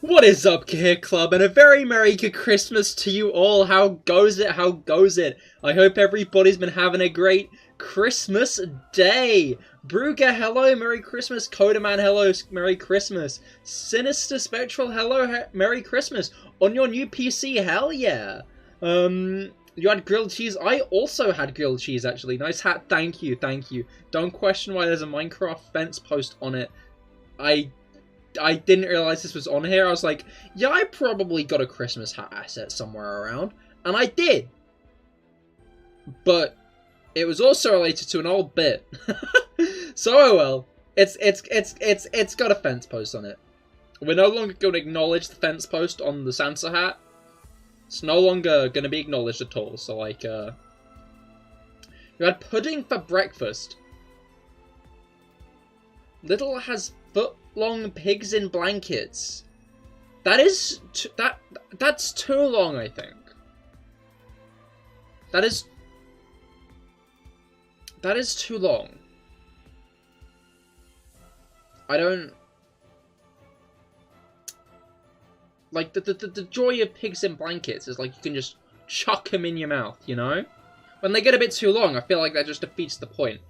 What is up, Cahir Club, and a very Merry Christmas to you all. How goes it? How goes it? I hope everybody's been having a great Christmas day. Brugger, hello, Merry Christmas. Codaman, hello, Merry Christmas. Sinister Spectral, hello, Merry Christmas. On your new PC, hell yeah. You had grilled cheese. I also had grilled cheese, actually. Nice hat, thank you, thank you. Don't question why there's a Minecraft fence post on it. I didn't realize this was on here. I was like, yeah, I probably got a Christmas hat asset somewhere around. And I did. But it was also related to an old bit. So, oh well. It's got a fence post on it. We're no longer going to acknowledge the fence post on the Santa hat. It's no longer going to be acknowledged at all. So, like, you had pudding for breakfast. Little has foot-long pigs in blankets. That's too long, I think. That is too long. I don't like the joy of pigs in blankets is like you can just chuck them in your mouth, you know? When they get a bit too long, I feel like that just defeats the point.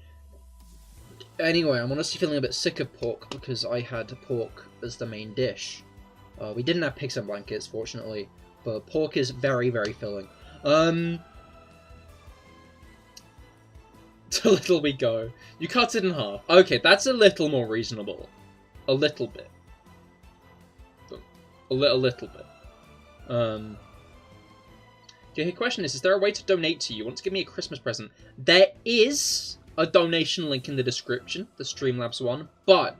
Anyway, I'm honestly feeling a bit sick of pork because I had pork as the main dish. We didn't have pigs and blankets, fortunately, but pork is very, very filling. To little we go. You cut it in half. Okay, that's a little more reasonable. A little bit. A little bit. Okay, the question is there a way to donate to you? Want to give me a Christmas present? There is a donation link in the description, the Streamlabs one, but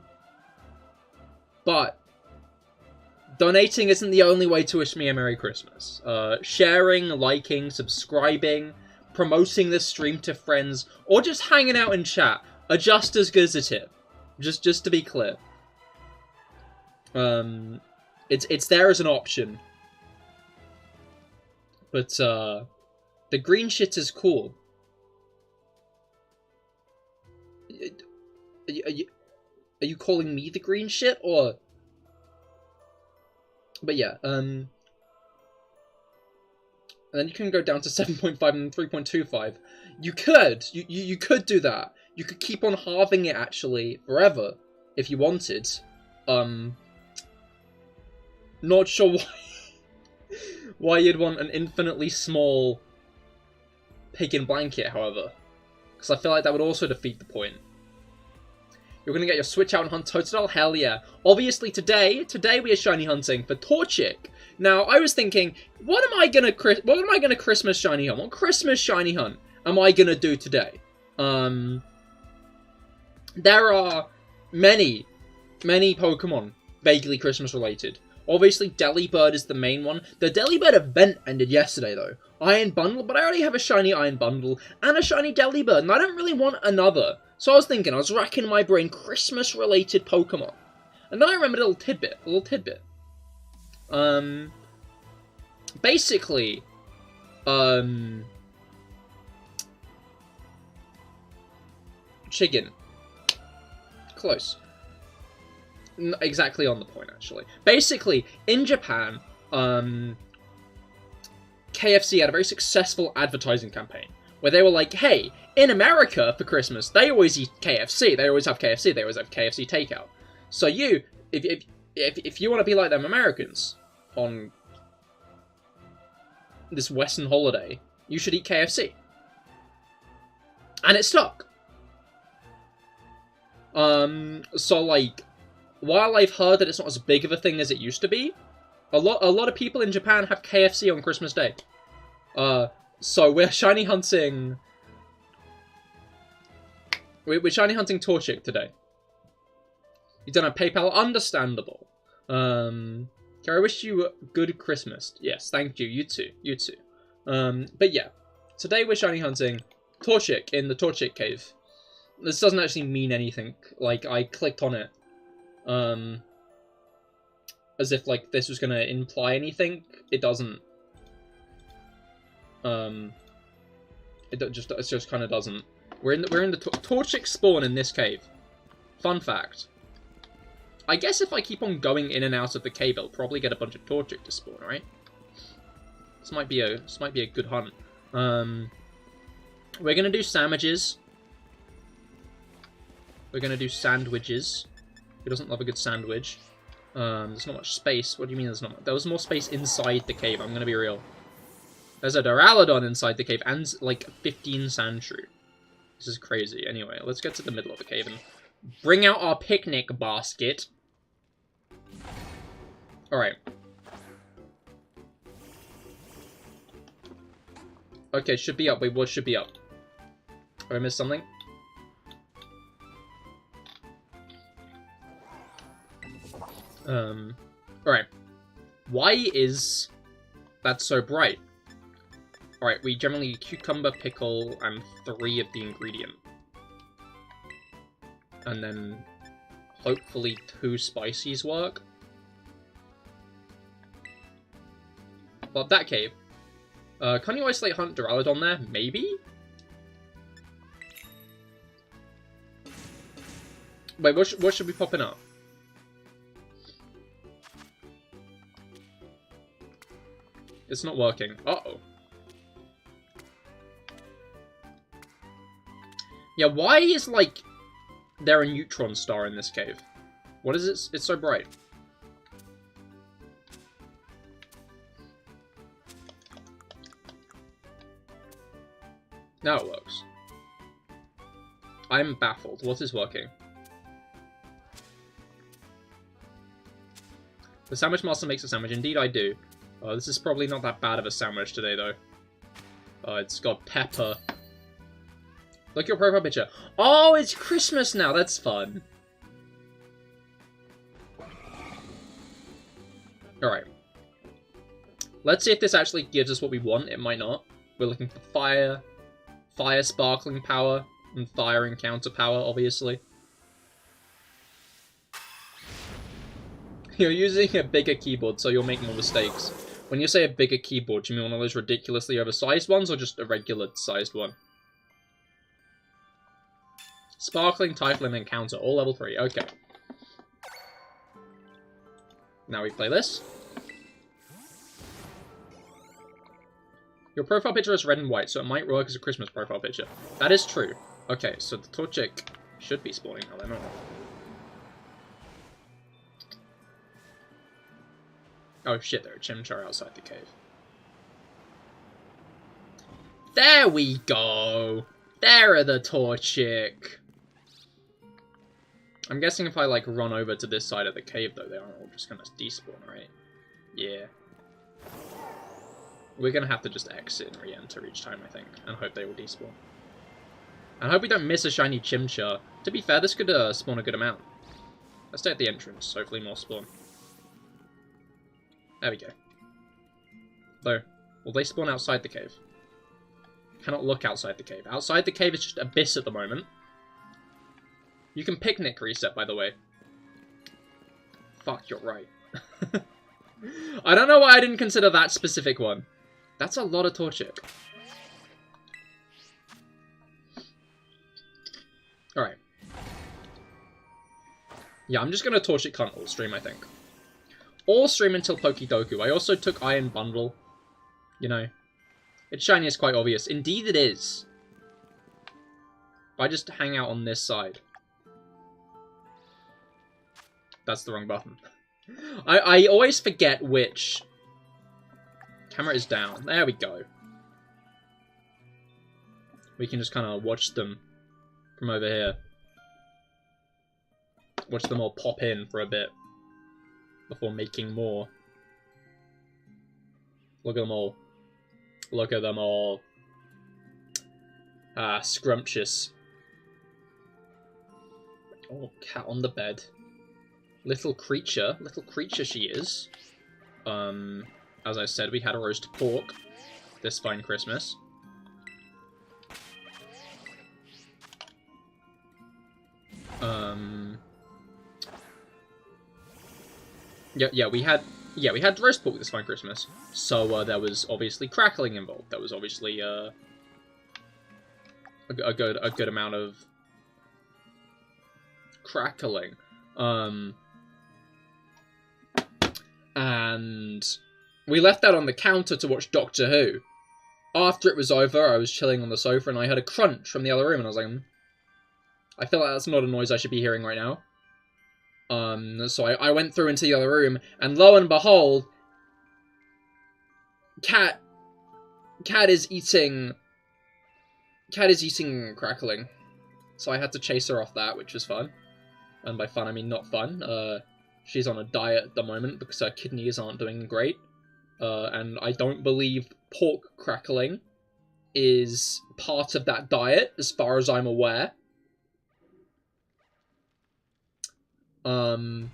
donating isn't the only way to wish me a Merry Christmas. Sharing, liking, subscribing, promoting this stream to friends, or just hanging out in chat are just as good as a tip. Just to be clear. It's there as an option. But the green shit is cool. Are you calling me the green shit, or? But yeah, and then you can go down to 7.5 and 3.25. You could do that. You could keep on halving it actually forever if you wanted. Not sure why you'd want an infinitely small pig in blanket, however, because I feel like that would also defeat the point. You're going to get your Switch out and hunt Totodile? Hell yeah. Obviously today we are shiny hunting for Torchic. Now, I was thinking, what am I going to Christmas shiny hunt? What Christmas shiny hunt am I going to do today? There are many Pokemon vaguely Christmas related. Obviously, Delibird is the main one. The Delibird event ended yesterday, though. Iron Bundle, but I already have a shiny Iron Bundle and a shiny Delibird, and I don't really want another. So I was racking my brain, Christmas-related Pokemon. And then I remembered a little tidbit. Basically, Chicken. Close. Not exactly on the point, actually. Basically, in Japan, KFC had a very successful advertising campaign where they were like, hey, in America for Christmas, they always eat KFC. They always have KFC. They always have KFC takeout. So you, if you want to be like them Americans on this Western holiday, you should eat KFC. And it stuck. So like, while I've heard that it's not as big of a thing as it used to be, a lot of people in Japan have KFC on Christmas Day. So we're shiny hunting. We're shiny hunting Torchic today. You don't have PayPal, understandable. Can I wish you a good Christmas? Yes, thank you. You too. You too. But yeah, today we're shiny hunting Torchic in the Torchic cave. This doesn't actually mean anything. Like, I clicked on it. As if, like, this was gonna imply anything. It doesn't. It just kind of doesn't. We're in the Torchic spawn in this cave. Fun fact. I guess if I keep on going in and out of the cave, I'll probably get a bunch of Torchic to spawn, right? This might be a good hunt. We're gonna do sandwiches. We're gonna do sandwiches. Who doesn't love a good sandwich? There's not much space. What do you mean there's not much? There was more space inside the cave, I'm gonna be real. There's a Duraludon inside the cave, and, like, 15 Sandshrew. This is crazy. Anyway, let's get to the middle of the cave and bring out our picnic basket. Alright. Okay, should be up. Wait, what should be up? Have I missed something? Alright. Why is that so bright? Alright, we generally cucumber, pickle, and 3 of the ingredient. And then, hopefully 2 spices work. But that cave. Can you isolate hunt Duraludon there? Maybe? Wait, what should be popping up? It's not working. Uh-oh. Yeah, why is, like, there a neutron star in this cave? What is it? It's so bright. Now it works. I'm baffled. What is working? The sandwich master makes a sandwich. Indeed, I do. This is probably not that bad of a sandwich today, though. It's got pepper. Look at your profile picture. Oh, it's Christmas now. That's fun. Alright. Let's see if this actually gives us what we want. It might not. We're looking for fire. Fire sparkling power. And fire encounter power, obviously. You're using a bigger keyboard, so you'll make more mistakes. When you say a bigger keyboard, do you mean one of those ridiculously oversized ones, or just a regular-sized one? Sparkling, title, and encounter. All level 3. Okay. Now we play this. Your profile picture is red and white, so it might work as a Christmas profile picture. That is true. Okay, so the Torchic should be spawning now, then. Oh shit, there are Chimchar outside the cave. There we go! There are the Torchic! I'm guessing if I, like, run over to this side of the cave, though, they aren't all just gonna despawn, right? Yeah. We're gonna have to just exit and re-enter each time, I think, and hope they will despawn. And I hope we don't miss a shiny Chimchar. To be fair, this could spawn a good amount. Let's stay at the entrance, hopefully more spawn. There we go. Though, will they spawn outside the cave? Cannot look outside the cave. Outside the cave is just abyss at the moment. You can picnic reset, by the way. Fuck, you're right. I don't know why I didn't consider that specific one. That's a lot of Torchic. Alright. Yeah, I'm just gonna Torchic hunt all stream, I think. All stream until Pokedoku. I also took Iron Bundle. You know. Its shiny is quite obvious. Indeed it is. If I just hang out on this side. That's the wrong button. I always forget which. Camera is down. There we go. We can just kind of watch them from over here. Watch them all pop in for a bit before making more. Look at them all. Look at them all. Ah, scrumptious. Oh, cat on the bed. Little creature she is. As I said, we had a roast pork this fine Christmas. Yeah, we had roast pork this fine Christmas. So there was obviously crackling involved. There was obviously a good amount of crackling. And we left that on the counter to watch Doctor Who. After it was over, I was chilling on the sofa and I heard a crunch from the other room and I was like, I feel like that's not a noise I should be hearing right now. So I went through into the other room and lo and behold, Cat is eating crackling. So I had to chase her off that, which was fun. And by fun, I mean not fun. She's on a diet at the moment because her kidneys aren't doing great. And I don't believe pork crackling is part of that diet, as far as I'm aware. So I'm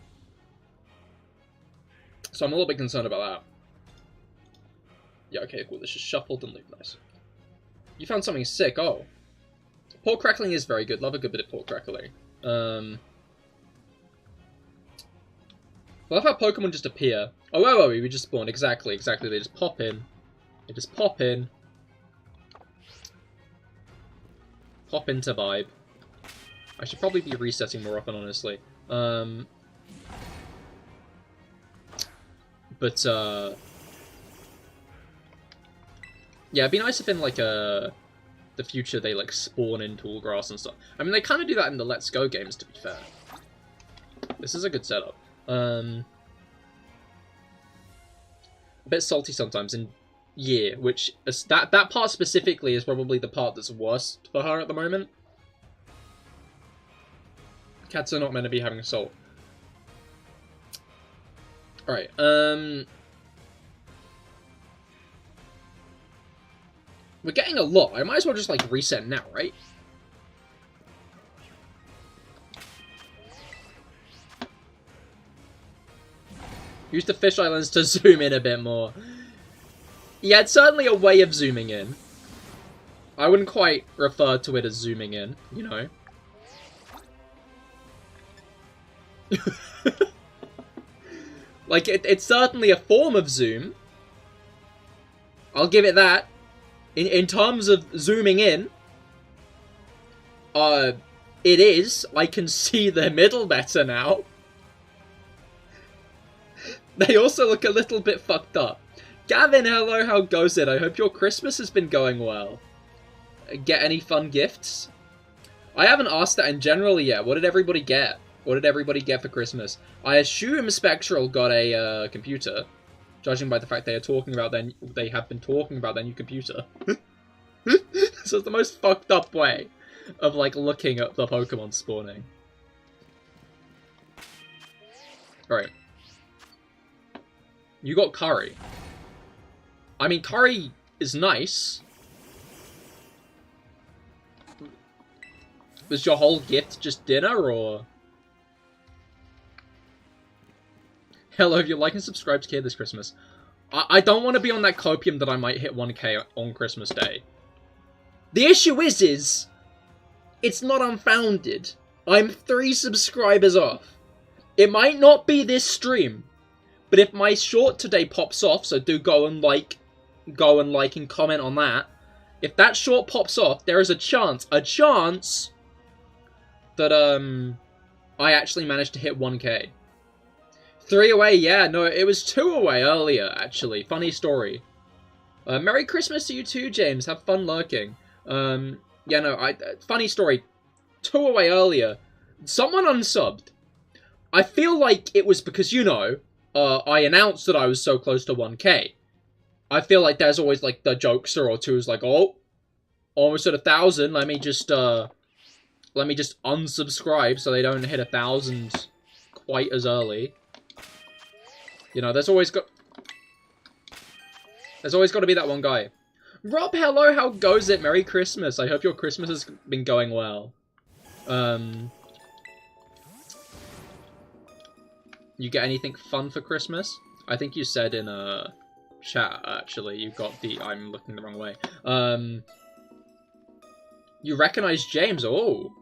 a little bit concerned about that. Yeah, okay, cool. This is shuffled and leave. Nice. You found something sick. Oh. Pork crackling is very good. Love a good bit of pork crackling. I love how Pokemon just appear. Oh, where were we? We just spawned. Exactly. They just pop in. Pop into vibe. I should probably be resetting more often, honestly. Yeah, it'd be nice if in, like, the future they, like, spawn in tall grass and stuff. I mean, they kind of do that in the Let's Go games, to be fair. This is a good setup. A bit salty sometimes, and yeah, which that part specifically is probably the part that's worst for her at the moment. Cats are not meant to be having salt. Alright, we're getting a lot. I might as well just, like, reset now, right? Use the fisheye lens to zoom in a bit more. Yeah, it's certainly a way of zooming in. I wouldn't quite refer to it as zooming in, you know? Like, it's certainly a form of zoom. I'll give it that. In terms of zooming in, it is. I can see the middle better now. They also look a little bit fucked up. Gavin, hello, how goes it? I hope your Christmas has been going well. Get any fun gifts? I haven't asked that in general yet. What did everybody get? What did everybody get for Christmas? I assume Spectral got a computer, judging by the fact they have been talking about their new computer. So it's the most fucked up way of, like, looking at the Pokemon spawning. Alright. You got curry. I mean, curry is nice. Was your whole gift just dinner, or...? Hello, if you like and subscribe to Cahir this Christmas. I don't want to be on that copium that I might hit 1k on Christmas Day. The issue is... it's not unfounded. I'm 3 subscribers off. It might not be this stream, but if my short today pops off, so do go and like and comment on that. If that short pops off, there is a chance that, I actually managed to hit 1k. 3 away, yeah, no, it was 2 away earlier, actually. Funny story. Merry Christmas to you too, James. Have fun lurking. Yeah, no, funny story. 2 away earlier. Someone unsubbed. I feel like it was because, you know, I announced that I was so close to 1k. I feel like there's always, like, the jokester or two who's like, oh, almost at 1,000, let me just unsubscribe so they don't hit 1,000 quite as early. You know, there's always got to be that one guy. Rob, hello, how goes it? Merry Christmas. I hope your Christmas has been going well. You get anything fun for Christmas? I think you said in a chat, actually, you got the... I'm looking the wrong way. You recognize James? Oh.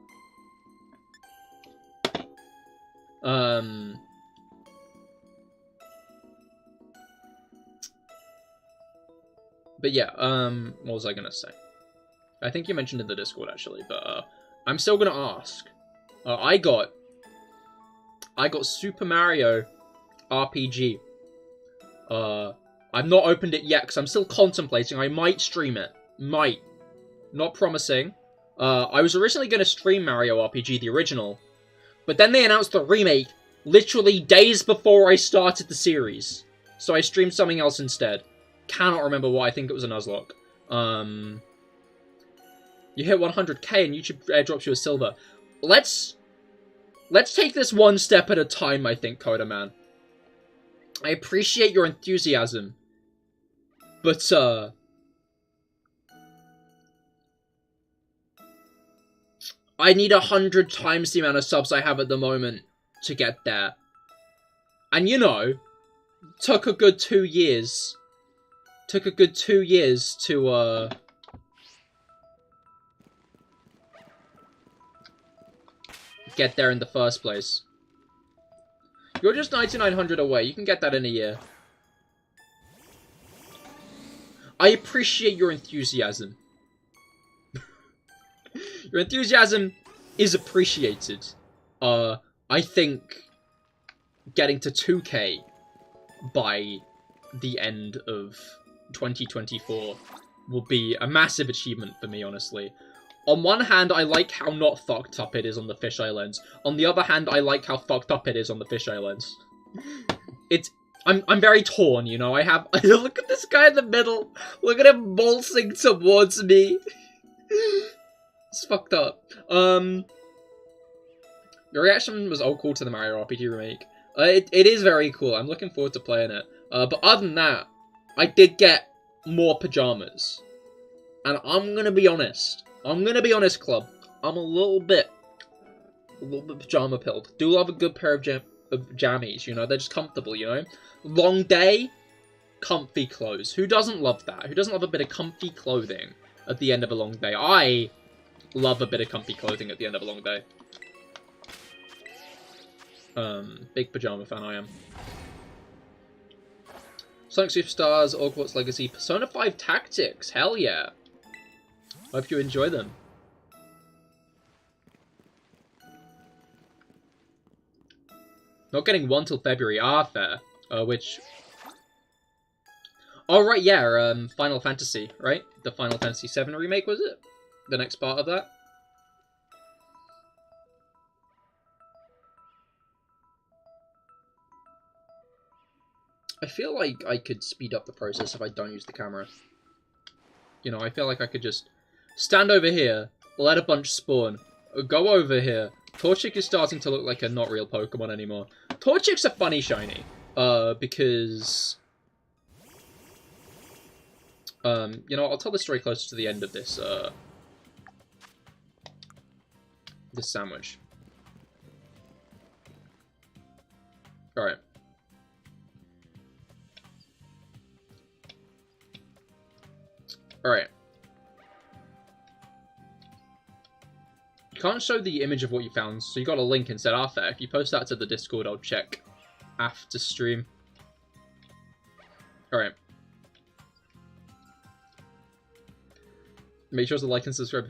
But yeah, what was I gonna say? I think you mentioned in the Discord, actually, but, I'm still gonna ask. I got Super Mario RPG I've not opened it yet because I'm still contemplating. I might stream it. Might. Not promising. I was originally going to stream Mario RPG, the original. But then they announced the remake literally days before I started the series. So I streamed something else instead. Cannot remember what. I think it was a Nuzlocke. You hit 100k and YouTube airdrops you a silver. Let's take this one step at a time, I think, Coda Man. I appreciate your enthusiasm. But, I need 100 times the amount of subs I have at the moment to get there. And, you know, took a good 2 years. Took a good 2 years to, get there in the first place. You're just 9,900 away. You can get that in a year. I appreciate your enthusiasm. Your enthusiasm is appreciated. I think getting to 2k by the end of 2024 will be a massive achievement for me, honestly. On one hand, I like how not fucked up it is on the Fish Islands. On the other hand, I like how fucked up it is on the Fish Islands. I'm very torn, you know. Look at this guy in the middle. Look at him waltzing towards me. It's fucked up. Your reaction was all cool to the Mario RPG remake. It is very cool. I'm looking forward to playing it. But other than that, I did get more pajamas. And I'm gonna be honest. Club. I'm a little bit pajama pilled. Do love a good pair of jammies, you know? They're just comfortable, you know? Long day, comfy clothes. Who doesn't love that? Who doesn't love a bit of comfy clothing at the end of a long day? I love a bit of comfy clothing at the end of a long day. Big pajama fan I am. Sonic Superstars, Hogwarts Legacy, Persona 5 Tactics. Hell yeah. Hope you enjoy them. Not getting one till February. Fair. Which... Oh, right, yeah, Final Fantasy, right? The Final Fantasy VII remake, was it? The next part of that? I feel like I could speed up the process if I don't use the camera. You know, I feel like I could just stand over here, let a bunch spawn, go over here. Torchic is starting to look like a not real Pokemon anymore. Torchic's a funny shiny, because... you know, I'll tell the story closer to the end of this, this sandwich. Alright. Alright. You can't show the image of what you found, so you got a link instead. Fair. If you post that to the Discord, I'll check after stream. Alright. Make sure to like and subscribe.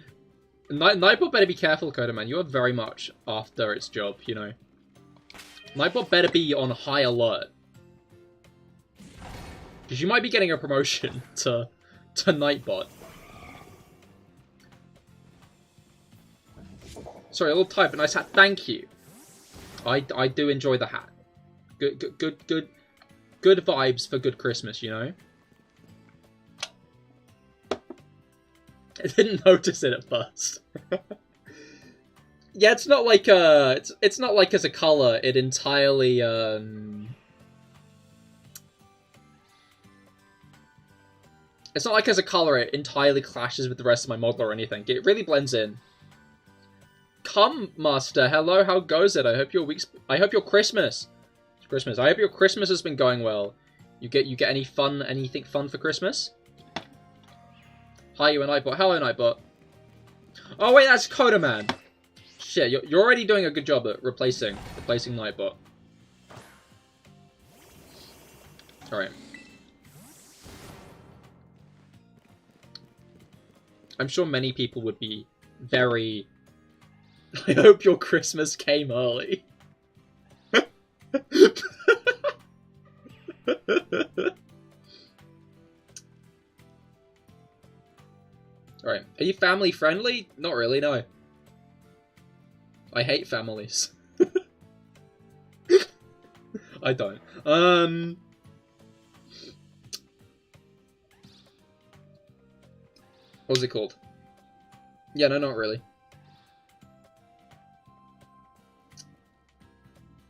Nightbot better be careful, Coda Man. You are very much after its job, you know. Nightbot better be on high alert. Because you might be getting a promotion to Nightbot. Sorry, a little type, a nice hat. Thank you. I do enjoy the hat. Good vibes for good Christmas, you know. I didn't notice it at first. Yeah, it's not like it's not like as a color it entirely it's not like as a color it entirely clashes with the rest of my model or anything. It really blends in. Come, Master. Hello, how goes it? I hope your Christmas. It's Christmas. I hope your Christmas has been going well. You get anything fun for Christmas? Hi, you and Nightbot. Hello, Nightbot. Oh wait, that's Coda Man. Shit, you're already doing a good job at replacing Nightbot. Alright. I'm sure many people would be very... I hope your Christmas came early. Alright, are you family friendly? Not really, no. I hate families. I don't. What was it called? Yeah, no, not really.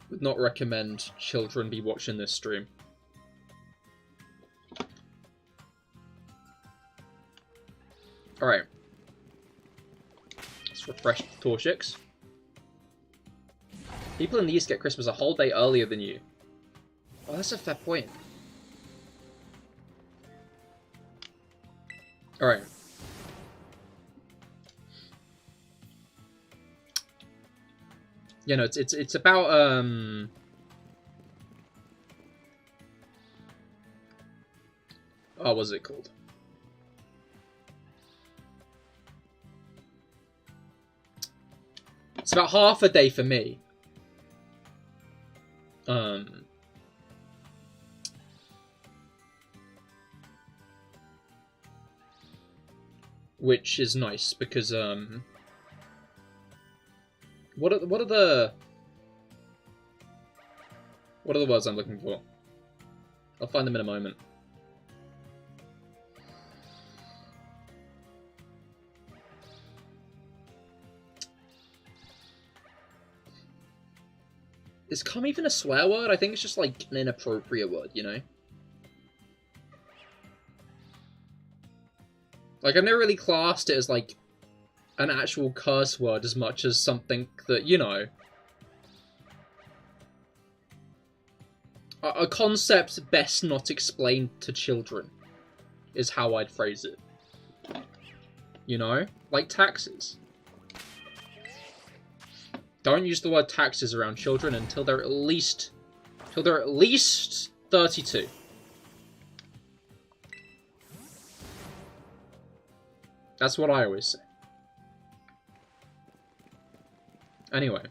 Would not recommend children be watching this stream. Alright. Let's refresh the Torchics. People in the East get Christmas a whole day earlier than you. Oh, that's a fair point. Alright. You know, it's about, oh, what was it called? It's about half a day for me. Which is nice because what are the words I'm looking for? I'll find them in a moment. Is cum even a swear word? I think it's just like an inappropriate word, you know? Like, I've never really classed it as like an actual curse word as much as something that, you know, a concept best not explained to children is how I'd phrase it. You know? Like taxes. Don't use the word taxes around children until they're at least 32. That's what I always say. Anyway.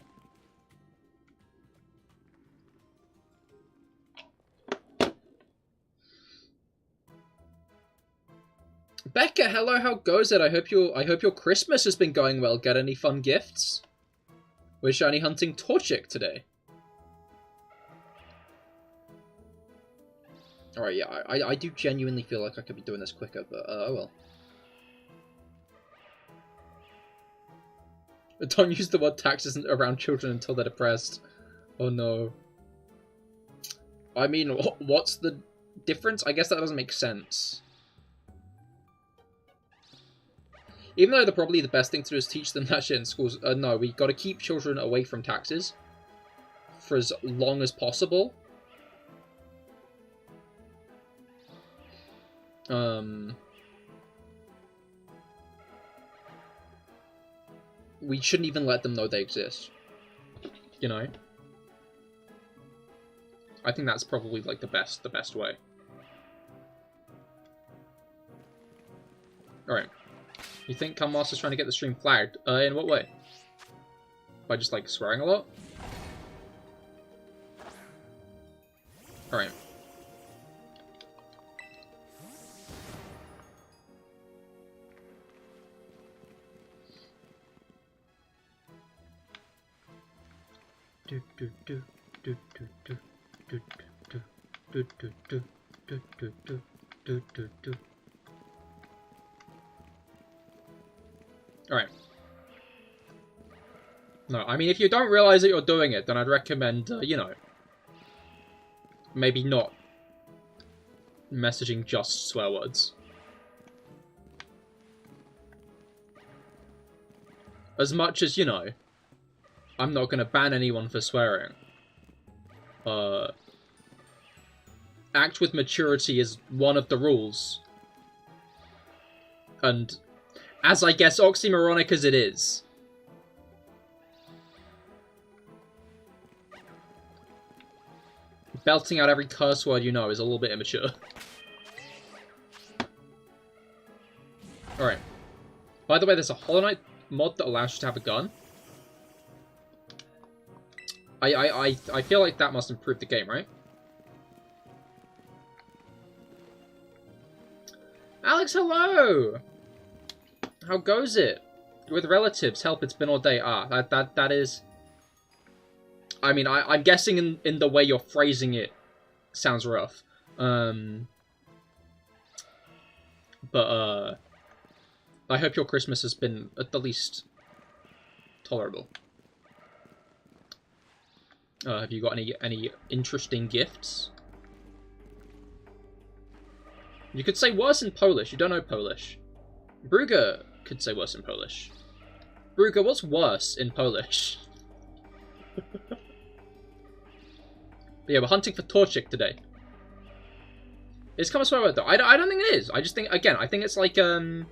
Becca, hello, how goes it? I hope your Christmas has been going well. Get any fun gifts? We're shiny hunting Torchic today. Alright, yeah, I do genuinely feel like I could be doing this quicker, but oh well. Don't use the word taxes around children until they're depressed. Oh no. I mean, what's the difference? I guess that doesn't make sense. Even though probably the best thing to do is teach them that shit in schools. No, we got to keep children away from taxes for as long as possible. We shouldn't even let them know they exist. You know? I think that's probably like the best way. Alright. You think Cum Master's trying to get the stream flagged? In what way? By just like swearing a lot? Alright. Alright. No, I mean, if you don't realize that you're doing it, then I'd recommend, you know, maybe not messaging just swear words. As much as, you know, I'm not going to ban anyone for swearing. Act with maturity is one of the rules. And as I guess oxymoronic as it is, belting out every curse word you know is a little bit immature. Alright. By the way, there's a Hollow Knight mod that allows you to have a gun. I feel like that must improve the game, right? Alex, hello! How goes it? With relatives, help, it's been all day. Ah, that is... I mean, I'm guessing in the way you're phrasing it sounds rough. But I hope your Christmas has been, at the least, tolerable. Have you got any interesting gifts? You could say worse in Polish. You don't know Polish. Bruger could say worse in Polish. Bruger, what's worse in Polish? But yeah, we're hunting for Torchic today. It's kind of swear word though. I don't think it is. I just think, again, I think it's like, I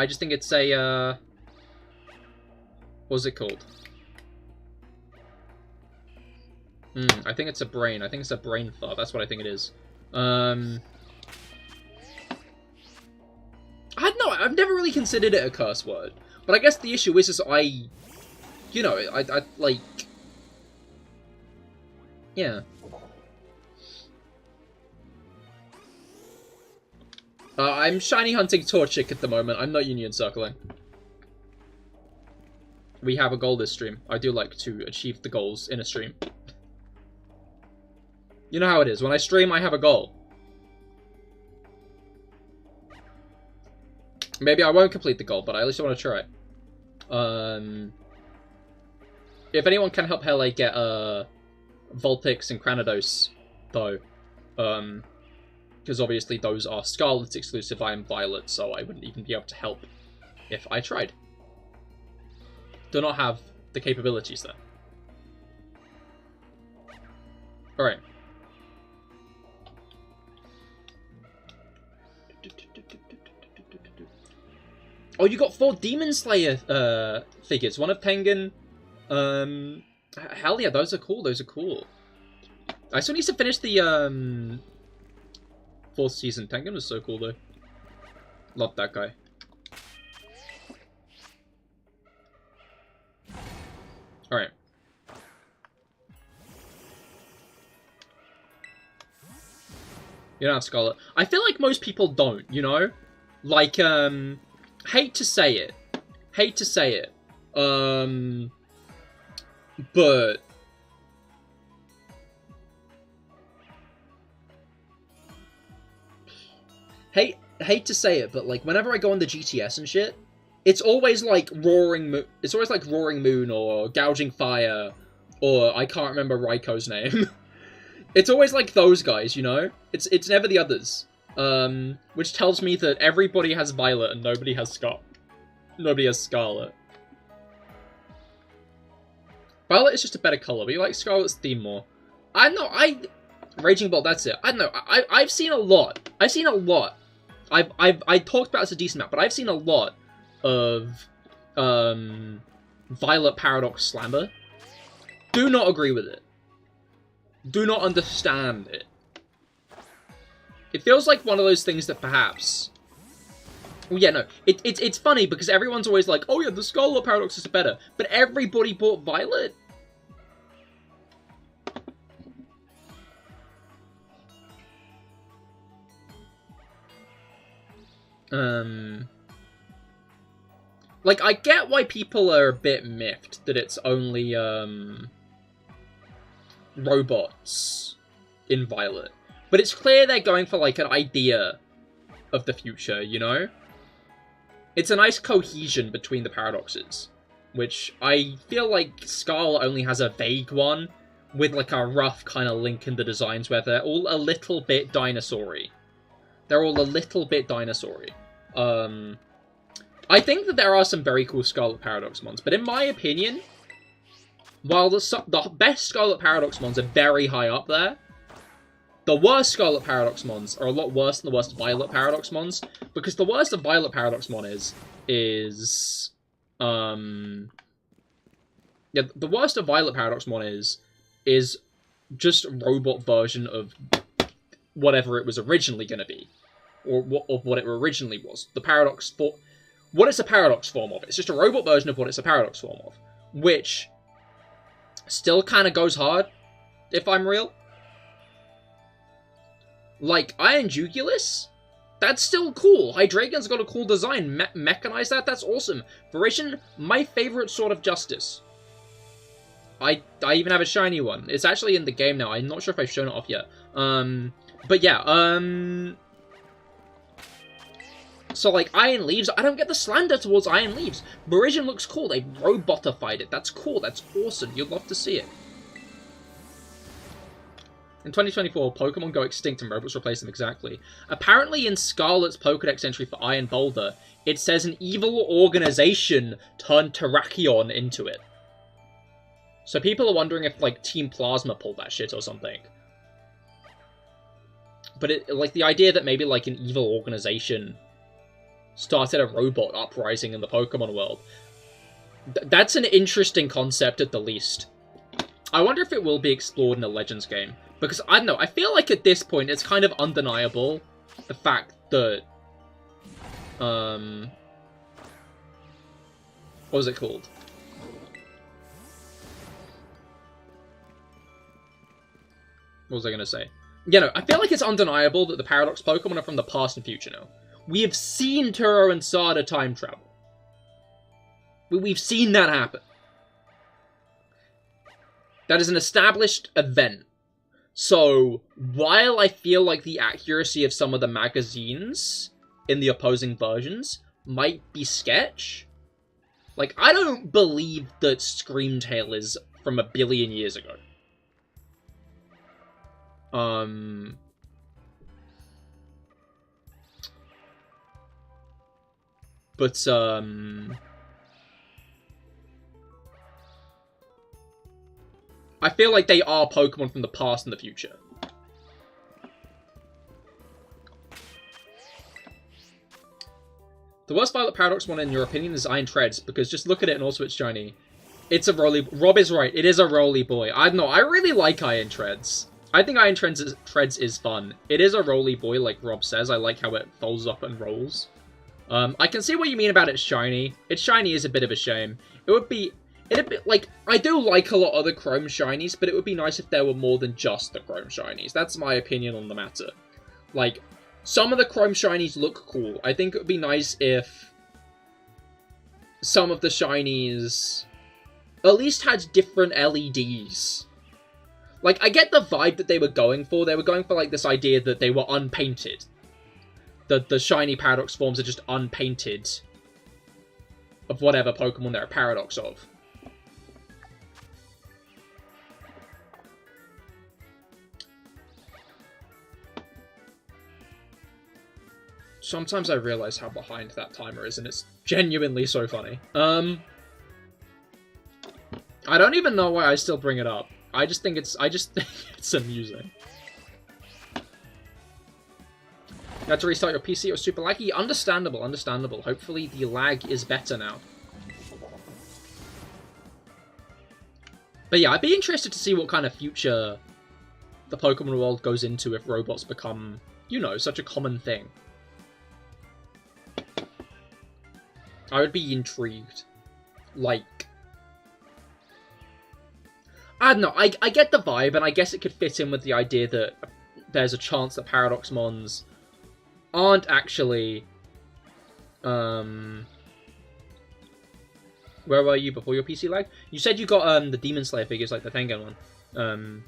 just think it's a, what's it called? I think it's a brain. I think it's a brain fart. That's what I think it is. I don't know. I've never really considered it a curse word. But I guess the issue is I like... Yeah. I'm shiny hunting Torchic at the moment. I'm not union circling. We have a goal this stream. I do like to achieve the goals in a stream. You know how it is. When I stream, I have a goal. Maybe I won't complete the goal, but at least I want to try. If anyone can help Hele get Vulpix and Cranidos, though, because obviously those are Scarlet exclusive, I am Violet, so I wouldn't even be able to help if I tried. Do not have the capabilities there. Alright. Oh, you got 4 Demon Slayer figures. One of Tengen. Hell yeah, those are cool. Those are cool. I still need to finish the 4th season. Tengen was so cool though. Love that guy. Alright. You don't have Scarlet. I feel like most people don't, you know? Like, hate to say it. Hate to say it. But... Hate to say it, but, like, whenever I go on the GTS and shit, it's always, like, Roaring Moon or Gouging Fire, or I can't remember Raiko's name. It's always, like, those guys, you know? It's never the others. Which tells me that everybody has Violet and nobody has Scarlet. Violet is just a better color. We like Scarlet's theme more. I don't know. Raging Bolt. That's it. I don't know. I've seen a lot. I talked about this a decent amount, but I've seen a lot of Violet Paradox Slammer. Do not agree with it. Do not understand it. It feels like one of those things that perhaps... Well, yeah, no. It's funny because everyone's always like, oh yeah, the Scarlet Paradox is better. But everybody bought Violet. Like, I get why people are a bit miffed that it's only, robots in Violet. But it's clear they're going for, like, an idea of the future, you know? It's a nice cohesion between the paradoxes, which I feel like Scarlet only has a vague one, with, like, a rough kind of link in the designs where they're all a little bit dinosaur-y. They're all a little bit dinosaur-y. I think that there are some very cool Scarlet Paradox mons, but in my opinion, while the best Scarlet Paradox mons are very high up there, the worst Scarlet Paradox mons are a lot worse than the worst Violet Paradox mons, because the worst a Violet Paradox mon is the worst a Violet Paradox mon is just a robot version of whatever it was originally going to be, or what it originally was. The Paradox what it's a Paradox form of. It's just a robot version of what it's a Paradox form of, which still kind of goes hard, if I'm real. Like, Iron Jugulus? That's still cool. Hydreigon's got a cool design. Mechanize that? That's awesome. Viridian, my favorite Sword of Justice. I even have a shiny one. It's actually in the game now. I'm not sure if I've shown it off yet. But yeah, so, like, Iron Leaves, I don't get the slander towards Iron Leaves. Viridian looks cool. They robotified it. That's cool. That's awesome. You'd love to see it. In 2024, Pokemon go extinct and robots replace them exactly. Apparently in Scarlet's Pokedex entry for Iron Boulder, it says an evil organization turned Terrakion into it. So people are wondering if, like, Team Plasma pulled that shit or something. But, like, the idea that maybe, like, an evil organization started a robot uprising in the Pokemon world. That's an interesting concept at the least. I wonder if it will be explored in a Legends game. Because, I don't know, I feel like at this point it's kind of undeniable the fact that... what was it called? What was I going to say? You know, I feel like it's undeniable that the Paradox Pokemon are from the past and future now. We have seen Turo and Sada time travel. We've seen that happen. That is an established event. So, while I feel like the accuracy of some of the magazines in the opposing versions might be sketch, like, I don't believe that Screamtail is from 1 billion years ago. But, I feel like they are Pokemon from the past and the future. The worst Violet Paradox one, in your opinion, is Iron Treads, because just look at it and also it's shiny. It's a Roly... Rob is right, it is a Roly Boy. I don't know, I really like Iron Treads. I think Iron Treads is fun. It is a Roly Boy, like Rob says. I like how it folds up and rolls. I can see what you mean about it's shiny. It's shiny is a bit of a shame. It would be... like, I do like a lot of the Chrome Shinies, but it would be nice if there were more than just the Chrome Shinies. That's my opinion on the matter. Like, some of the Chrome Shinies look cool. I think it would be nice if some of the Shinies at least had different LEDs. Like, I get the vibe that they were going for. They were going for, like, this idea that they were unpainted. The shiny Paradox forms are just unpainted of whatever Pokemon they're a Paradox of. Sometimes I realize how behind that timer is, and it's genuinely so funny. I don't even know why I still bring it up. I just think it's amusing. You had to restart your PC, it was super laggy. Understandable, understandable. Hopefully the lag is better now. But yeah, I'd be interested to see what kind of future the Pokemon world goes into if robots become, you know, such a common thing. I would be intrigued. Like... I don't know, I get the vibe, and I guess it could fit in with the idea that there's a chance that Paradoxmons aren't actually... Where were you before your PC lag? You said you got the Demon Slayer figures, like the Tengen one.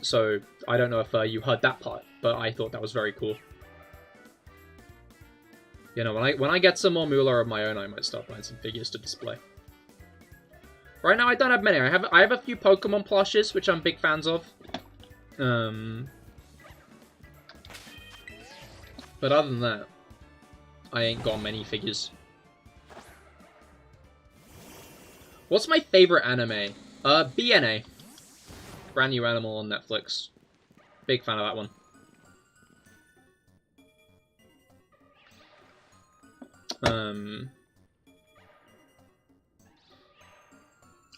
So, I don't know if you heard that part, but I thought that was very cool. You know, when I get some more Moolah of my own, I might start buying some figures to display. Right now, I don't have many. I have a few Pokemon plushes, which I'm big fans of. But other than that, I ain't got many figures. What's my favorite anime? BNA. Brand New Animal on Netflix. Big fan of that one.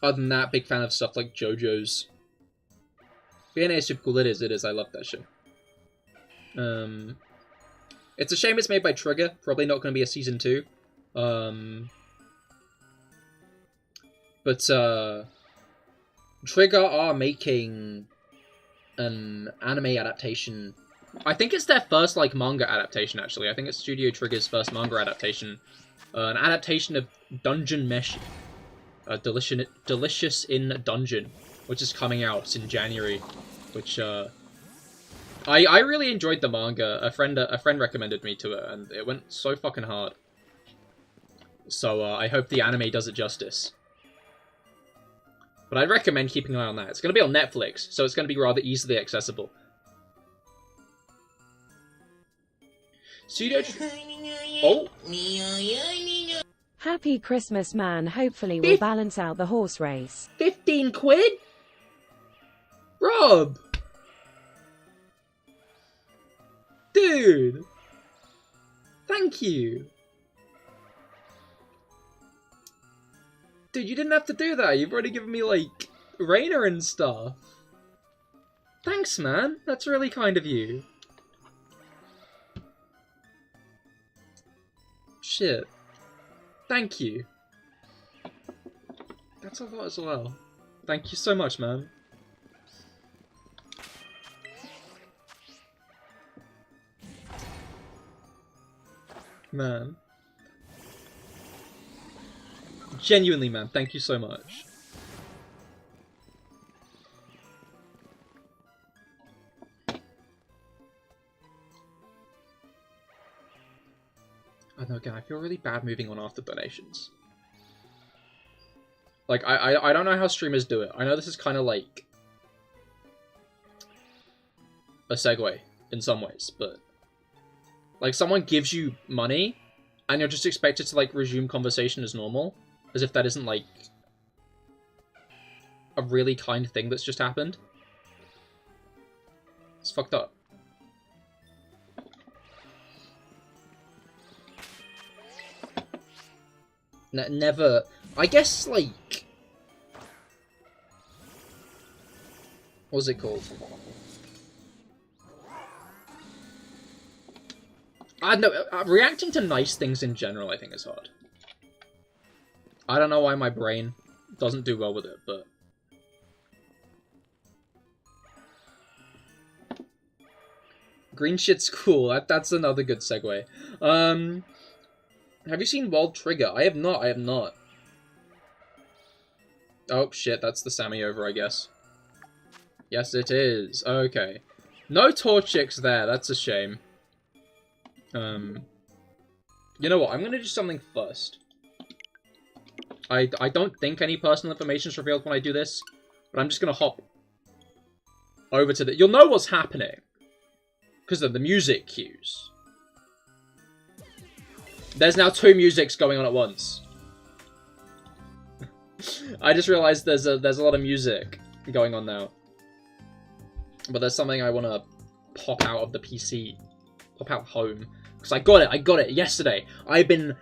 Other than that, big fan of stuff like JoJo's. BNA is super cool. It is. I love that show. It's a shame it's made by Trigger. Probably not going to be a season 2. But Trigger are making an anime adaptation I think it's their first, like, manga adaptation, actually. I think it's Studio Trigger's first manga adaptation. An adaptation of Dungeon Meshi. Delicious in Dungeon, which is coming out in January. Which, I really enjoyed the manga. A friend recommended me to it, and it went so fucking hard. So, I hope the anime does it justice. But I'd recommend keeping an eye on that. It's going to be on Netflix, so it's going to be rather easily accessible. Pseudo... Oh! Happy Christmas, man. Hopefully we'll balance out the horse race. 15 quid? Rob! Dude! Thank you! Dude, you didn't have to do that. You've already given me, like, Rainer and stuff. Thanks, man. That's really kind of you. Shit. Thank you. That's a lot as well. Thank you so much, man. Man. Genuinely, man, thank you so much. I know, again, I feel really bad moving on after donations. Like, I don't know how streamers do it. I know this is kind of like a segue in some ways, but like someone gives you money and you're just expected to like resume conversation as normal, as if that isn't like a really kind thing that's just happened. It's fucked up. Never. I guess, like... What's it called? I don't know. Reacting to nice things in general, I think, is hard. I don't know why my brain doesn't do well with it, but... Green shit's cool. That's another good segue. Have you seen Wild Trigger? I have not. I have not. Oh, shit. That's the Sammy over, I guess. Yes, it is. Okay. No Torchics there. That's a shame. You know what? I'm going to do something first. I don't think any personal information is revealed when I do this, but I'm just going to hop over to the... You'll know what's happening because of the music cues. There's now 2 musics going on at once. I just realized there's a lot of music going on now. But there's something I want to pop out of the PC. Pop out home. Because I got it yesterday. I've been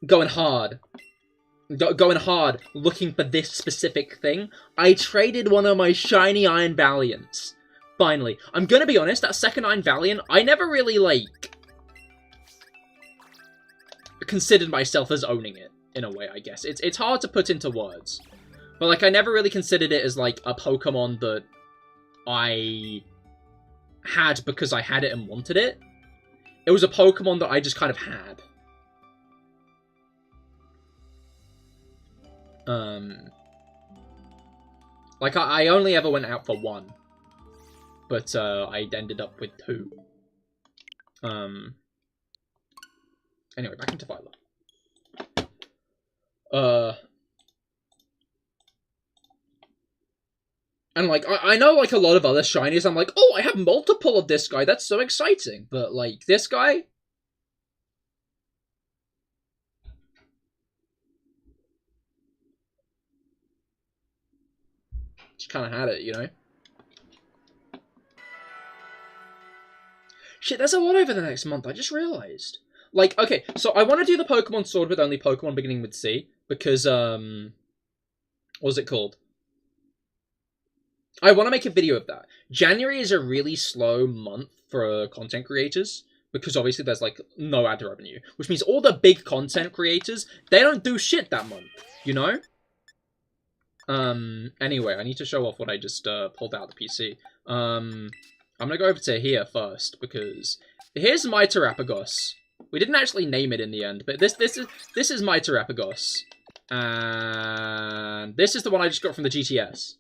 going hard. Going hard looking for this specific thing. I traded one of my shiny Iron Valiants. Finally. I'm gonna be honest, that second Iron Valiant, I never really, like... considered myself as owning it, in a way, I guess. It's hard to put into words. But, like, I never really considered it as, like, a Pokemon that I had because I had it and wanted it. It was a Pokemon that I just kind of had. Like, I only ever went out for 1. But, I ended up with 2. Anyway, back into Violet. And, like, I know, like, a lot of other shinies, I'm like, oh, I have multiple of this guy, that's so exciting. But, like, this guy... just kind of had it, you know? Shit, there's a lot over the next month, I just realized. Like, okay, so I want to do the Pokemon Sword with only Pokemon beginning with C, because, what's it called? I want to make a video of that. January is a really slow month for content creators, because obviously there's, like, no ad revenue, which means all the big content creators, they don't do shit that month, you know? Anyway, I need to show off what I just, pulled out of the PC. I'm gonna go over to here first, because here's my Terapagos. We didn't actually name it in the end, but this is my Terapagos. And this is the one I just got from the GTS.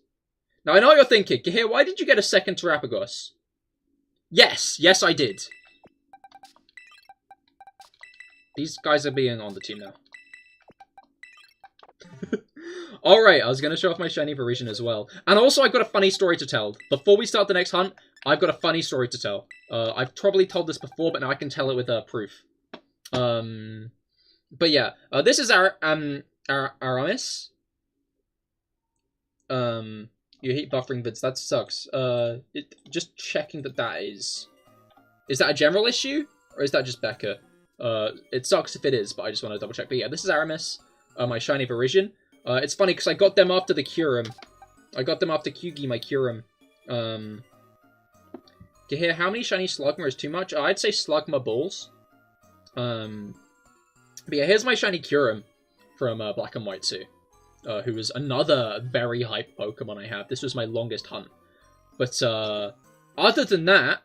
Now, I know what you're thinking. Cahir, why did you get a second Terapagos? Yes, I did. These guys are being on the team now. Alright, I was going to show off my shiny Parisian as well. And also, I've got a funny story to tell. Before we start the next hunt, I've got a funny story to tell. I've probably told this before, but now I can tell it with proof. But yeah, this is our Aramis. You hate buffering vids, that sucks. Just checking that is... Is that a general issue? Or is that just Becca? It sucks if it is, but I just want to double check. But yeah, this is Aramis, my shiny Parisian. It's funny, because I got them after the Curum. I got them after Kyugi, my Curum. Cahir, how many shiny Slugma is too much? I'd say Slugma balls. But yeah, here's my shiny Curum from Black and White 2. Who was another very hype Pokemon I have. This was my longest hunt. But other than that,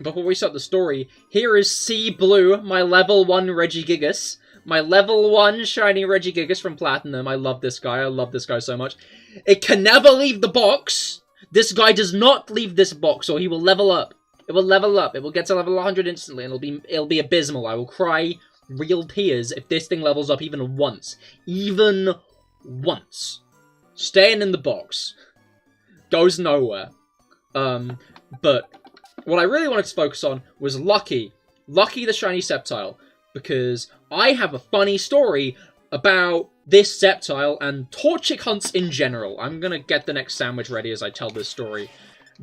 before we start the story, here is Sea Blue, my level 1 Regigigas. My level 1 shiny Regigigas from Platinum. I love this guy. I love this guy so much. It can never leave the box. This guy does not leave this box, or he will level up. It will level up. It will get to level 100 instantly, and it'll be abysmal. I will cry real tears if this thing levels up even once. Even once. Staying in the box. Goes nowhere. But what I really wanted to focus on was Lucky. Lucky the shiny Sceptile. Because I have a funny story about this Sceptile and Torchic hunts in general. I'm gonna get the next sandwich ready as I tell this story.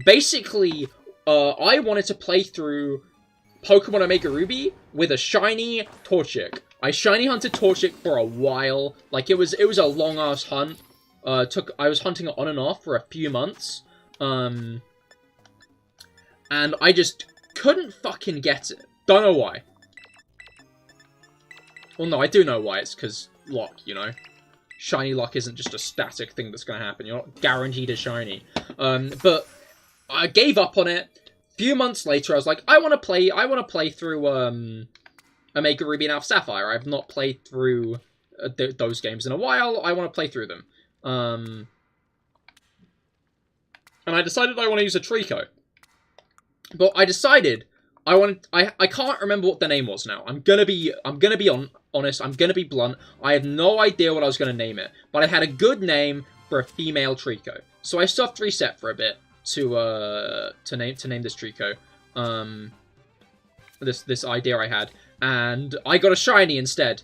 Basically, I wanted to play through Pokemon Omega Ruby with a shiny Torchic. I shiny hunted Torchic for a while. Like, it was a long-ass hunt. I was hunting it on and off for a few months. And I just couldn't fucking get it. Don't know why. Well, no, I do know why. It's because luck, you know? Shiny luck isn't just a static thing that's going to happen. You're not guaranteed a shiny. But I gave up on it. A few months later, I was like, I want to play through Omega Ruby and Alpha Sapphire. I've not played through those games in a while. I want to play through them. And I decided I want to use a Trico. But I decided I can't remember what the name was now. I'm gonna be honest. I'm gonna be blunt. I have no idea what I was gonna name it, but I had a good name for a female Trico. So I soft reset for a bit to name this Trico. This idea I had, and I got a shiny instead.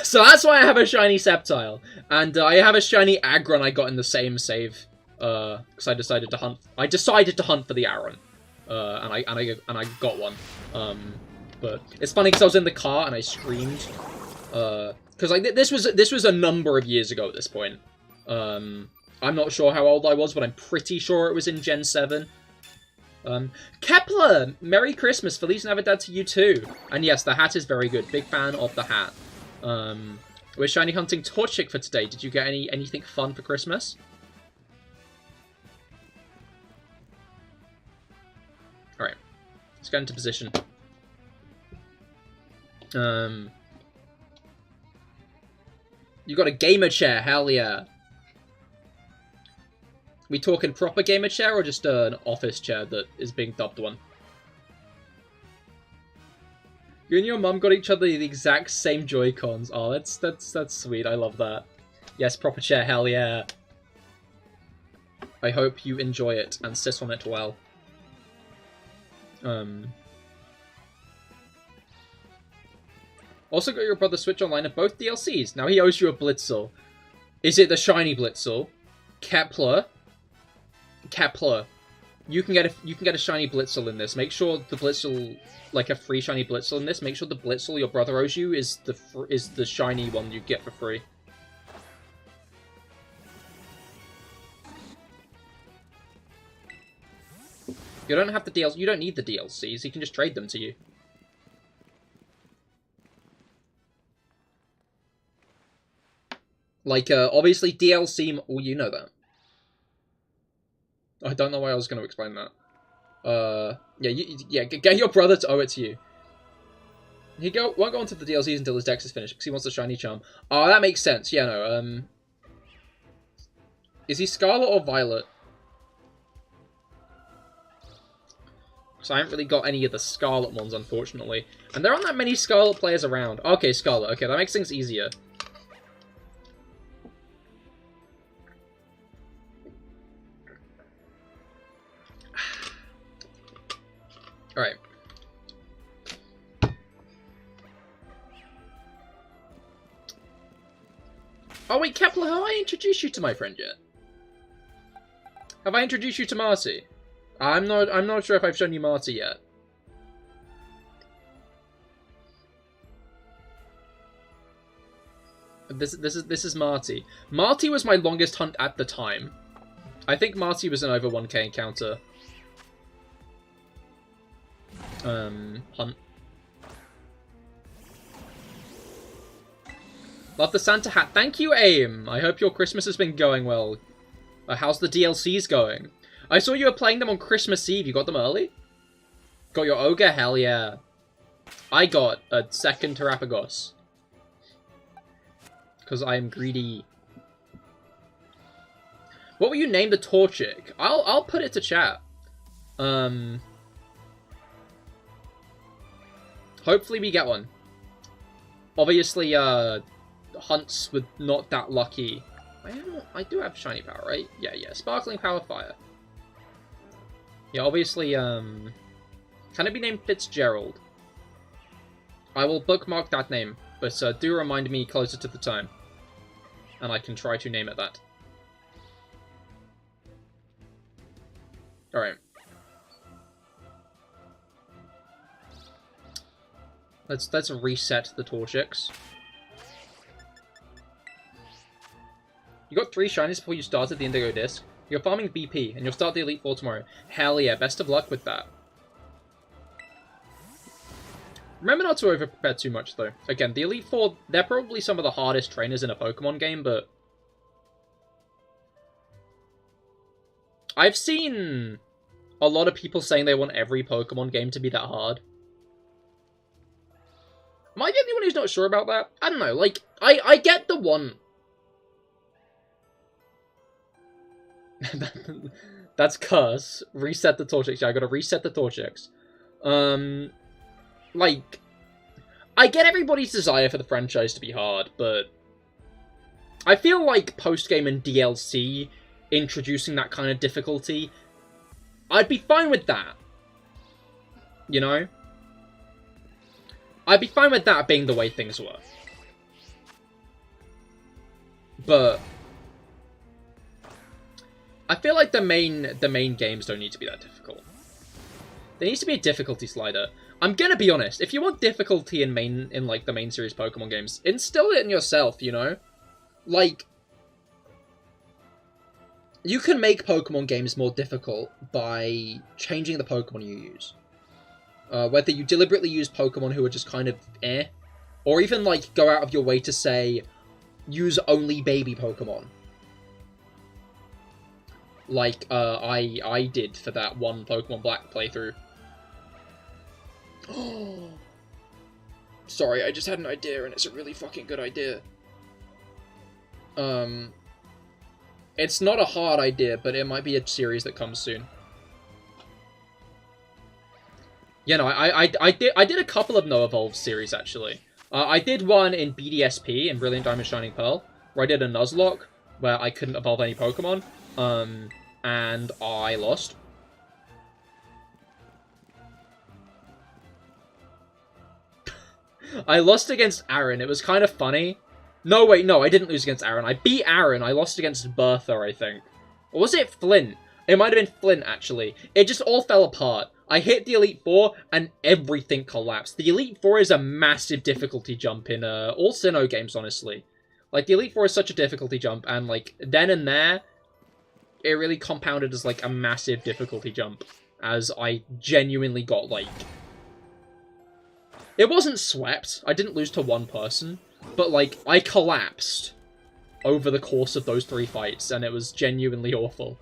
So that's why I have a shiny Sceptile, and I have a shiny Aggron I got in the same save, because I decided to hunt. I decided to hunt for the Aggron, and I got one. But it's funny because I was in the car and I screamed, because like this was a number of years ago at this point. I'm not sure how old I was, but I'm pretty sure it was in Gen 7. Kepler, Merry Christmas, Feliz Navidad to you too. And yes, the hat is very good. Big fan of the hat. We're shiny hunting Torchic for today. Did you get anything fun for Christmas? Alright. Let's get into position. You got a gamer chair, hell yeah. We talking proper gamer chair or just an office chair that is being dubbed one? You and your mum got each other the exact same Joy-Cons. Oh, that's sweet. I love that. Yes, proper chair, hell yeah. I hope you enjoy it and sit on it well. Also got your brother Switch Online of both DLCs. Now he owes you a Blitzel. Is it the shiny Blitzel? Kepler. You can get a shiny Blitzel in this. Make sure the Blitzel, like a free shiny Blitzel in this. Make sure the Blitzel your brother owes you is the shiny one you get for free. You don't have the DLC. You don't need the DLCs. He can just trade them to you. Like, obviously DLC... Well, you know that. I don't know why I was going to explain that. Yeah, get your brother to owe it to you. He won't go on to the DLCs until his dex is finished, because he wants the shiny charm. Oh, that makes sense. Yeah, no, Is he Scarlet or Violet? Because I haven't really got any of the Scarlet ones, unfortunately. And there aren't that many Scarlet players around. Okay, Scarlet. Okay, that makes things easier. Alright. Oh wait, Kepler, have I introduced you to my friend yet? Have I introduced you to Marty? I'm not sure if I've shown you Marty yet. This is Marty. Marty was my longest hunt at the time. I think Marty was an over 1k encounter. Hunt. Love the Santa hat. Thank you, AIM. I hope your Christmas has been going well. How's the DLCs going? I saw you were playing them on Christmas Eve. You got them early? Got your Ogre? Hell yeah. I got a second Terapagos. Because I am greedy. What will you name the Torchic? I'll put it to chat. Hopefully we get one. Obviously, hunts were not that lucky. I do have shiny power, right? Yeah. Sparkling power fire. Yeah, obviously, can it be named Fitzgerald? I will bookmark that name, but do remind me closer to the time. And I can try to name it that. Alright. Let's reset the Torchics. You got 3 shinies before you started the Indigo Disc. You're farming BP, and you'll start the Elite Four tomorrow. Hell yeah, best of luck with that. Remember not to over-prepare too much, though. Again, the Elite Four, they're probably some of the hardest trainers in a Pokemon game, but... I've seen a lot of people saying they want every Pokemon game to be that hard. Am I the only one who's not sure about that? I don't know, like, I get the one... That's curse. Reset the Torchics. Yeah, I gotta reset the Torchics. Like, I get everybody's desire for the franchise to be hard, but I feel like post-game and DLC introducing that kind of difficulty, I'd be fine with that. You know? I'd be fine with that being the way things were. But I feel like the main games don't need to be that difficult. There needs to be a difficulty slider. I'm gonna be honest, if you want difficulty in like the main series Pokemon games, instill it in yourself, you know? Like, you can make Pokemon games more difficult by changing the Pokemon you use. Whether you deliberately use Pokemon who are just kind of eh, or even like go out of your way to say, use only baby Pokemon. Like, I did for that one Pokemon Black playthrough. Oh, sorry, I just had an idea, and it's a really fucking good idea. It's not a hard idea, but it might be a series that comes soon. Yeah, no, I did a couple of No Evolve series, actually. I did one in BDSP, in Brilliant Diamond Shining Pearl, where I did a Nuzlocke, where I couldn't evolve any Pokemon, and I lost. I lost against Aaron. It was kind of funny. No, wait, no, I didn't lose against Aaron. I beat Aaron. I lost against Bertha, I think. Or was it Flint? It might have been Flint, actually. It just all fell apart. I hit the Elite Four, and everything collapsed. The Elite Four is a massive difficulty jump in all Sinnoh games, honestly. Like, the Elite Four is such a difficulty jump, and, like, then and there, it really compounded as, like, a massive difficulty jump. as I genuinely got, like... It wasn't swept. I didn't lose to one person. But, like, I collapsed over the course of those 3 fights, and it was genuinely awful.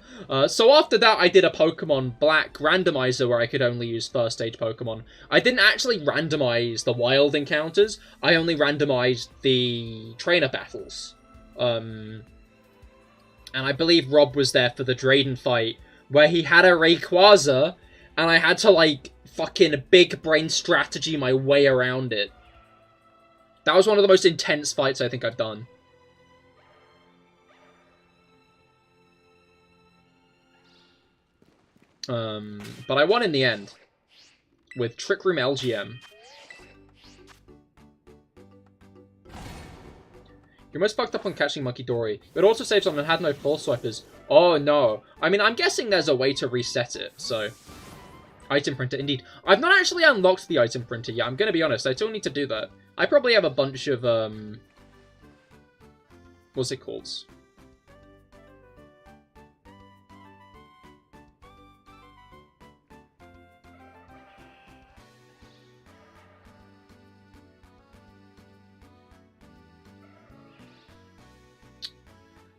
So after that, I did a Pokemon Black randomizer where I could only use first stage Pokemon. I didn't actually randomize the wild encounters. I only randomized the trainer battles. And I believe Rob was there for the Drayden fight, where he had a Rayquaza, and I had to, like, fucking big brain strategy my way around it. That was one of the most intense fights I think I've done. But I won in the end. With Trick Room LGM. You're most fucked up on catching Monkey Dory. It also saves someone had no full swipers. Oh no. I mean, I'm guessing there's a way to reset it, so... Item printer, indeed. I've not actually unlocked the item printer yet, I'm gonna be honest. I still need to do that. I probably have a bunch of, what's it called?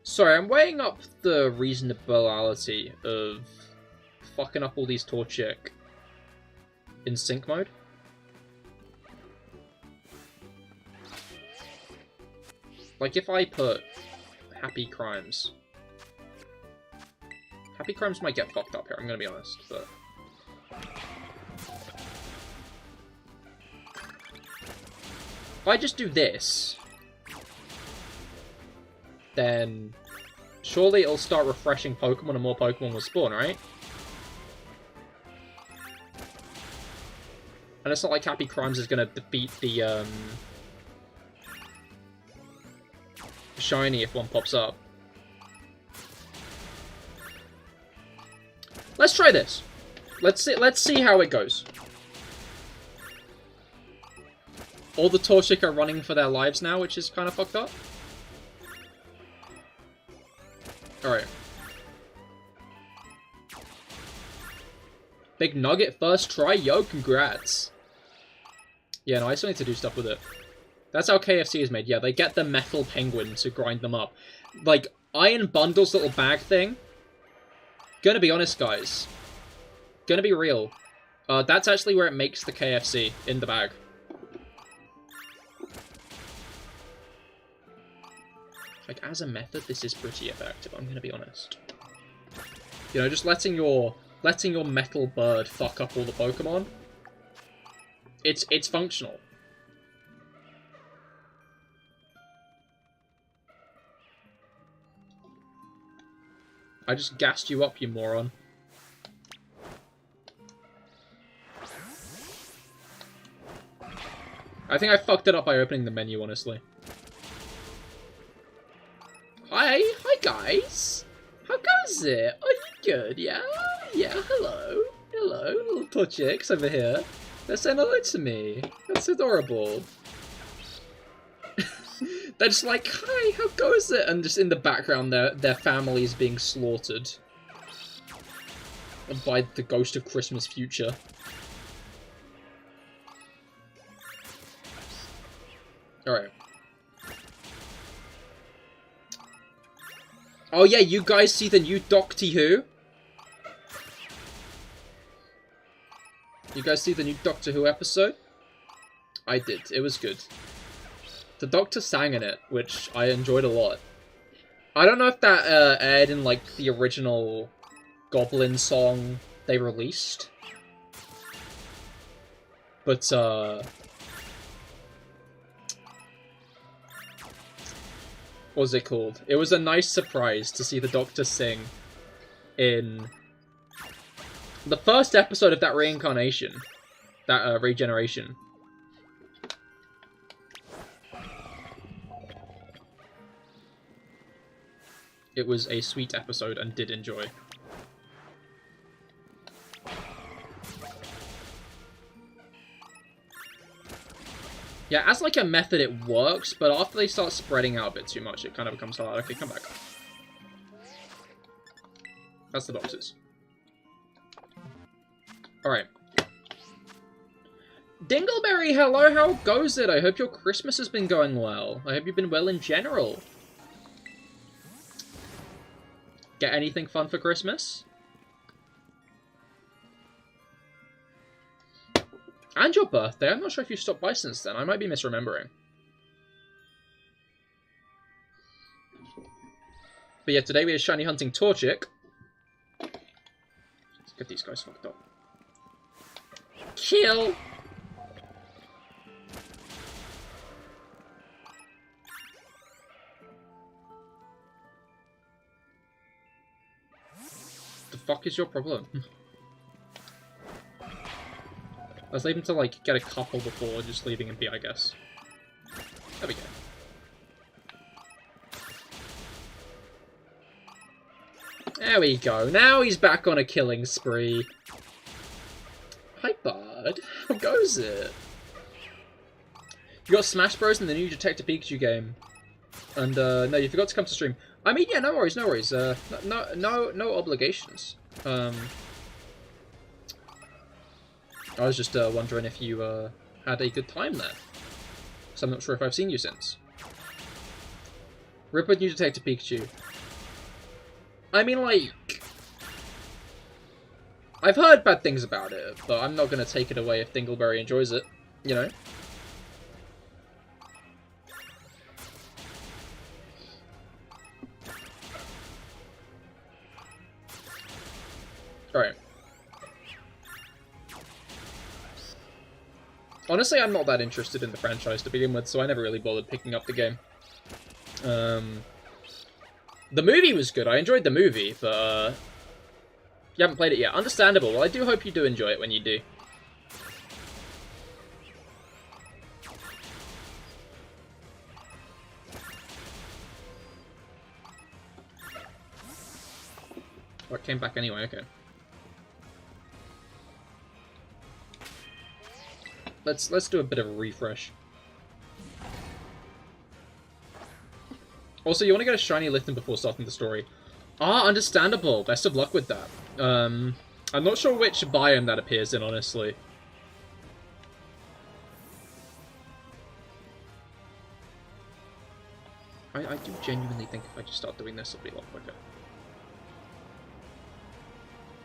Sorry, I'm weighing up the reasonability of fucking up all these Torchic in sync mode. Like, if I put Happy Crimes... Happy Crimes might get fucked up here, I'm gonna be honest, but... If I just do this... then... surely it'll start refreshing Pokemon and more Pokemon will spawn, right? And it's not like Happy Crimes is gonna defeat the, shiny if one pops up. Let's try this. Let's see how it goes. All the Torchic are running for their lives now, which is kind of fucked up. Alright. Big Nugget first try? Yo, congrats. Yeah, no, I still need to do stuff with it. That's how KFC is made. Yeah, they get the metal penguin to grind them up. Like, Iron Bundle's little bag thing. Gonna be honest, guys. Gonna be real. That's actually where it makes the KFC, in the bag. Like, as a method, this is pretty effective, I'm gonna be honest. You know, just letting your metal bird fuck up all the Pokemon. It's functional. I just gassed you up, you moron. I think I fucked it up by opening the menu, honestly. Hi guys! How goes it? Are you good, yeah? Yeah, hello. Hello, little Torchics over here. They're saying hello to me. That's adorable. They're just like, hi, how goes it? And just in the background, their family is being slaughtered. By the ghost of Christmas future. Alright. Oh yeah, you guys see the new Doctor Who? You guys see the new Doctor Who episode? I did. It was good. The Doctor sang in it, which I enjoyed a lot. I don't know if that aired in, like, the original Goblin song they released. But, what was it called? It was a nice surprise to see the Doctor sing in the first episode of that reincarnation. That, regeneration. It was a sweet episode and did enjoy. Yeah, as like a method it works, but after they start spreading out a bit too much, it kind of becomes hard. Okay, come back. That's the Doctors. Alright. Dingleberry, hello, how goes it? I hope your Christmas has been going well. I hope you've been well in general. Get anything fun for Christmas? And your birthday. I'm not sure if you've stopped by since then. I might be misremembering. But yeah, today we are shiny hunting Torchic. Let's get these guys fucked up. Kill! The fuck is your problem? Let's leave him to, like, get a couple before just leaving him be, I guess. There we go. There we go. Now he's back on a killing spree. Hi, bud. How goes it? You got Smash Bros. In the new Detective Pikachu game. And, no, you forgot to come to stream. I mean, yeah, no worries, no worries. No obligations. I was just, wondering if you, had a good time there. So I'm not sure if I've seen you since. Rip with new Detective Pikachu. I mean, like... I've heard bad things about it, but I'm not going to take it away if Dingleberry enjoys it, you know? Alright. Honestly, I'm not that interested in the franchise to begin with, so I never really bothered picking up the game. The movie was good. I enjoyed the movie, but you haven't played it yet. Understandable. Well, I do hope you do enjoy it when you do. Oh, it came back anyway. Okay. Let's do a bit of a refresh. Also, you want to get a shiny Litten before starting the story. Ah, understandable. Best of luck with that. I'm not sure which biome that appears in, honestly. I do genuinely think if I just start doing this, it'll be a lot quicker.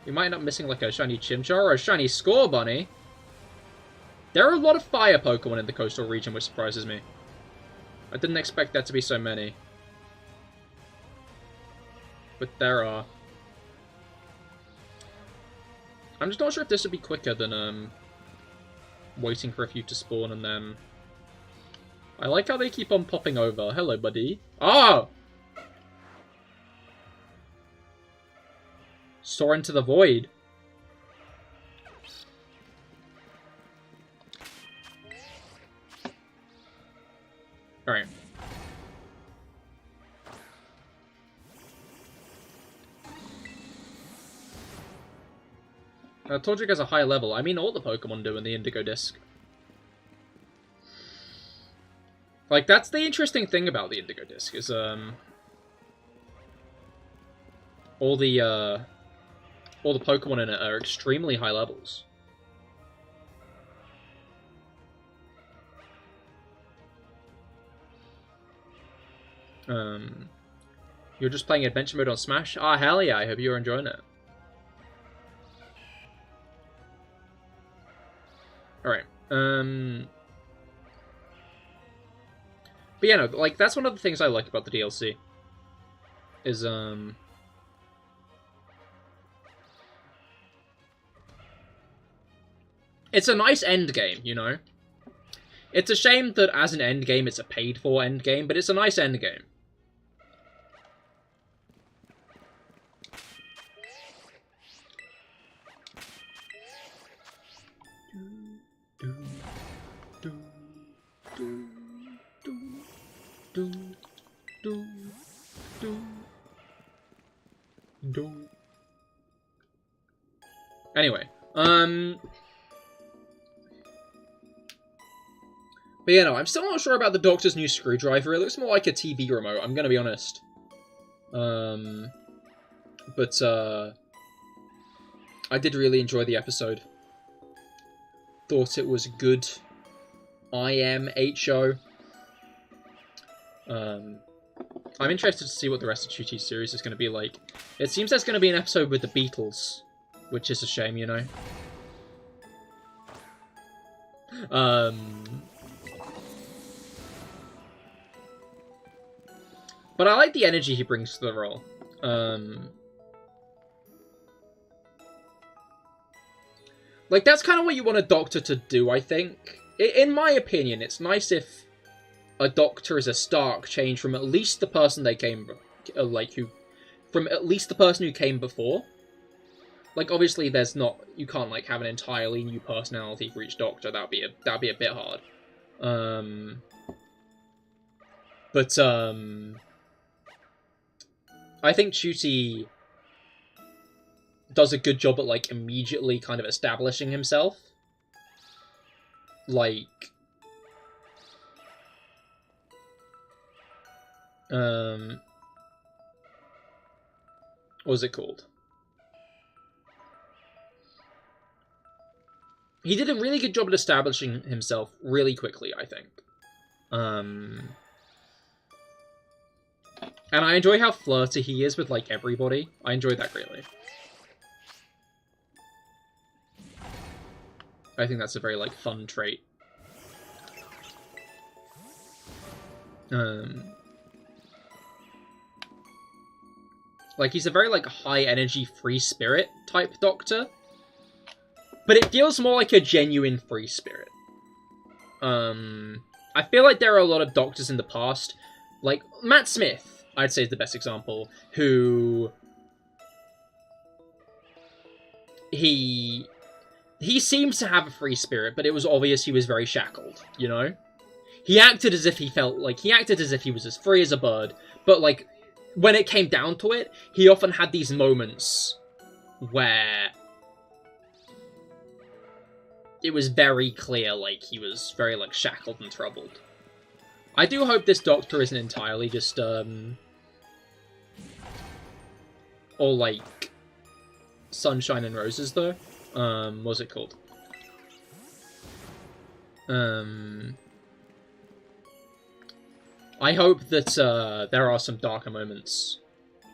You might end up missing like a shiny Chimchar or a shiny Scorbunny. There are a lot of fire Pokemon in the coastal region, which surprises me. I didn't expect there to be so many. But there are. I'm just not sure if this would be quicker than waiting for a few to spawn and then... I like how they keep on popping over. Hello, buddy. Oh! Soar into the void. Alright. Torchic has a high level. I mean, all the Pokemon do in the Indigo Disc. Like, that's the interesting thing about the Indigo Disc, is, all the Pokemon in it are extremely high levels. You're just playing Adventure Mode on Smash? Ah, hell yeah, I hope you're enjoying it. Alright, but yeah, no, like, that's one of the things I like about the DLC. Is, it's a nice end game, you know? It's a shame that as an end game, it's a paid-for end game, but it's a nice end game. Anyway, but yeah, no, I'm still not sure about the Doctor's new screwdriver. It looks more like a TV remote, I'm gonna be honest. But, I did really enjoy the episode. thought it was good IMHO. I'm interested to see what the rest of Chuchi's series is going to be like. It seems there's going to be an episode with the Beatles, which is a shame, you know. But I like the energy he brings to the role. Like, that's kind of what you want a doctor to do, I think. In my opinion, it's nice if a doctor is a stark change from at least the person they came, from at least the person who came before. Like, obviously, you can't, like, have an entirely new personality for each doctor. That'd be a bit hard. I think Chuchi does a good job at, like, immediately kind of establishing himself. Like, what was it called? He did a really good job at establishing himself really quickly, I think. And I enjoy how flirty he is with, like, everybody. I enjoy that greatly. I think that's a very, like, fun trait. Like, he's a very, like, high-energy, free spirit type doctor. But it feels more like a genuine free spirit. I feel like there are a lot of doctors in the past, like Matt Smith, I'd say is the best example, who... He seems to have a free spirit, but it was obvious he was very shackled, you know? He acted as if he was as free as a bird, but, like, when it came down to it, he often had these moments where it was very clear, like, he was very, like, shackled and troubled. I do hope this doctor isn't entirely just, all, like, sunshine and roses, though. What's it called? I hope that, there are some darker moments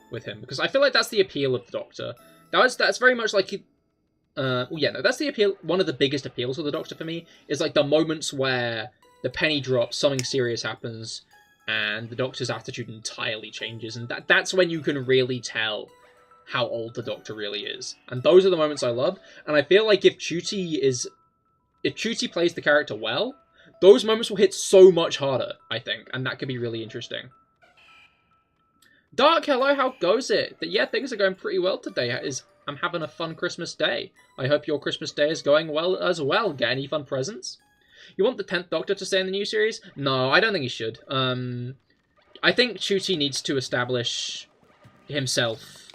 with him, because I feel like that's the appeal of the Doctor. That's very much like that's the appeal. One of the biggest appeals of the Doctor for me is, like, the moments where the penny drops, something serious happens, and the Doctor's attitude entirely changes, and that's when you can really tell how old the Doctor really is. And those are the moments I love, and I feel like if Chuchi plays the character well, those moments will hit so much harder, I think, and that could be really interesting. Dark, hello, how goes it? Yeah, things are going pretty well today. I'm having a fun Christmas day. I hope your Christmas day is going well as well. Get any fun presents? You want the 10th Doctor to stay in the new series? No, I don't think he should. I think Chuchi needs to establish himself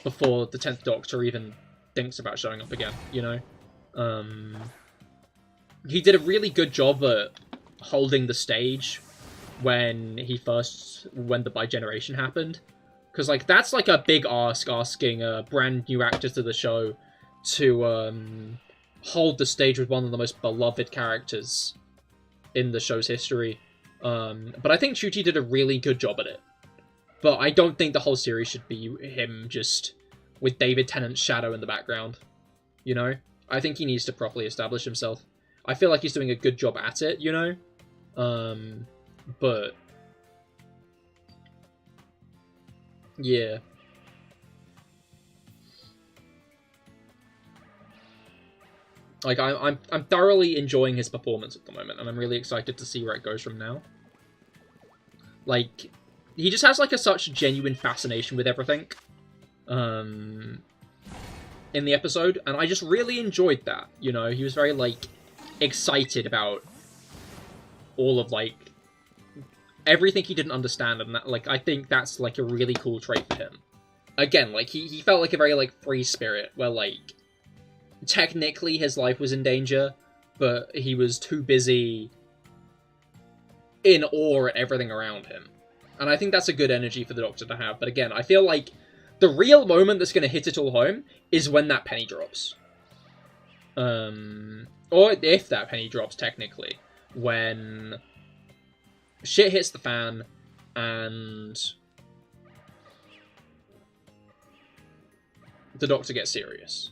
before the 10th Doctor even thinks about showing up again, you know? He did a really good job at holding the stage when the Bigeneration happened. Because, like, that's, like, a big ask, asking a brand new actor to the show to, hold the stage with one of the most beloved characters in the show's history. But I think Chuchi did a really good job at it. But I don't think the whole series should be him just with David Tennant's shadow in the background. You know? I think he needs to properly establish himself. I feel like he's doing a good job at it, you know? But yeah. Like, I'm thoroughly enjoying his performance at the moment, and I'm really excited to see where it goes from now. Like, he just has, like, such genuine fascination with everything in the episode, and I just really enjoyed that, you know? He was very, like, excited about all of, like, everything he didn't understand, and that, like, I think that's, like, a really cool trait for him. Again, like, he felt like a very, like, free spirit, where, like, technically his life was in danger, but he was too busy in awe at everything around him. And I think that's a good energy for the Doctor to have, but again, I feel like the real moment that's going to hit it all home is when that penny drops. or if that penny drops, technically, when shit hits the fan and the Doctor gets serious.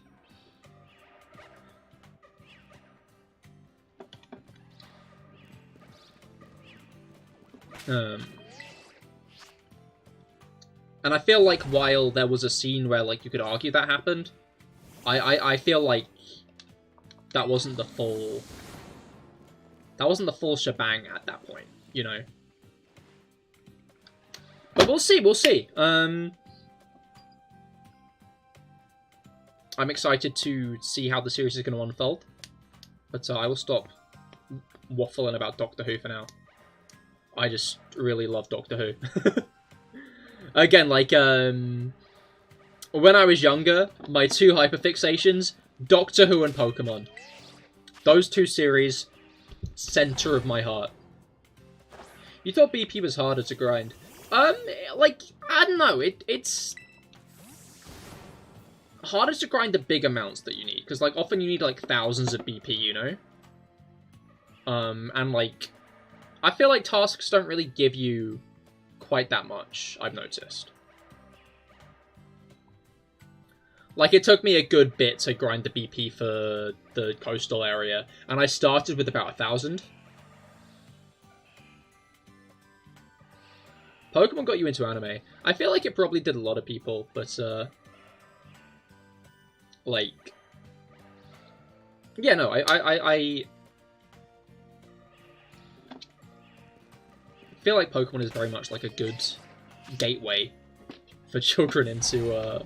And I feel like while there was a scene where, like, you could argue that happened, I feel like that wasn't the full... That wasn't the full shebang at that point, you know? But we'll see, we'll see. I'm excited to see how the series is going to unfold. But I will stop waffling about Doctor Who for now. I just really love Doctor Who. Again, like, when I was younger, my two hyperfixations, Doctor Who and Pokemon. Those two series, center of my heart. You thought BP was harder to grind? Like, I don't know, it's harder to grind the big amounts that you need, because, like, often you need, like, thousands of BP, you know? And, like, I feel like tasks don't really give you quite that much, I've noticed. Like, it took me a good bit to grind the BP for the coastal area, and I started with about 1,000. Pokemon got you into anime. I feel like it probably did a lot of people, but, like... Yeah, no, I feel like Pokemon is very much like a good gateway for children into,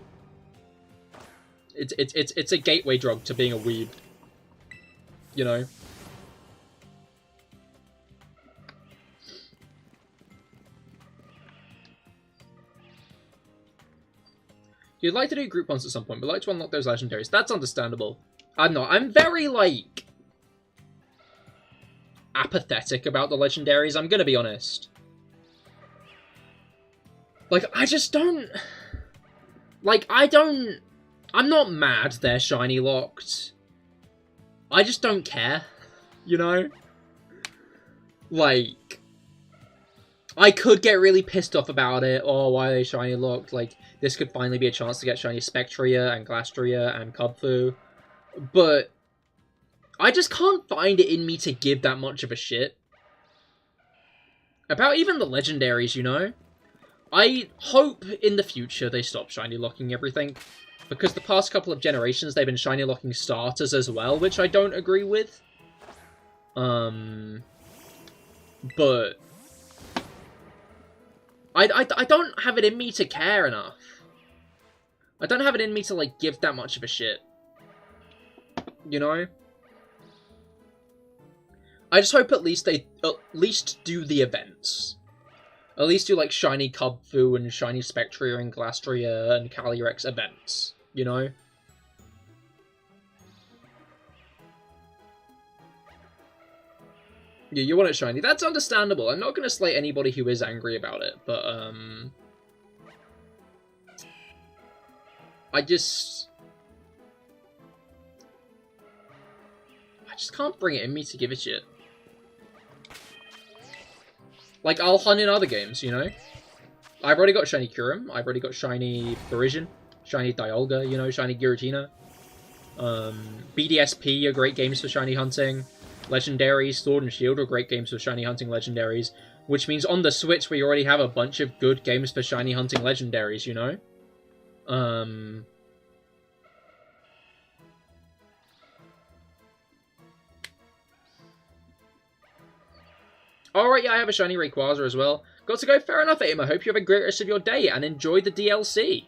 It's a gateway drug to being a weeb, you know? You'd like to do group ones at some point, but like to unlock those legendaries. That's understandable. I'm not. I'm very, like, apathetic about the legendaries, I'm gonna be honest. Like, I just don't... Like, I'm not mad they're shiny locked. I just don't care, you know? Like, I could get really pissed off about it. Oh, why are they shiny locked? Like, this could finally be a chance to get shiny Spectria and Glastria and Kubfu. But I just can't find it in me to give that much of a shit about even the legendaries, you know? I hope in the future they stop shiny locking everything, because the past couple of generations they've been shiny locking starters as well, which I don't agree with. But I don't have it in me to care enough. I don't have it in me to, like, give that much of a shit. You know? I just hope at least they do the events. At least do, like, shiny Kubfu and shiny Spectria and Glastria and Calyrex events, you know? Yeah, you want it shiny. That's understandable. I'm not going to slate anybody who is angry about it, but, I just can't bring it in me to give a shit. Like, I'll hunt in other games, you know? I've already got shiny Kyurem, I've already got shiny Parisian, shiny Dialga, you know, shiny Giratina. BDSP are great games for shiny hunting. Legendaries, Sword and Shield are great games for shiny hunting legendaries. Which means on the Switch we already have a bunch of good games for shiny hunting legendaries, you know? Alright, yeah, I have a shiny Rayquaza as well. Got to go, fair enough, Aim. I hope you have a great rest of your day and enjoy the DLC.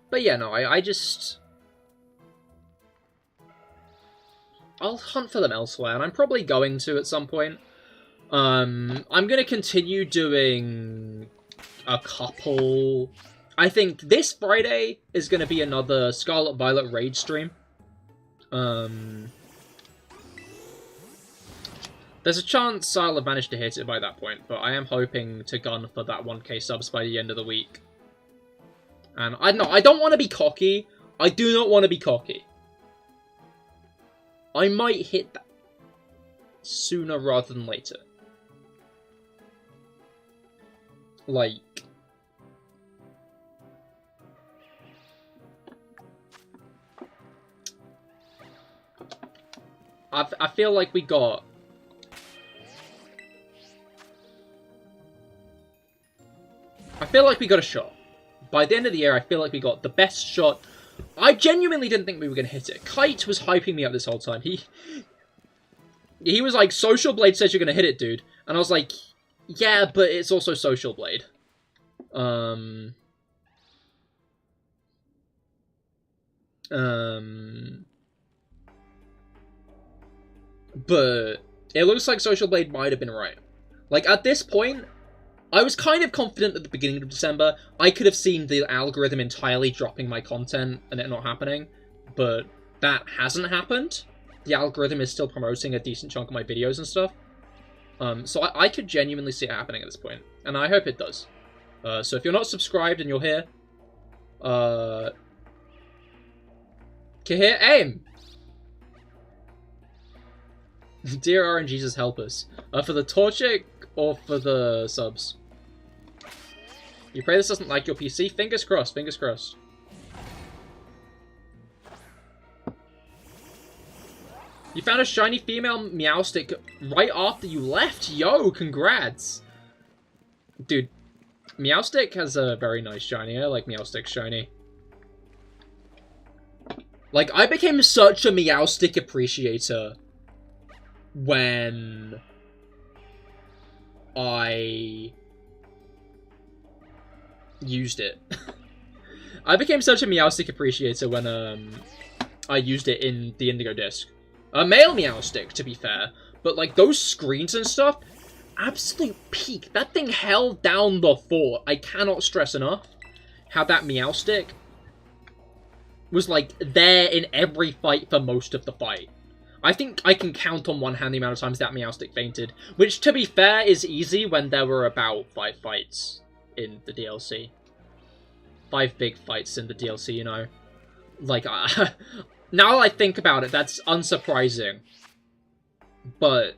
But yeah, no, I just... I'll hunt for them elsewhere, and I'm probably going to at some point. I'm going to continue doing a couple... I think this Friday is going to be another Scarlet Violet raid stream. There's a chance I'll have managed to hit it by that point, but I am hoping to gun for that 1k subs by the end of the week. And I don't want to be cocky. I do not want to be cocky. I might hit that sooner rather than later. Like... I feel like we got... I feel like we got a shot. By the end of the year, I feel like we got the best shot. I genuinely didn't think we were going to hit it. Kite was hyping me up this whole time. He was like, Social Blade says you're going to hit it, dude. And I was like, yeah, but it's also Social Blade. But it looks like Social Blade might have been right. Like, at this point, I was kind of confident at the beginning of December. I could have seen the algorithm entirely dropping my content and it not happening, but that hasn't happened. The algorithm is still promoting a decent chunk of my videos and stuff. So I could genuinely see it happening at this point, and I hope it does. So if you're not subscribed and you're here, Cahir, aim! Dear RNGesus, help us. For the Torchic or for the subs? You pray this doesn't like your PC? Fingers crossed, fingers crossed. You found a shiny female Meowstic right after you left? Yo, congrats! Dude, Meowstic has a very nice shiny. I like Meowstic shiny. Like, I became such a Meowstic appreciator when I used it. I became such a Meowstic appreciator when I used it in the Indigo disc. A male Meowstic, to be fair, but like those screens and stuff, absolute peak. That thing held down the fort. I cannot stress enough how that Meowstic was like there in every fight for most of the fight. I think I can count on one hand the amount of times that Meowstic fainted, which, to be fair, is easy when there were about 5 fights in the DLC. 5 big fights in the DLC, you know? Like, now I think about it, that's unsurprising. But...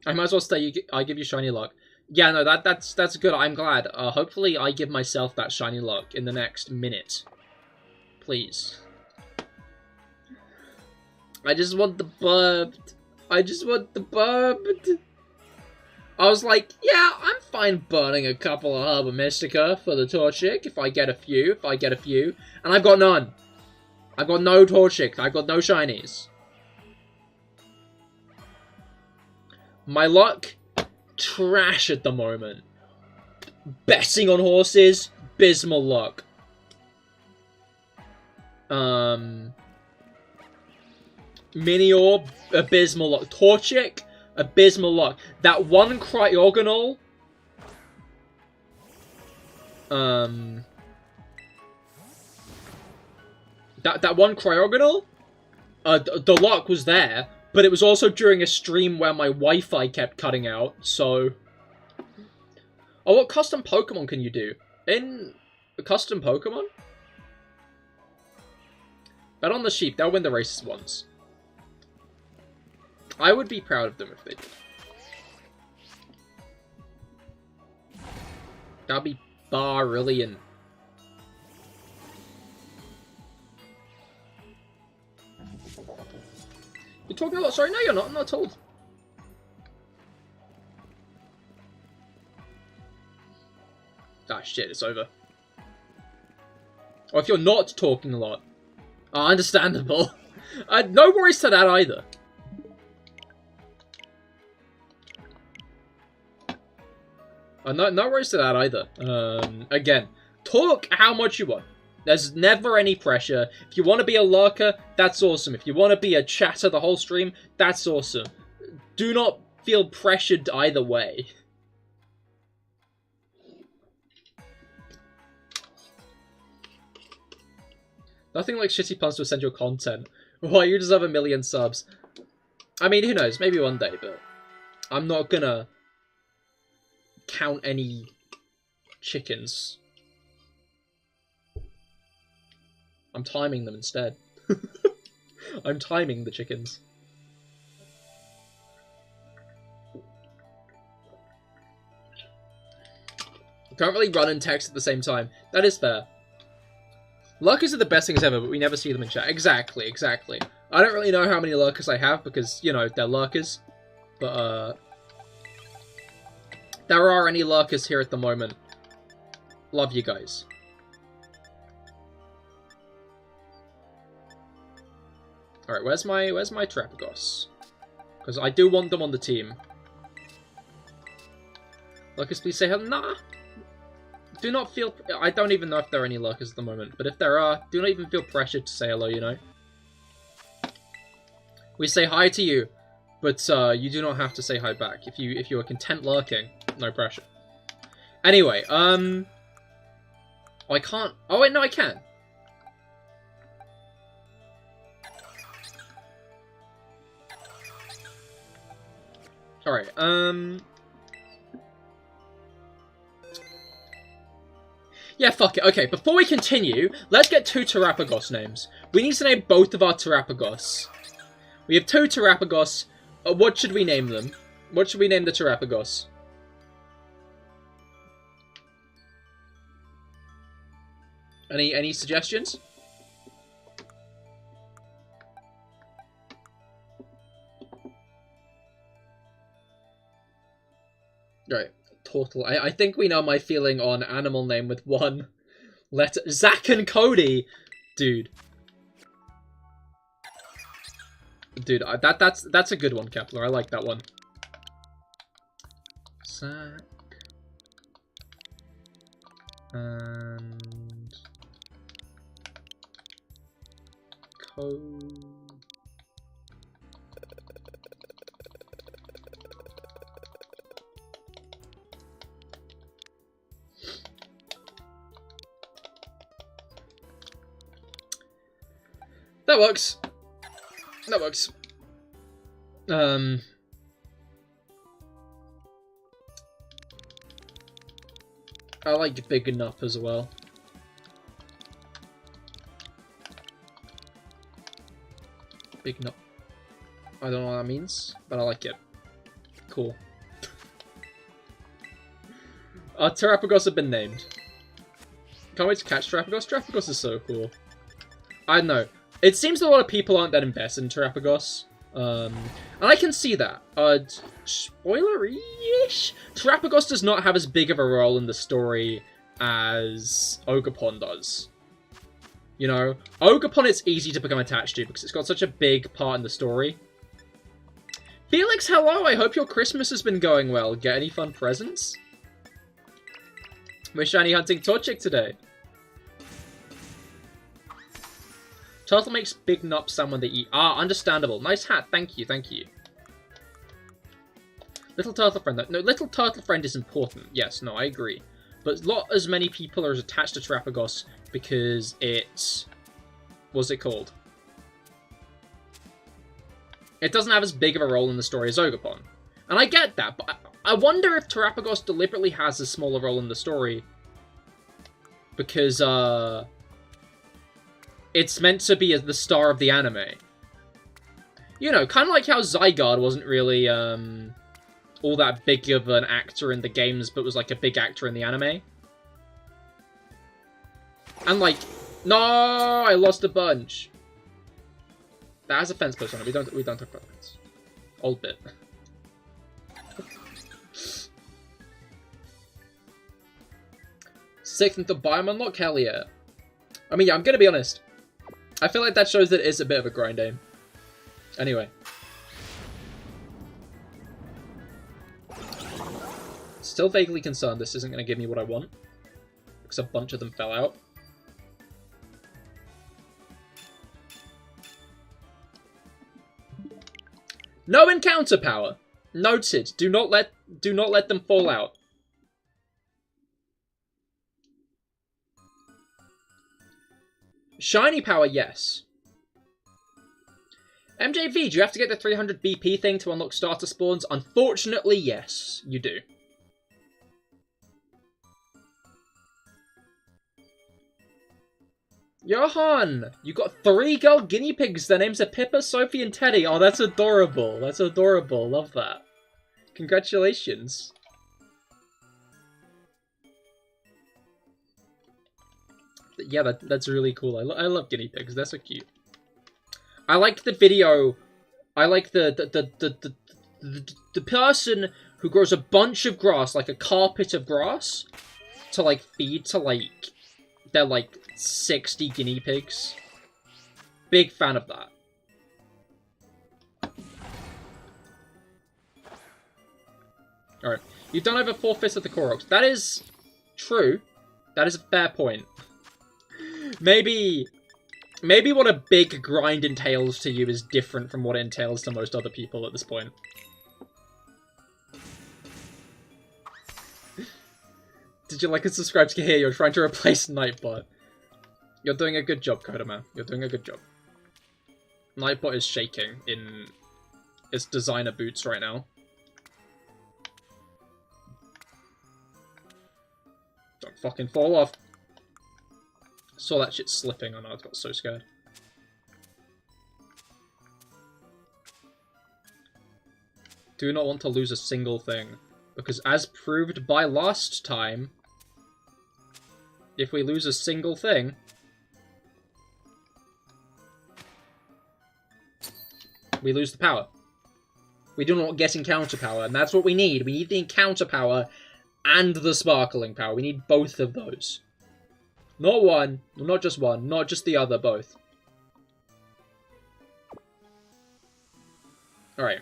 I might as well say I give you shiny luck. Yeah, no, that's good. I'm glad. Hopefully I give myself that shiny luck in the next minute. Please. I just want the burbed. I just want the burbed. I was like, yeah, I'm fine burning a couple of Herba Mystica for the Torchic if I get a few, And I've got none. I've got no Torchic. I've got no shinies. My luck, trash at the moment. Betting on horses, abysmal luck. Minior, abysmal luck. Torchic, abysmal luck. That one Cryogonal, that one Cryogonal, the luck was there. But it was also during a stream where my Wi-Fi kept cutting out, so... Oh, what custom Pokemon can you do? In a custom Pokemon? Bet on the sheep, they'll win the races once. I would be proud of them if they did. That'd be brilliant. You're talking a lot. Sorry, no, you're not. I'm not told. Ah, shit, it's over. Or if you're not talking a lot. Understandable. No worries to that either. No worries to that either. Again, talk how much you want. There's never any pressure. If you want to be a lurker, that's awesome. If you want to be a chatter the whole stream, that's awesome. Do not feel pressured either way. Nothing like shitty puns to essential content. Why, you deserve 1 million subs. I mean, who knows? Maybe one day, but I'm not gonna count any chickens. I'm timing them instead. I'm timing the chickens. Can't really run and text at the same time. That is fair. Lurkers are the best things ever, but we never see them in chat. Exactly, exactly. I don't really know how many lurkers I have because, you know, they're lurkers. But, there are any lurkers here at the moment. Love you guys. Alright, where's my Terapagos? Because I do want them on the team. Lurkers, please say hello. Nah. Do not feel... I don't even know if there are any lurkers at the moment, but if there are, do not even feel pressured to say hello, you know? We say hi to you, but you do not have to say hi back. If you are content lurking, no pressure. Anyway, I can't... Oh, wait, no, I can. Alright, yeah, fuck it. Okay, before we continue, let's get 2 Terapagos names. We need to name both of our Terapagos. We have 2 Terapagos. What should we name them? What should we name the Terapagos? Any suggestions? Right. Total. I think we know my feeling on animal name with 1 letter. Zach and Cody! Dude. Dude, that's a good one, Kepler. I like that one. Zach. And... Cody. That works. That works. I like big enough as well. Big enough. I don't know what that means, but I like it. Cool. Our Terapagos have been named. Can't wait to catch Terapagos. Terapagos is so cool. I don't know. It seems a lot of people aren't that invested in Terapagos. And I can see that. Spoiler-ish? Terapagos does not have as big of a role in the story as Ogerpon does. You know? Ogerpon it's easy to become attached to because it's got such a big part in the story. Felix, hello! I hope your Christmas has been going well. Get any fun presents? We're shiny hunting Torchic today. Turtle makes big nut salmon they eat. Ah, understandable. Nice hat. Thank you, thank you. Little turtle friend. No, little turtle friend is important. Yes, no, I agree. But not as many people are as attached to Terapagos because it's... What's it called? It doesn't have as big of a role in the story as Ogerpon. And I get that, but I wonder if Terapagos deliberately has a smaller role in the story because, it's meant to be the star of the anime. You know, kind of like how Zygarde wasn't really, all that big of an actor in the games, but was like a big actor in the anime. And like, no, I lost a bunch. That has a fence post on it. We don't talk about fence. Old bit. 6th into Biome Unlock? Hell yeah. I mean, yeah, I'm gonna be honest. I feel like that shows that it is a bit of a grind aim. Anyway. Still vaguely concerned this isn't going to give me what I want. Because a bunch of them fell out. No encounter power! Noted. Do not let them fall out. Shiny power, yes. MJV, do you have to get the 300 BP thing to unlock starter spawns? Unfortunately, yes, you do. Johan, you got 3 girl guinea pigs. Their names are Pippa, Sophie, and Teddy. Oh, that's adorable. That's adorable. Love that. Congratulations. Yeah, that's really cool. I love guinea pigs. They're so cute. I liked the video. I like the person who grows a bunch of grass, like a carpet of grass, to like feed to like their like 60 guinea pigs. Big fan of that. Alright. You've done over 4/5 of the Koroks. That is true. That is a fair point. Maybe what a big grind entails to you is different from what it entails to most other people at this point. Did you like and subscribe to Cahir? You're trying to replace Nightbot. You're doing a good job, Kodaman. You're doing a good job. Nightbot is shaking in its designer boots right now. Don't fucking fall off. Saw that shit slipping on. I got so scared. Do not want to lose a single thing. Because as proved by last time, if we lose a single thing, we lose the power. We do not get encounter power, and that's what we need. We need the encounter power and the sparkling power. We need both of those. Not one, not just one, not just the other, both. Alright.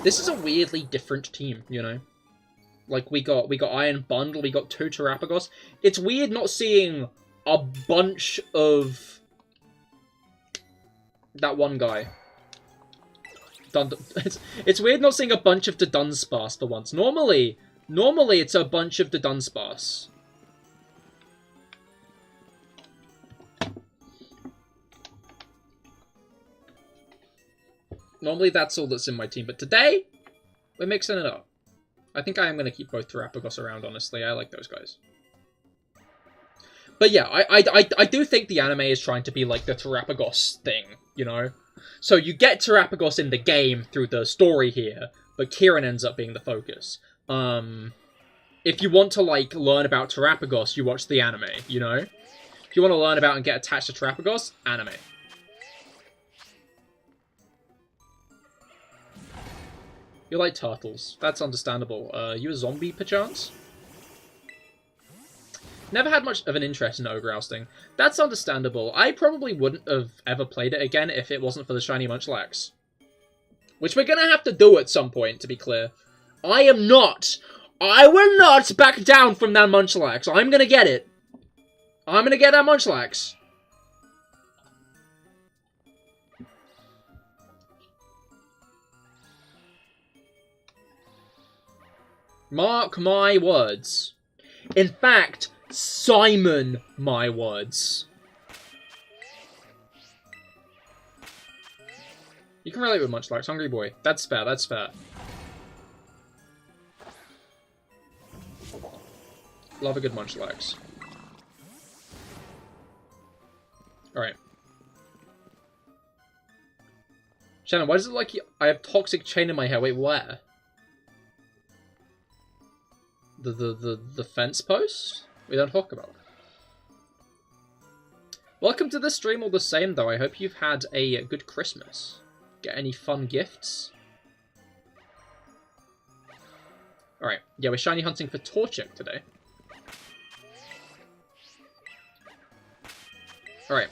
This is a weirdly different team, you know? Like, we got Iron Bundle, we got 2 Terrapagos. It's weird not seeing a bunch of that one guy. It's weird not seeing a bunch of the Dunsparce for once. Normally it's a bunch of the Dunsparce. Normally that's all that's in my team, but today we're mixing it up. I think I am going to keep both Terrapagos around, honestly. I like those guys. But yeah, I do think the anime is trying to be like the Terrapagos thing, you know? So you get Terrapagos in the game through the story here, but Kieran ends up being the focus. If you want to, like, learn about Terrapagos, you watch the anime, you know? If you want to learn about and get attached to Terrapagos, anime. You like turtles. That's understandable. You a zombie, perchance? Never had much of an interest in ogre ousting. That's understandable. I probably wouldn't have ever played it again if it wasn't for the shiny Munchlax. Which we're gonna have to do at some point, to be clear. I will not back down from that Munchlax. I'm gonna get it. I'm gonna get that Munchlax. Mark my words. In fact, Simon my words. You can relate with Munchlax, hungry boy. That's fair, that's fair. Love a good Munchlax. Alright. Shannon, why does it look like I have toxic chain in my hair? Wait, where? The fence post? We don't talk about. Welcome to the stream all the same, though. I hope you've had a good Christmas. Get any fun gifts? Alright, yeah, we're shiny hunting for Torchic today. Alright.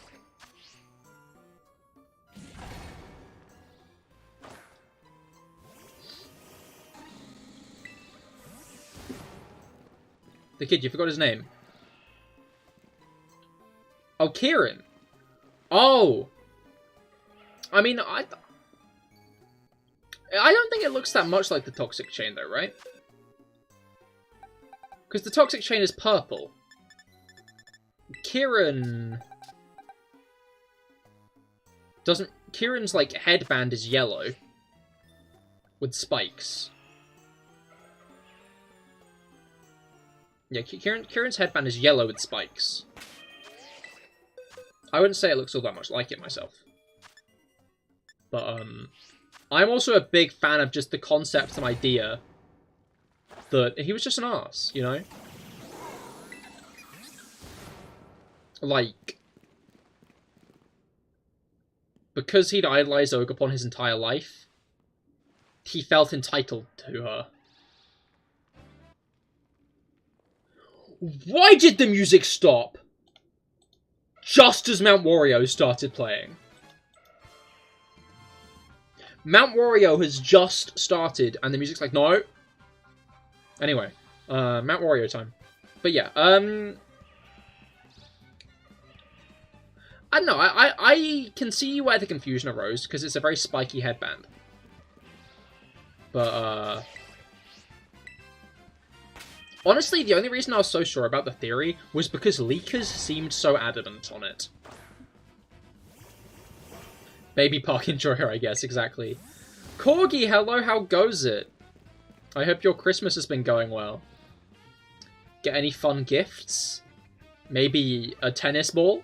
The kid, you forgot his name. Oh, Kieran. Oh. I mean, I don't think it looks that much like the toxic chain, though, right? Because the toxic chain is purple. Kieran doesn't... Kieran's, like, headband is yellow with spikes. Yeah, Kieran's headband is yellow with spikes. I wouldn't say it looks all that much like it myself. But, I'm also a big fan of just the concept and idea that he was just an arse, you know? Like, because he'd idolized Ogerpon his entire life, he felt entitled to her. Why did the music stop? Just as Mount Wario started playing. Mount Wario has just started, and the music's like, no. Anyway, Mount Wario time. But yeah, I don't know, I can see where the confusion arose, because it's a very spiky headband. But, honestly, the only reason I was so sure about the theory was because leakers seemed so adamant on it. Baby Park Enjoyer, I guess, exactly. Corgi, hello, how goes it? I hope your Christmas has been going well. Get any fun gifts? Maybe a tennis ball?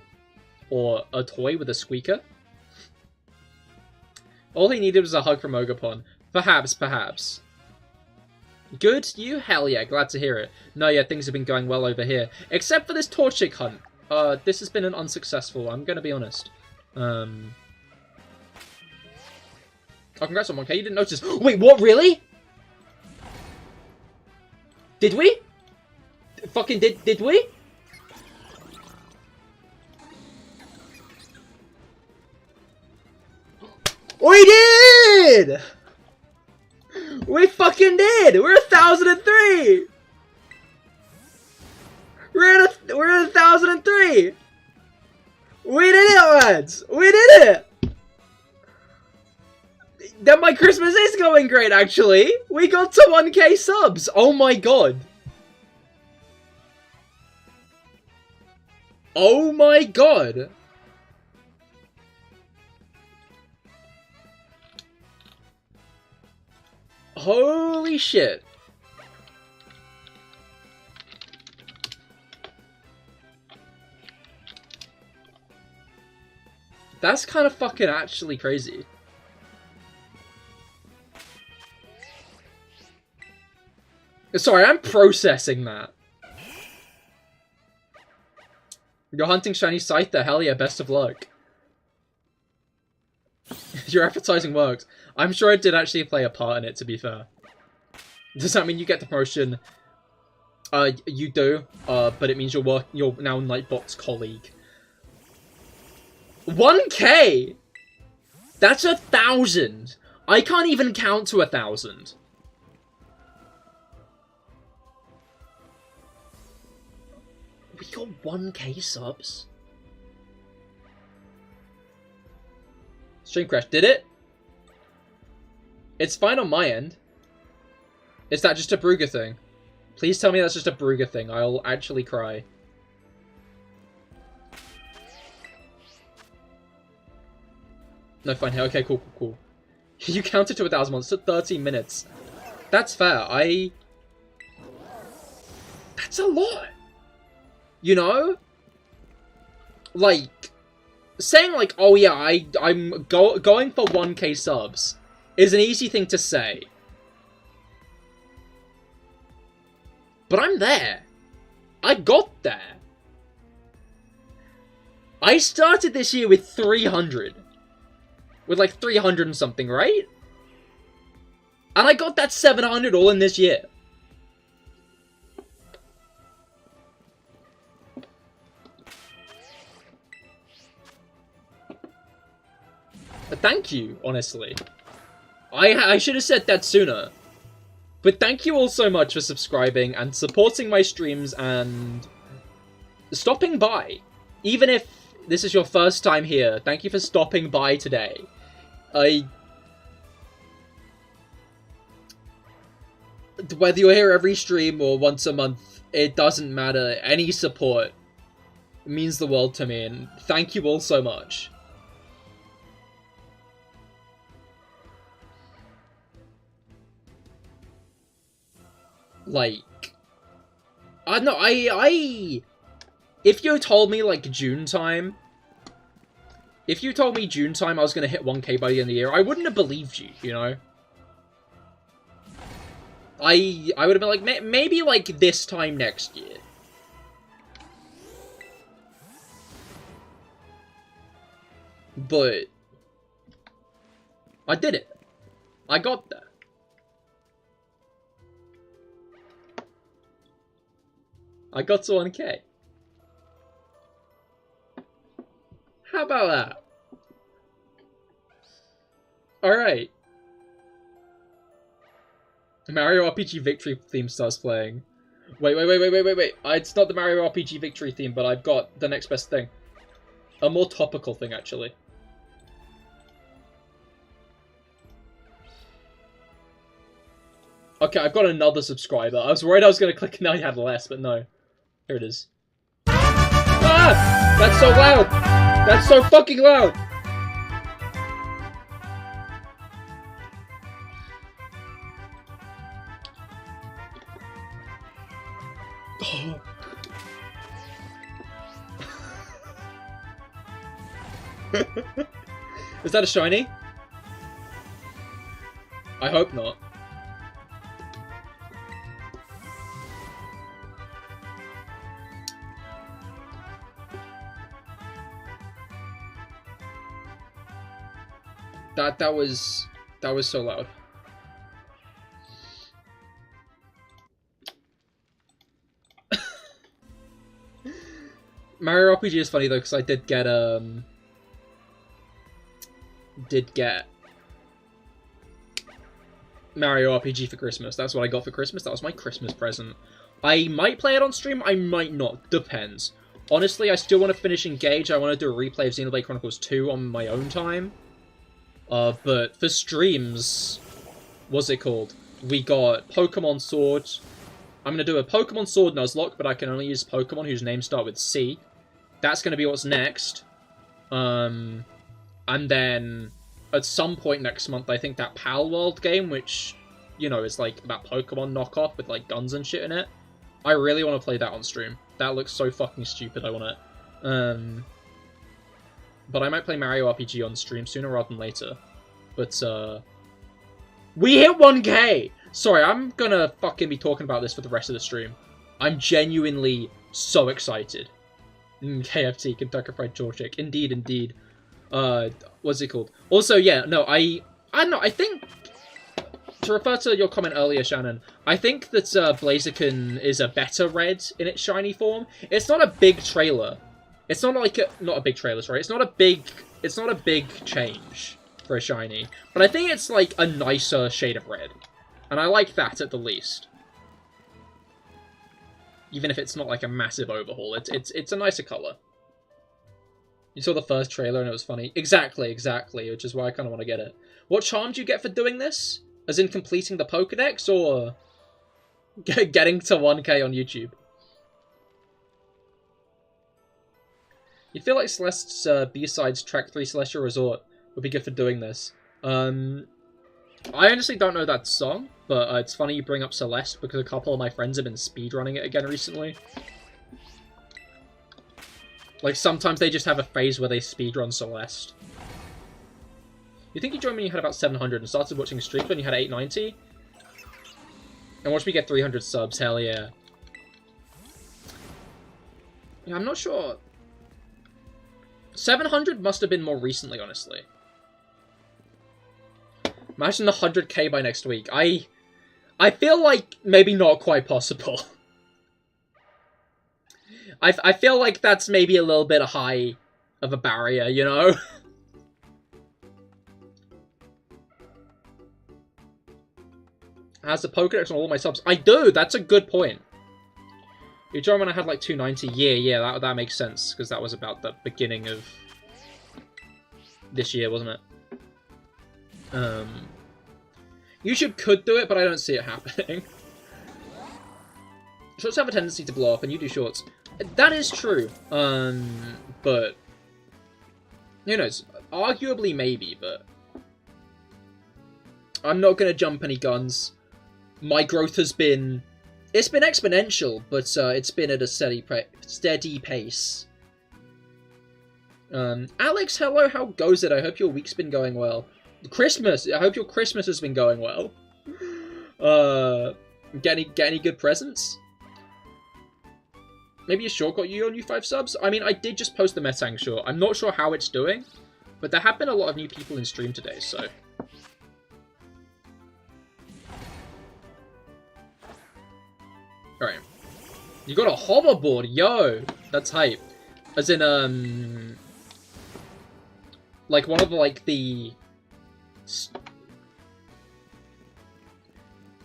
Or a toy with a squeaker? All he needed was a hug from Ogerpon. Perhaps, perhaps. Good? You? Hell yeah, glad to hear it. No, yeah, things have been going well over here. Except for this Torchic hunt. This has been an unsuccessful, I'm gonna be honest. Oh, congrats on 1K, you didn't notice. Wait, what, really? Did we? Fucking did we? We did! We fucking did! We're 1,003! We're at 1,003! We did it, lads! We did it! Then my Christmas is going great, actually! We got to 1K subs! Oh my god! Oh my god! Holy shit. That's kind of fucking actually crazy. Sorry, I'm processing that. You're hunting shiny Scyther, hell yeah, best of luck. Your advertising works. I'm sure it did actually play a part in it, to be fair. Does that mean you get the promotion? You do, but it means you're now Nightbot's colleague. 1K! That's 1,000! I can't even count to 1,000. We got 1K subs? Stream crash, did it? It's fine on my end. Is that just a Brugger thing? Please tell me that's just a Brugger thing. I'll actually cry. No, fine. Okay, cool. You counted to 1,000 once. It took 13 minutes. That's fair. That's a lot. You know? Like, saying like, oh yeah, I'm going for 1K subs is an easy thing to say. But I'm there. I got there. I started this year with 300. With like 300 and something, right? And I got that 700 all in this year. But thank you, honestly. I should have said that sooner. But thank you all so much for subscribing and supporting my streams and stopping by. Even if this is your first time here, thank you for stopping by today. Whether you're here every stream or once a month, it doesn't matter. Any support It means the world to me, and thank you all so much. Like, I don't know, if you told me, like, June time, I was gonna hit 1K by the end of the year, I wouldn't have believed you, you know? I would have been like, maybe, like, this time next year. But I did it. I got there. I got to 1K. How about that? Alright. Mario RPG Victory theme starts playing. Wait. It's not the Mario RPG Victory theme, but I've got the next best thing. A more topical thing, actually. Okay, I've got another subscriber. I was worried I was going to click and now I had less, but no. Here it is. Ah! That's so loud! That's so fucking loud! Oh. Is that a shiny? I hope not. That was so loud. Mario RPG is funny though, because I did get Mario RPG for Christmas. That's what I got for Christmas. That was my Christmas present. I might play it on stream, I might not. Depends. Honestly, I still want to finish Engage. I want to do a replay of Xenoblade Chronicles 2 on my own time. But for streams, what's it called? We got Pokemon Sword. I'm going to do a Pokemon Sword Nuzlocke, but I can only use Pokemon whose names start with C. That's going to be what's next. And then, at some point next month, I think that Pal World game, which, you know, is like that Pokemon knockoff with like guns and shit in it. I really want to play that on stream. That looks so fucking stupid, I want it. But I might play Mario RPG on stream sooner rather than later. But, we hit 1K! Sorry, I'm gonna fucking be talking about this for the rest of the stream. I'm genuinely so excited. KFT, Kentucky Fried Torchic. Indeed, indeed. What's it called? Also, yeah, no, I don't know, I think, to refer to your comment earlier, Shannon, I think that, Blaziken is a better red in its shiny form. It's not a big trailer. It's not like not a big trailer, sorry. It's not a big change for a shiny. But I think it's like a nicer shade of red. And I like that at the least. Even if it's not like a massive overhaul, it's a nicer color. You saw the first trailer and it was funny. Exactly, which is why I kind of want to get it. What charm do you get for doing this? As in completing the Pokedex, or getting to 1K on YouTube? You feel like Celeste's B-sides track 3 Celestial Resort would be good for doing this. I honestly don't know that song, but it's funny you bring up Celeste because a couple of my friends have been speedrunning it again recently. Like, sometimes they just have a phase where they speedrun Celeste. You think you joined when you had about 700 and started watching streams when you had 890? And watch me get 300 subs, hell yeah. Yeah, I'm not sure. 700 must have been more recently, honestly. Imagine the 100k by next week. I feel like maybe not quite possible. I feel like that's maybe a little bit high of a barrier, you know? Has the Pokedex on all my subs? I do! That's a good point. You joined when I had like 290. Yeah, that makes sense, because that was about the beginning of this year, wasn't it? YouTube could do it, but I don't see it happening. Shorts have a tendency to blow up, and you do shorts. That is true. But who knows? Arguably, maybe, but I'm not gonna jump any guns. My growth has been... It's been exponential, but it's been at a steady pace. Alex, hello, how goes it? I hope your week's been going well. Christmas! I hope your Christmas has been going well. Get any good presents? Maybe a short got you your new 5 subs? I mean, I did just post the Metang short. I'm not sure how it's doing, but there have been a lot of new people in stream today, so... Alright. You got a hoverboard, yo! That's hype. As in, like, one of, like, the...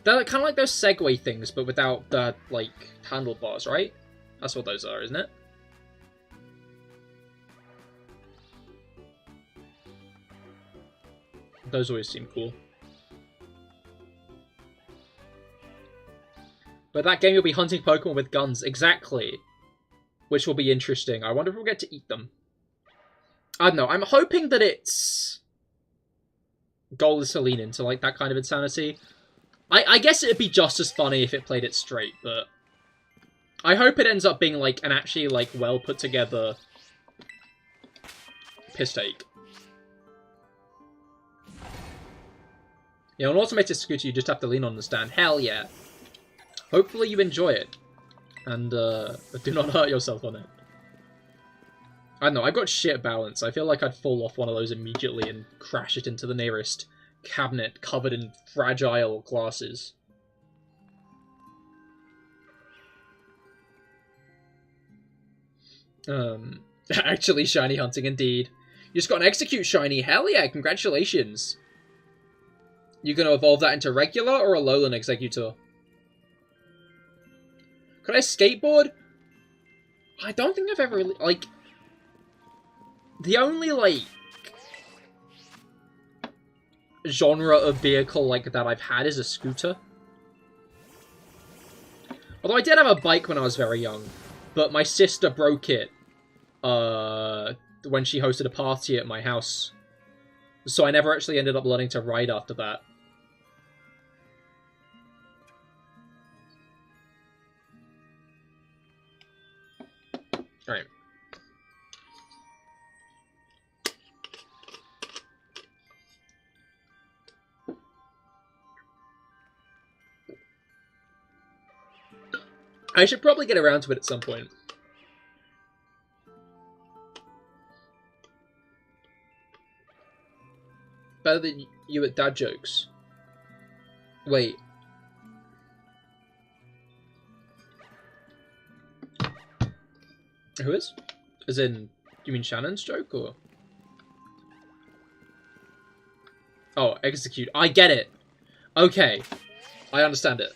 They're kind of like those Segway things, but without the, like, handlebars, right? That's what those are, isn't it? Those always seem cool. But that game you'll be hunting Pokemon with guns, exactly. Which will be interesting. I wonder if we'll get to eat them. I don't know, I'm hoping that its goal is to lean into, like, that kind of insanity. I guess it'd be just as funny if it played it straight, but... I hope it ends up being, like, an actually, like, well put together piss take. Yeah, an automated scooter you just have to lean on the stand. Hell yeah. Hopefully you enjoy it. And, do not hurt yourself on it. I don't know, I've got shit balance. I feel like I'd fall off one of those immediately and crash it into the nearest cabinet covered in fragile glasses. Actually shiny hunting indeed. You just got an execute shiny, hell yeah, congratulations. You gonna evolve that into regular or a Alolan Executor? Could I skateboard? I don't think I've ever really, like... The only, like... genre of vehicle like that I've had is a scooter. Although I did have a bike when I was very young, but my sister broke it when she hosted a party at my house. So I never actually ended up learning to ride after that. Alright. I should probably get around to it at some point. Better than you at dad jokes. Wait. Who is? As in, you mean Shannon's joke, or? Oh, execute. I get it. Okay. I understand it.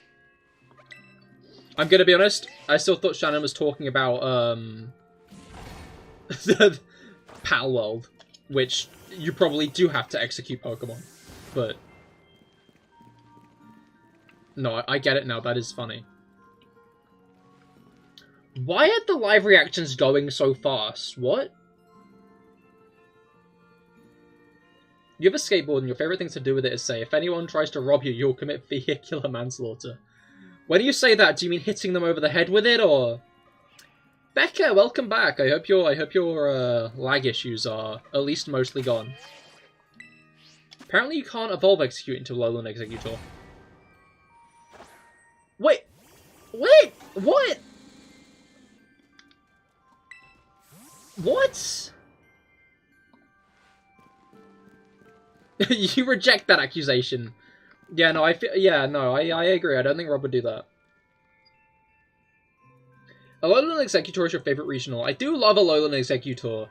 I'm gonna be honest, I still thought Shannon was talking about, the Pal World, which you probably do have to execute Pokemon, but... No, I get it now, that is funny. Why are the live reactions going so fast? What? You have a skateboard and your favourite thing to do with it is say, if anyone tries to rob you, you'll commit vehicular manslaughter. When you say that, do you mean hitting them over the head with it, or... Becca, welcome back. I hope your lag issues are at least mostly gone. Apparently you can't evolve Execute into Alolan Executor. Wait! Wait! What? What? You reject that accusation. Yeah, no, I agree. I don't think Rob would do that. Alolan Executor is your favorite regional. I do love Alolan Executor.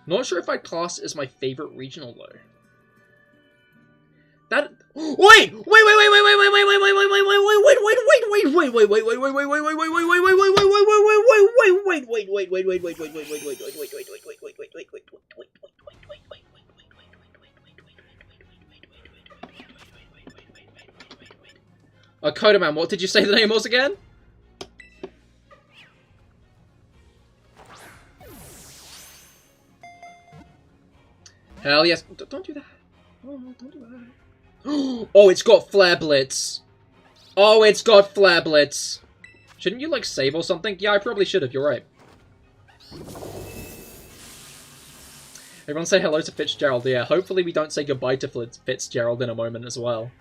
Not sure if I'd class it as my favorite regional though. That wait! Codaman, what did you say the name was again? Hell yes. Don't do that. Oh, no, don't do that. Oh, it's got Flare Blitz. Oh, it's got Flare Blitz. Shouldn't you, like, save or something? Yeah, I probably should have. You're right. Everyone say hello to Fitzgerald. Yeah, hopefully we don't say goodbye to Fitzgerald in a moment as well.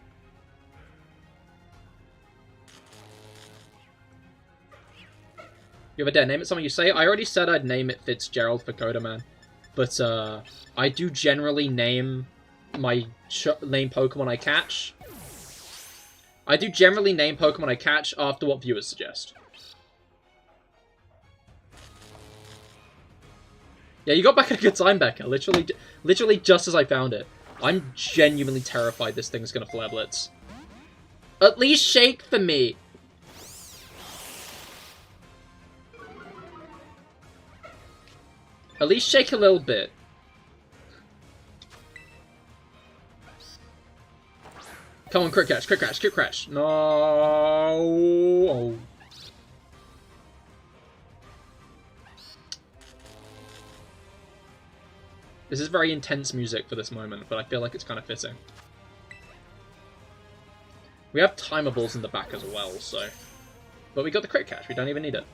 You ever dare name it something you say? I already said I'd name it Fitzgerald for Coda Man. But, I do generally name my Pokemon I catch. I do generally name Pokemon I catch after what viewers suggest. Yeah, you got back at a good time, Becca. Literally just as I found it. I'm genuinely terrified this thing's gonna Flare Blitz. At least shake for me! At least shake a little bit. Come on, crit crash, crit crash, crit crash. No. Oh. This is very intense music for this moment, but I feel like it's kind of fitting. We have timables in the back as well, so... But we got the crit catch, we don't even need it.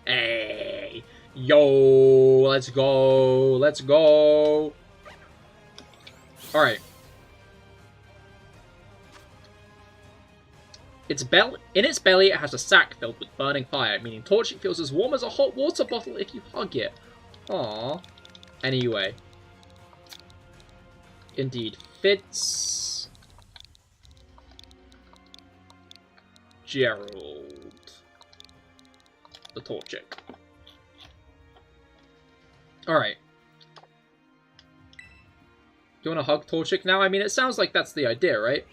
Hey! Yo! Let's go! Let's go! Alright. In its belly, it has a sack filled with burning fire, meaning Torchic feels as warm as a hot water bottle if you hug it. Aww. Anyway. Indeed. Fitzgerald. The Torchic. Alright. Do you want to hug Torchic now? I mean, it sounds like that's the idea, right?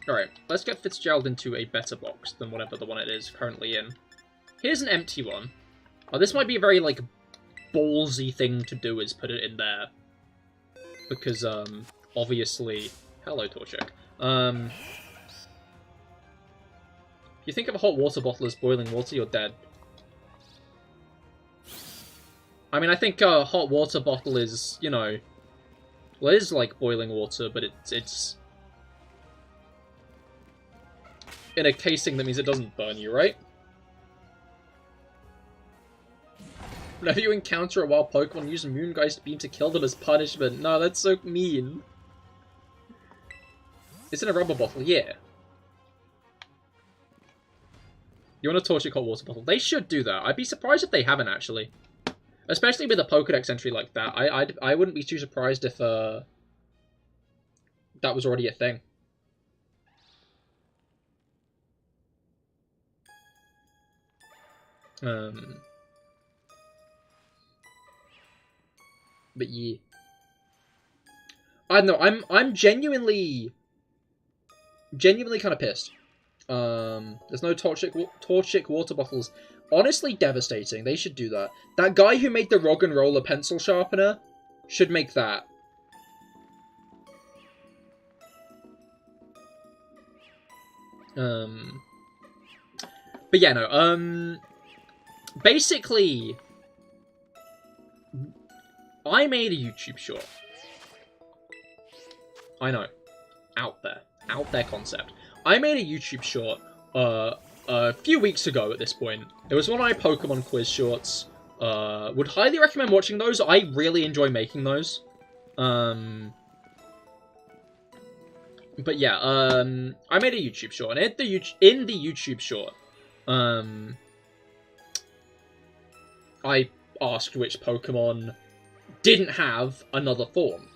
Alright, let's get Fitzgerald into a better box than whatever the one it is currently in. Here's an empty one. Oh, this might be a very, like, ballsy thing to do, is put it in there. Because, obviously... Hello, Torchic. If you think of a hot water bottle as boiling water, you're dead. I mean, I think a hot water bottle is, you know... Well, it is like boiling water, but it's... in a casing that means it doesn't burn you, right? Whenever you encounter a wild Pokemon, use Moongeist Beam to kill them as punishment. No, that's so mean. It's in a rubber bottle, yeah. You want a Torchic hot water bottle? They should do that. I'd be surprised if they haven't, actually. Especially with a Pokedex entry like that. I wouldn't be too surprised if that was already a thing. But yeah. I don't know, I'm genuinely kind of pissed. There's no Torchic water bottles. Honestly devastating. They should do that. That guy who made the Rog and Roller pencil sharpener should make that. But yeah, no, basically, I made a YouTube short. I know. Out there concept. I made a YouTube short, a few weeks ago at this point. It was one of my Pokemon quiz shorts. Would highly recommend watching those. I really enjoy making those. But yeah, I made a YouTube short, and in the YouTube short, I asked which Pokemon didn't have another form.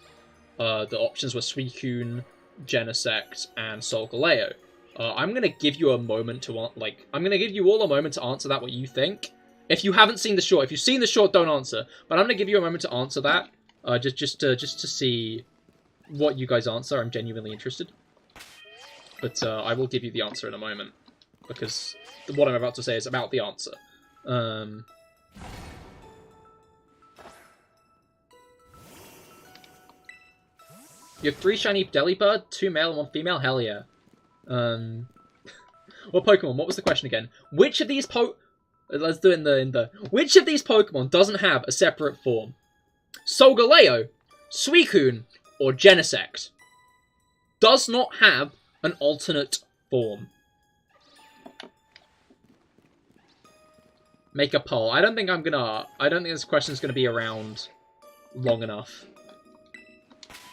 The options were Suicune, Genesect, and Solgaleo. I'm gonna give you a moment to I'm gonna give you all a moment to answer that. What you think? If you haven't seen the short, if you've seen the short, don't answer. But I'm gonna give you a moment to answer that. Just to see what you guys answer. I'm genuinely interested. But I will give you the answer in a moment, because what I'm about to say is about the answer. You have 3 shiny Delibird, 2 male and 1 female? Hell yeah. What Pokemon? What was the question again? Which of these Let's do it in the... Which of these Pokemon doesn't have a separate form? Solgaleo, Suicune, or Genesect? Does not have an alternate form. Make a poll. I don't think this question's gonna be around long enough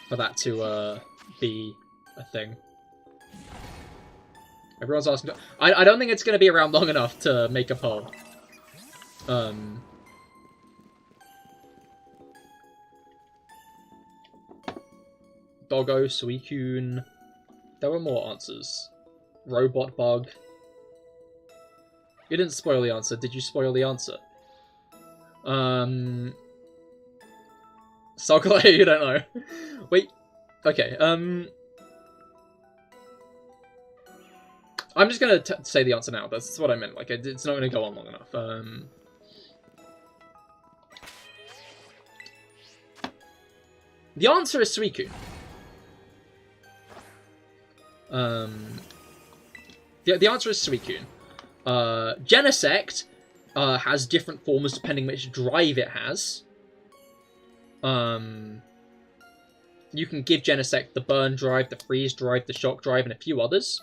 for that to be a thing. Everyone's asking. I don't think it's gonna be around long enough to make a poll. Doggo, Suicune. There were more answers. Robot Bug. You didn't spoil the answer. Did you spoil the answer? Solgaleo, you don't know. Wait. Okay, I'm just gonna say the answer now. That's what I meant. Like, it's not gonna go on long enough. The answer is Suicune. The answer is Suicune. Genesect has different forms depending which drive it has. You can give Genesect the Burn drive, the Freeze drive, the Shock drive, and a few others.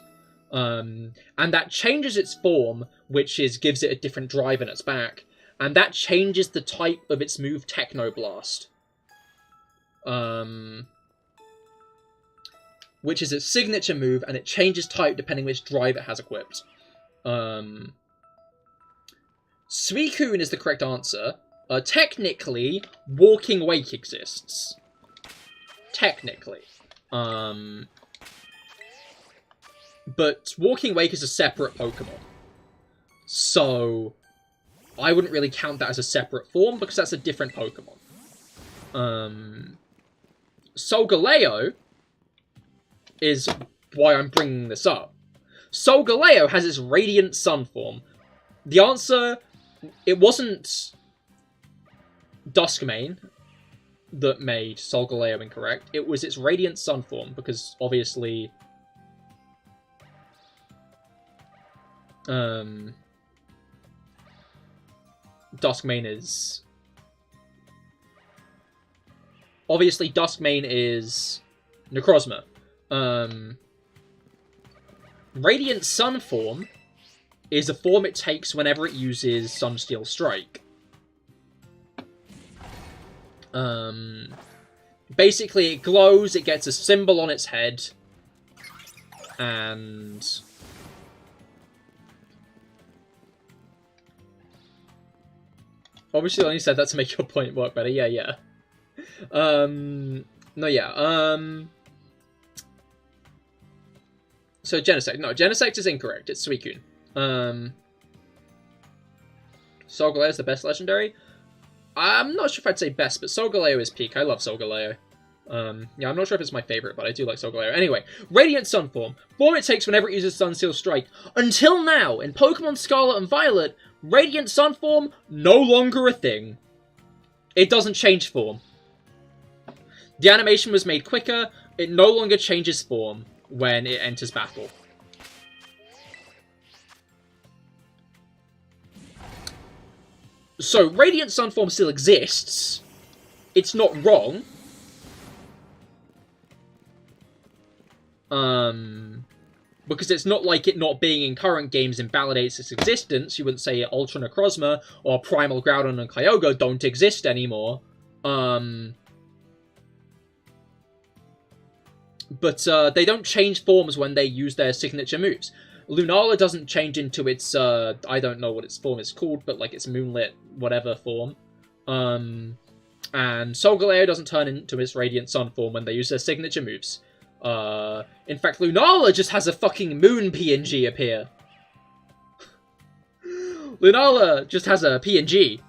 And that changes its form, which gives it a different drive in its back. And that changes the type of its move, Technoblast. Which is its signature move, and it changes type depending which drive it has equipped. Suicune is the correct answer. Technically, Walking Wake exists. Technically. But Walking Wake is a separate Pokemon. So, I wouldn't really count that as a separate form, because that's a different Pokemon. Solgaleo is why I'm bringing this up. Solgaleo has its Radiant Sun form. The answer, it wasn't Duskmane that made Solgaleo incorrect. It was its Radiant Sun form, because obviously Duskmane is... Obviously Duskmane is Necrozma. Radiant Sun form is a form it takes whenever it uses Sunsteel Strike. Basically, it glows, it gets a symbol on its head, and... Obviously, I only said that to make your point work better. Yeah. No, yeah. So, Genesect. No, Genesect is incorrect. It's Suicune. Solgaleo is the best legendary. I'm not sure if I'd say best, but Solgaleo is peak. I love Solgaleo. Yeah, I'm not sure if it's my favorite, but I do like Solgaleo. Anyway, Radiant Sun form. Form it takes whenever it uses Sunsteel Strike. Until now, in Pokemon Scarlet and Violet, Radiant Sun form, no longer a thing. It doesn't change form. The animation was made quicker. It no longer changes form when it enters battle. So, Radiant Sun form still exists. It's not wrong. Because it's not like it not being in current games invalidates its existence. You wouldn't say Ultra Necrozma or Primal Groudon and Kyogre don't exist anymore. But they don't change forms when they use their signature moves. Lunala doesn't change into its, I don't know what its form is called, but like its Moonlit whatever form. And Solgaleo doesn't turn into its Radiant Sun form when they use their signature moves. In fact, Lunala just has a fucking moon PNG appear. Lunala just has a PNG.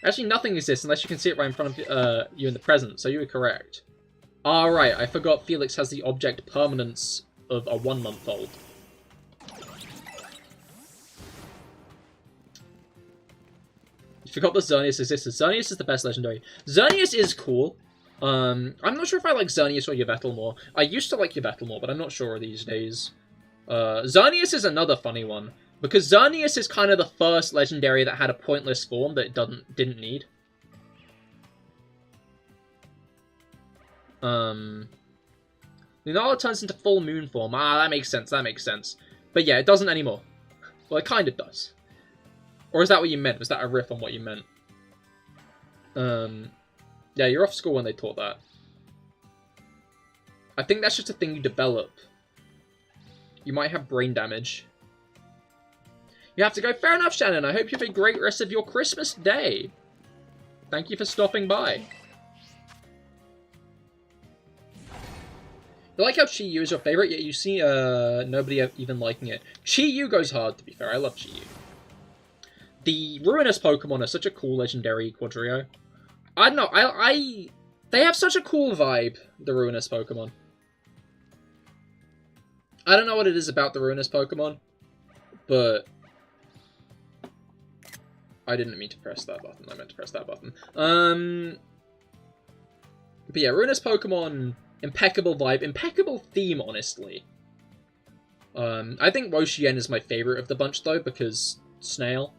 Actually, nothing exists unless you can see it right in front of you in the present, so you were correct. Right, I forgot Felix has the object permanence of a 1-month-old. You forgot that Xerneas existed. Xerneas is the best legendary. Xerneas is cool. I'm not sure if I like Xerneas or Yveltal more. I used to like Yveltal more, but I'm not sure these days. Xerneas is another funny one, because Xerneas is kind of the first legendary that had a pointless form that it didn't need. Lunala turns into full moon form. Ah, that makes sense, that makes sense. But yeah, it doesn't anymore. Well, it kind of does. Or is that what you meant? Was that a riff on what you meant? Yeah, you're off school when they taught that. I think that's just a thing you develop. You might have brain damage. You have to go. Fair enough, Shannon. I hope you have a great rest of your Christmas day. Thank you for stopping by. I like how Chi-Yu is your favorite, yet you see nobody even liking it. Chi-Yu goes hard, to be fair. I love Chi-Yu. The Ruinous Pokemon are such a cool legendary Quadrio. I don't know. They have such a cool vibe, the Ruinous Pokemon. I don't know what it is about the Ruinous Pokemon, but I didn't mean to press that button. I meant to press that button. But yeah, Ruinous Pokemon, impeccable vibe, impeccable theme, honestly. I think Wo-Chien is my favorite of the bunch, though, because snail.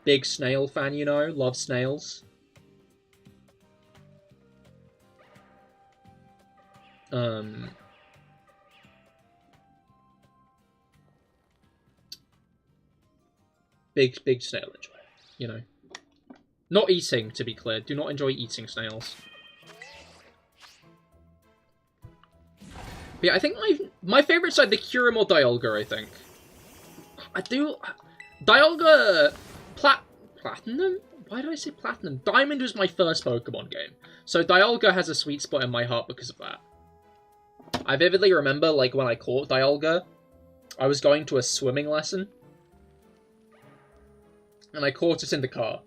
Big snail fan, you know? Love snails. Big snail enjoyer, you know. Not eating, to be clear. Do not enjoy eating snails. But yeah, I think my favourites are the Kyurem or Dialga, I think. I do... Dialga... Platinum? Why do I say Platinum? Diamond was my first Pokemon game. So Dialga has a sweet spot in my heart because of that. I vividly remember, like, when I caught Dialga, I was going to a swimming lesson. And I caught it in the car.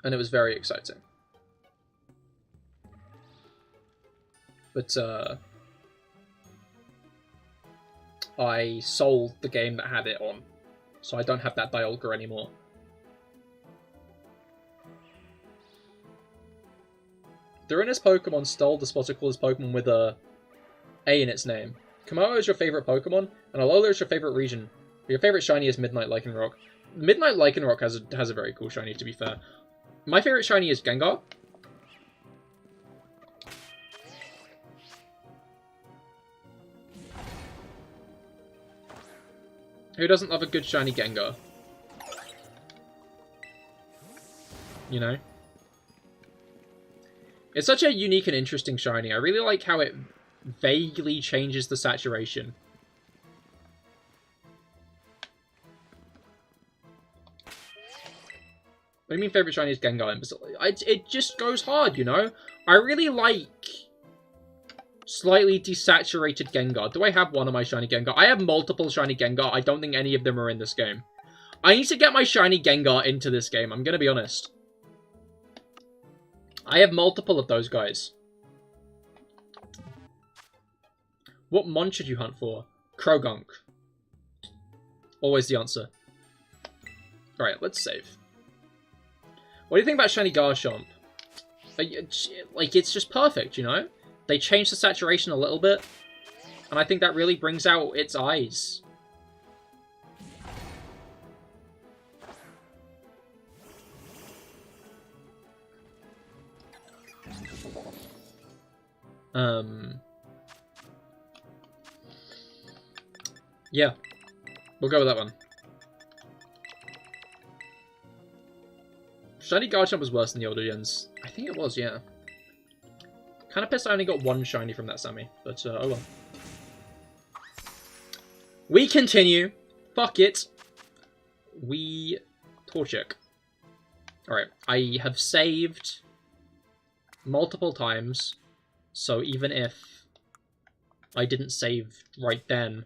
And it was very exciting. But, I sold the game that had it on. So I don't have that Dialga anymore. The Ruinous Pokemon stole the Spoticle's Pokemon with a A in its name. Komodo is your favorite Pokemon, and Alola is your favorite region. But your favorite shiny is Midnight Lycanroc. Midnight Lycanroc has a very cool shiny, to be fair. My favorite shiny is Gengar. Who doesn't love a good shiny Gengar? You know? It's such a unique and interesting shiny. I really like how it vaguely changes the saturation. What do you mean favorite shiny is Gengar, imbecile? It just goes hard, you know? I really like slightly desaturated Gengar. Do I have one of my shiny Gengar? I have multiple shiny Gengar. I don't think any of them are in this game. I need to get my shiny Gengar into this game. I'm gonna be honest. I have multiple of those guys. What mon should you hunt for? Krogunk. Always the answer. Alright, let's save. What do you think about shiny Garchomp? Like, it's just perfect, you know? They changed the saturation a little bit, and I think that really brings out its eyes. Yeah. We'll go with that one. Shiny Garchomp was worse than the older gens. I think it was, yeah. Kind of pissed I only got one shiny from that Sammy, but oh well. We continue. Fuck it. We Torchic. Alright, I have saved multiple times, so even if I didn't save right then,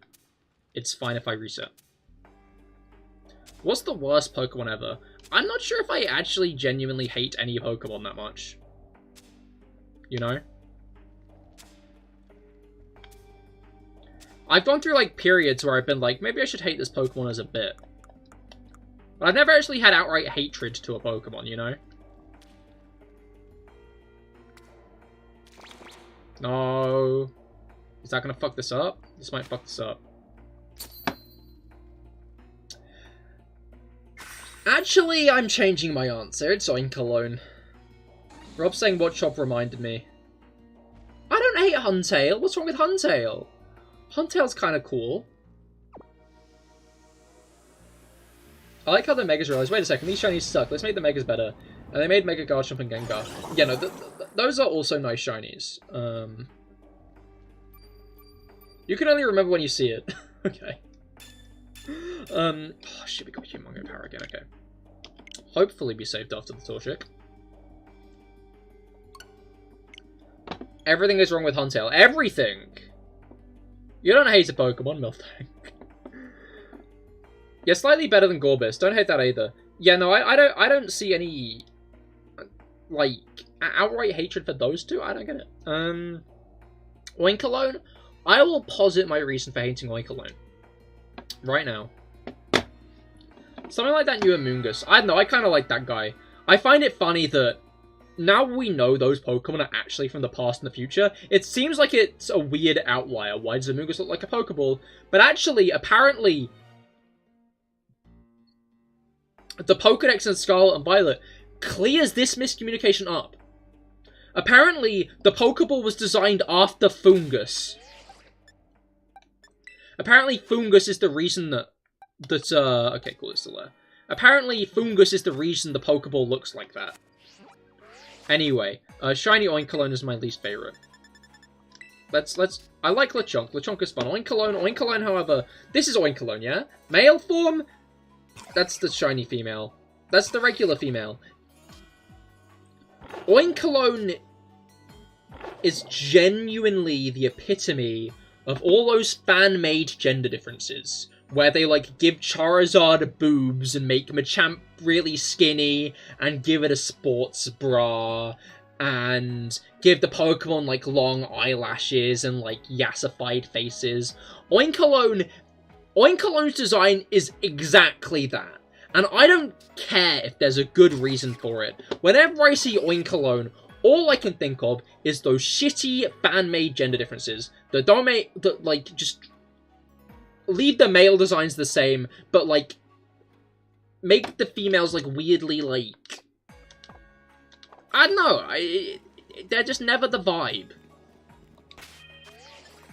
it's fine if I reset. What's the worst Pokemon ever? I'm not sure if I actually genuinely hate any Pokemon that much. You know? I've gone through, like, periods where I've been like, maybe I should hate this Pokemon as a bit. But I've never actually had outright hatred to a Pokemon, you know? No. Is that gonna fuck this up? This might fuck this up. Actually, I'm changing my answer. It's Oinkologne. Rob's saying what shop reminded me. I don't hate Huntail. What's wrong with Huntail? Huntail's kind of cool. I like how the Megas realized, wait a second, these shinies suck. Let's make the Megas better. And they made Mega Garchomp and Gengar. Yeah, no, those are also nice shinies. You can only remember when you see it. Okay. Oh shit, we got Humongo Power again, okay. Hopefully be saved after the Torchic. Everything is wrong with Huntail. Everything! You don't hate a Pokemon, Miltank. Yeah, slightly better than Gorbis. Don't hate that either. Yeah, no, I don't see any, like, outright hatred for those two. I don't get it. Oinkologne? I will posit my reason for hating Oinkologne. Right now. Something like that new Amoonguss. I don't know, I kind of like that guy. I find it funny that now we know those Pokemon are actually from the past and the future, it seems like it's a weird outlier. Why does Amoonguss look like a Pokeball? But actually, apparently, the Pokedex in Scarlet and Violet clears this miscommunication up. Apparently, the Pokeball was designed after Fungus. Apparently, Fungus is the reason that... okay, cool, it's still there. Apparently, Fungus is the reason the Pokeball looks like that. Anyway, Shiny Oinkologne is my least favorite. I like Lechonk. Lechonk is fun. Oinkologne, however... This is Oinkologne, yeah? Male form? That's the shiny female. That's the regular female. Oinkologne is genuinely the epitome of all those fan-made gender differences. Where they, like, give Charizard boobs and make Machamp really skinny and give it a sports bra and give the Pokemon, like, long eyelashes and, like, yassified faces. Oinkologne's design is exactly that. And I don't care if there's a good reason for it. Whenever I see Oinkologne, all I can think of is those shitty fan-made gender differences that don't make, that, like, just leave the male designs the same, but, like, make the females, like, weirdly, like, I don't know, they're just never the vibe.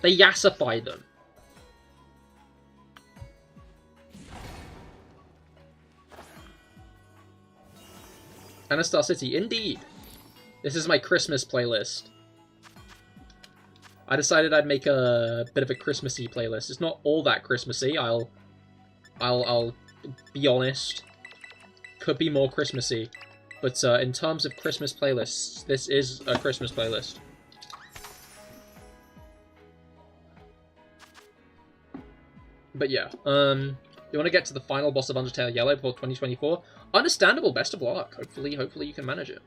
They yassify them. Anastar City, indeed. This is my Christmas playlist. I decided I'd make a bit of a Christmassy playlist. It's not all that Christmassy, I'll be honest. Could be more Christmassy. But in terms of Christmas playlists, this is a Christmas playlist. But yeah, you want to get to the final boss of Undertale Yellow before 2024? Understandable, best of luck. Hopefully you can manage it.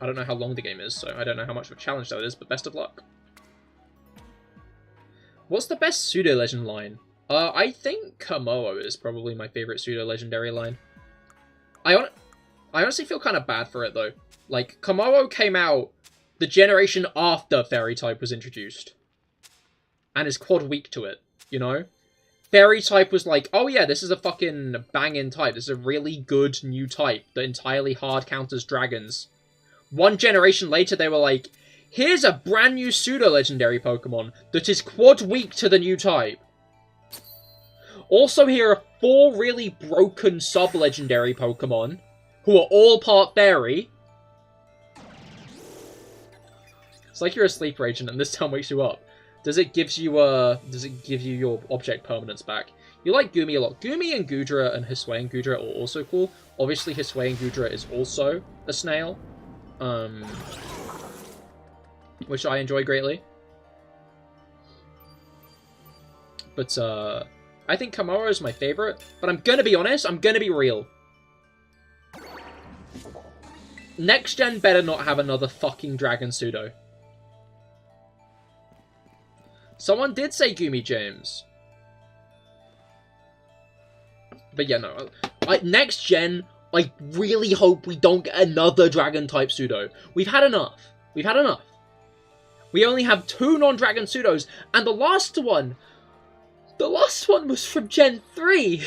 I don't know how long the game is, so I don't know how much of a challenge that is, but best of luck. What's the best pseudo-legend line? I think Kamoa is probably my favorite pseudo-legendary line. I honestly feel kind of bad for it, though. Like, Kamoa came out the generation after Fairy-type was introduced. And is quad weak to it, you know? Fairy-type was like, oh yeah, this is a fucking banging type. This is a really good new type that entirely hard counters dragons. One generation later, they were like, here's a brand new pseudo-legendary Pokemon that is quad weak to the new type. Also, here are 4 really broken sub-legendary Pokemon who are all part fairy. It's like you're a sleeper agent and this town wakes you up. Does it give you your object permanence back? You like Goomy a lot. Goomy and Goodra and Hisuian Goodra are also cool. Obviously, Hisuian Goodra is also a snail. Which I enjoy greatly. But, I think Kamoa is my favorite. But I'm gonna be honest, I'm gonna be real. Next gen better not have another fucking Dragon Pseudo. Someone did say Goomy James. But yeah, no. Next gen, I really hope we don't get another Dragon-type Pseudo. We've had enough. We've had enough. We only have 2 non-dragon pseudos, and the last one was from Gen 3.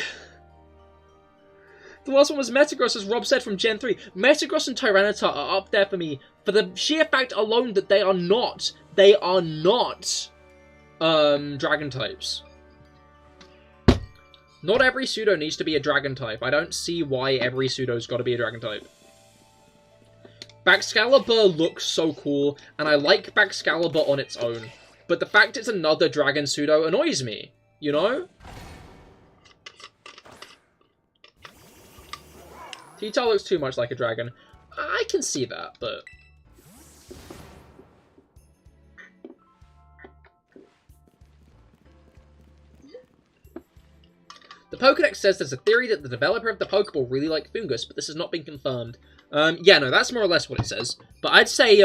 The last one was Metagross, as Rob said, from Gen 3. Metagross and Tyranitar are up there for me for the sheer fact alone that they are not dragon types. Not every pseudo needs to be a dragon type. I don't see why every pseudo's got to be a dragon type. Baxcalibur looks so cool, and I like Baxcalibur on its own. But the fact it's another dragon pseudo annoys me, you know? T-Tar looks too much like a dragon. I can see that, but... The Pokedex says there's a theory that the developer of the Pokeball really liked Fungus, but this has not been confirmed. Yeah, no, that's more or less what it says. But I'd say,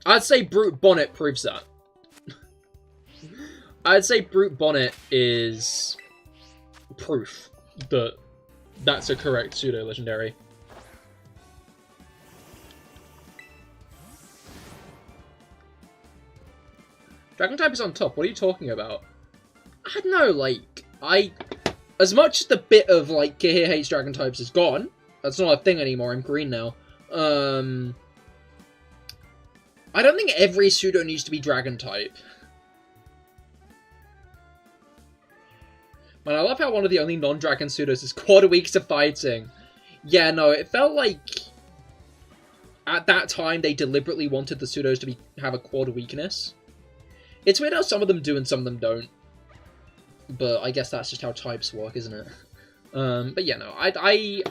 I'd say Brute Bonnet proves that. I'd say Brute Bonnet is proof that that's a correct pseudo-legendary. Dragon type is on top. What are you talking about? I don't know, like, as much as the bit of, like, Cahir hates dragon types is gone, that's not a thing anymore, I'm green now, I don't think every pseudo needs to be dragon type. Man, I love how one of the only non-dragon pseudos is quad weak to fighting. Yeah, no, it felt like at that time they deliberately wanted the pseudos to have a quad weakness. It's weird how some of them do and some of them don't. But I guess that's just how types work, isn't it? But yeah, no, I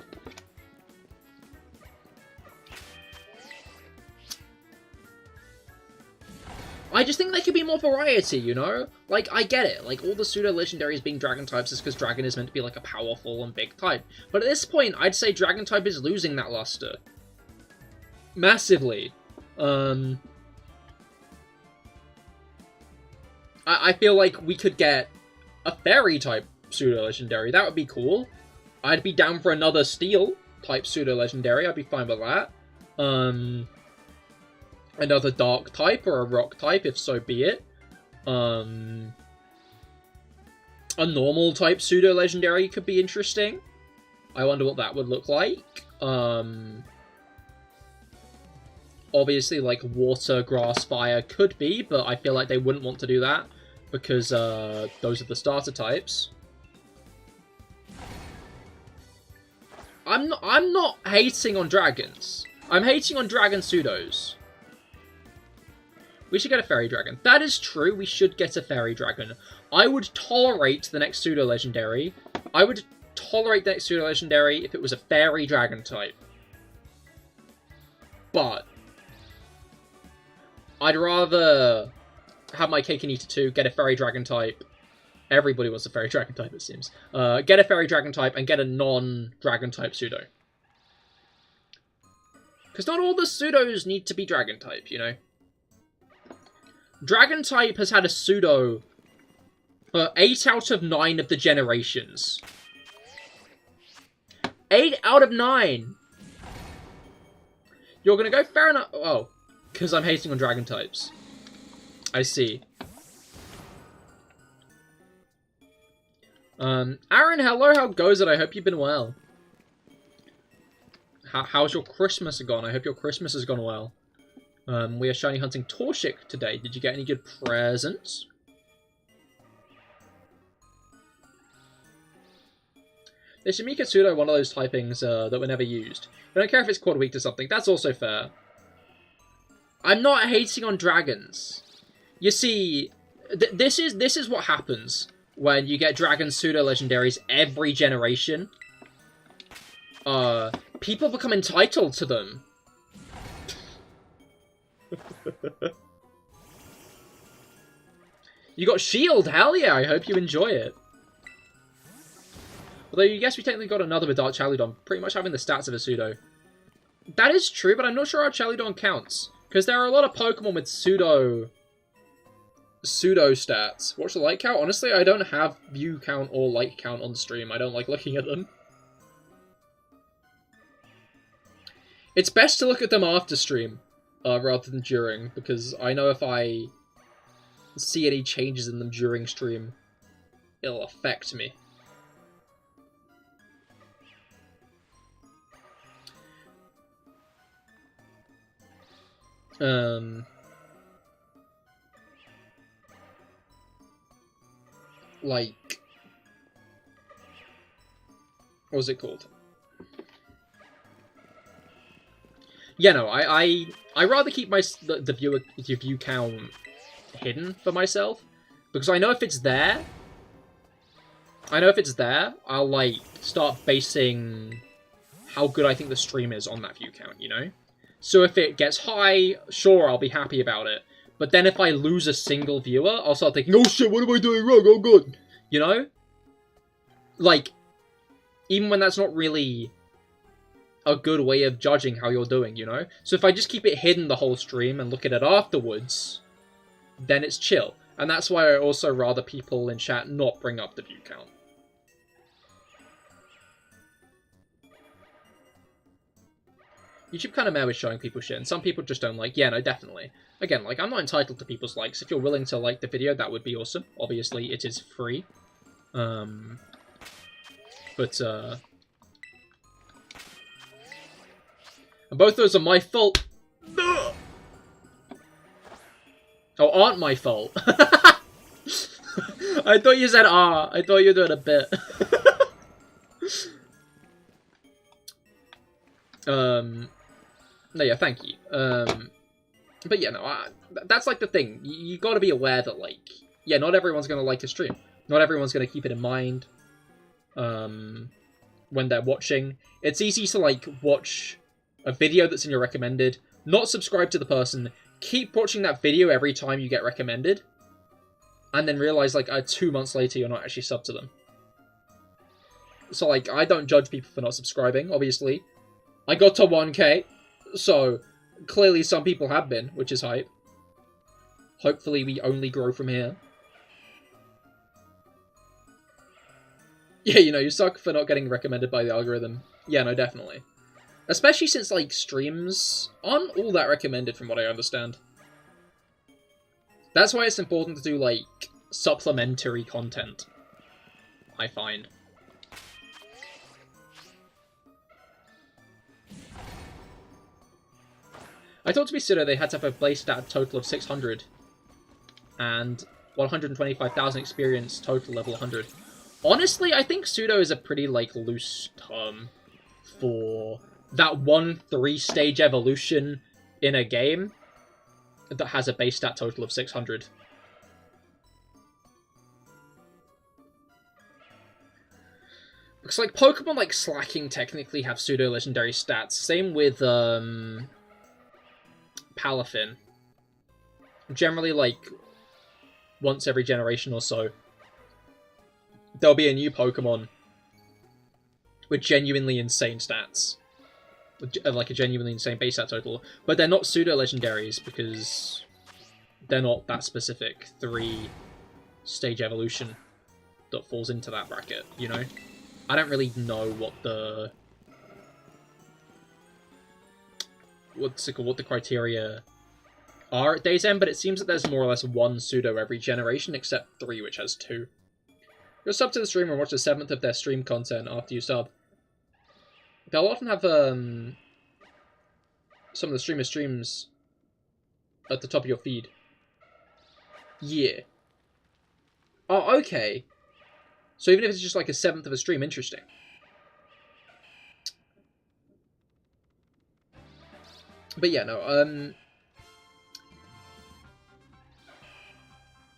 just think there could be more variety, you know? Like, I get it. Like, all the pseudo-legendaries being dragon types is because dragon is meant to be, like, a powerful and big type. But at this point, I'd say dragon type is losing that luster. Massively. I feel like we could get a fairy-type pseudo-legendary. That would be cool. I'd be down for another steel-type pseudo-legendary. I'd be fine with that. Another dark type or a rock type, if so be it. A normal type pseudo-legendary could be interesting. I wonder what that would look like. Obviously, like, water, grass, fire could be, but I feel like they wouldn't want to do that because those are the starter types. I'm not hating on dragons. I'm hating on dragon pseudos. We should get a fairy dragon. That is true, we should get a fairy dragon. I would tolerate the next pseudo-legendary. I would tolerate the next pseudo-legendary if it was a fairy dragon type. But I'd rather have my cake and eat it too, get a fairy dragon type. Everybody wants a fairy dragon type, it seems. Get a fairy dragon type and get a non-dragon type pseudo. Because not all the pseudos need to be dragon type, you know? Dragon type has had a pseudo for 8 out of 9 of the generations. 8 out of 9! You're gonna go fair enough. Oh, because I'm hating on dragon types. I see. Aaron, hello, how goes it? I hope you've been well. How's your Christmas gone? I hope your Christmas has gone well. We are shiny hunting Torchic today. Did you get any good presents? They should make a pseudo one of those typings that were never used. I don't care if it's quad weak to something. That's also fair. I'm not hating on dragons. You see, this is what happens when you get dragon pseudo-legendaries every generation. People become entitled to them. You got Shield, hell yeah, I hope you enjoy it. Although you guess we technically got another with Dark Chaludon, pretty much having the stats of a pseudo. That is true, but I'm not sure how Chaludon counts. Because there are a lot of Pokemon with Pseudo stats. Watch the like count. Honestly, I don't have view count or like count on stream. I don't like looking at them. It's best to look at them after stream, rather than during, because I know if I see any changes in them during stream, it'll affect me. Like, what was it called? Yeah, no, I rather keep the view count hidden for myself, because I know if it's there, I'll like start basing how good I think the stream is on that view count, you know? So if it gets high, sure, I'll be happy about it. But then if I lose a single viewer, I'll start thinking, oh shit, what am I doing wrong? Oh god. You know? Like, even when that's not really a good way of judging how you're doing, you know? So if I just keep it hidden the whole stream and look at it afterwards, then it's chill. And that's why I also rather people in chat not bring up the view count. YouTube kind of mad with showing people shit, and some people just don't like. Yeah, no, definitely. Again, like, I'm not entitled to people's likes. If you're willing to like the video, that would be awesome. Obviously, it is free. And both those are my fault. Oh, aren't my fault. I thought you said ah. I thought you were doing a bit. No, yeah, thank you. But yeah, no, that's like the thing. You gotta be aware that, like, yeah, not everyone's gonna like a stream. Not everyone's gonna keep it in mind when they're watching. It's easy to, like, watch a video that's in your recommended, not subscribe to the person, keep watching that video every time you get recommended, and then realize, like, 2 months later you're not actually subbed to them. So, like, I don't judge people for not subscribing, obviously. I got to 1k, so clearly some people have been, which is hype. Hopefully we only grow from here. Yeah, you know, you suck for not getting recommended by the algorithm. Yeah, no, definitely. Especially since, like, streams aren't all that recommended from what I understand. That's why it's important to do, like, supplementary content, I find. I thought to be pseudo they had to have a base stat total of 600 and 125,000 experience total level 100. Honestly, I think pseudo is a pretty, like, loose term for that one 3-stage evolution in a game that has a base stat total of 600. Looks like Pokemon like Slacking technically have pseudo-legendary stats. Same with Palafin. Generally, like, once every generation or so, there'll be a new Pokemon with genuinely insane stats. Like a genuinely insane base stat total. But they're not pseudo-legendaries because they're not that specific 3-stage evolution that falls into that bracket, you know? I don't really know what the... what the criteria are at Day's End, but it seems that there's more or less one pseudo every generation, except 3, which has 2. You'll sub to the streamer and watch a 7th of their stream content after you sub. They'll often have some of the streamer streams at the top of your feed. Yeah. Oh, okay. So even if it's just like a 7th of a stream, interesting. But yeah, no,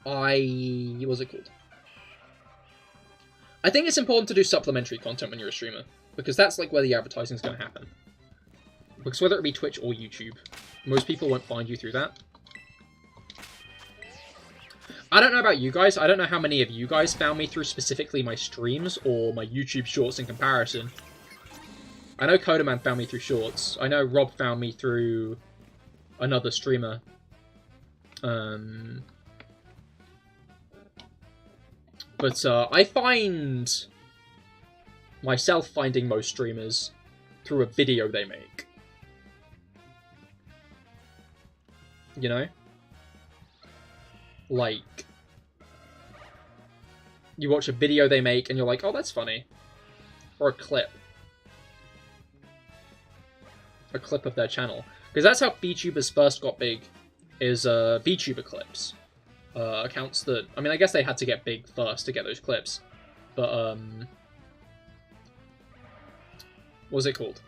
what was it called? I think it's important to do supplementary content when you're a streamer, because that's like where the advertising's going to happen. Because whether it be Twitch or YouTube, most people won't find you through that. I don't know about you guys. I don't know how many of you guys found me through specifically my streams or my YouTube shorts in comparison. I know Codaman found me through shorts. I know Rob found me through another streamer. But I find myself finding most streamers through a video they make. You know? Like, you watch a video they make and you're like, oh, that's funny. Or a clip. A clip of their channel. Because that's how VTubers first got big, is VTuber clips. Accounts that, I mean, I guess they had to get big first to get those clips. But, what was it called?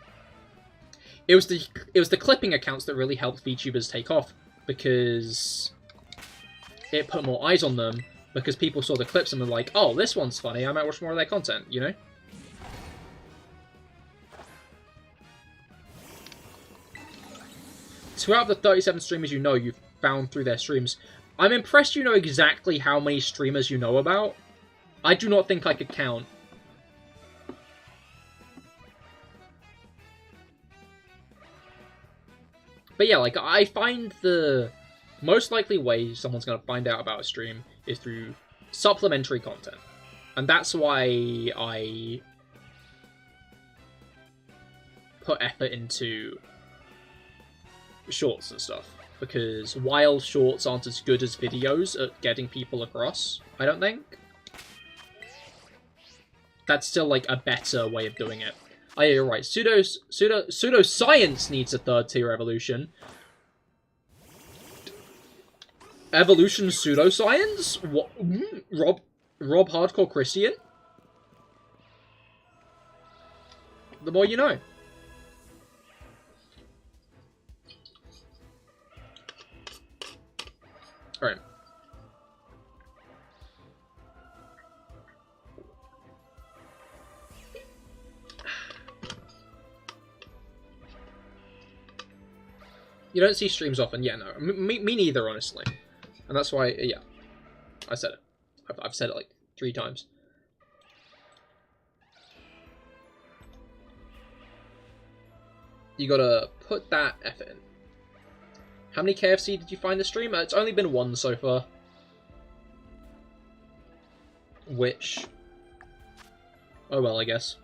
It was the clipping accounts that really helped VTubers take off, because it put more eyes on them, because people saw the clips and were like, oh, this one's funny, I might watch more of their content, you know? Two out of the 37 streamers you know you've found through their streams. I'm impressed you know exactly how many streamers you know about. I do not think I could count. But yeah, like, I find the most likely way someone's going to find out about a stream is through supplementary content. And that's why I put effort into shorts and stuff. Because while shorts aren't as good as videos at getting people across, I don't think, that's still, like, a better way of doing it. Oh yeah, you're right. Pseudoscience needs a third tier evolution. Evolution pseudoscience? What? Rob Hardcore Christian? The more you know. Alright. You don't see streams often. Yeah, no. Me neither, honestly. And that's why, yeah. I said it. I've said it like 3 times. You gotta put that effort in. How many KFC did you find this stream? It's only been 1 so far. Which... oh well, I guess.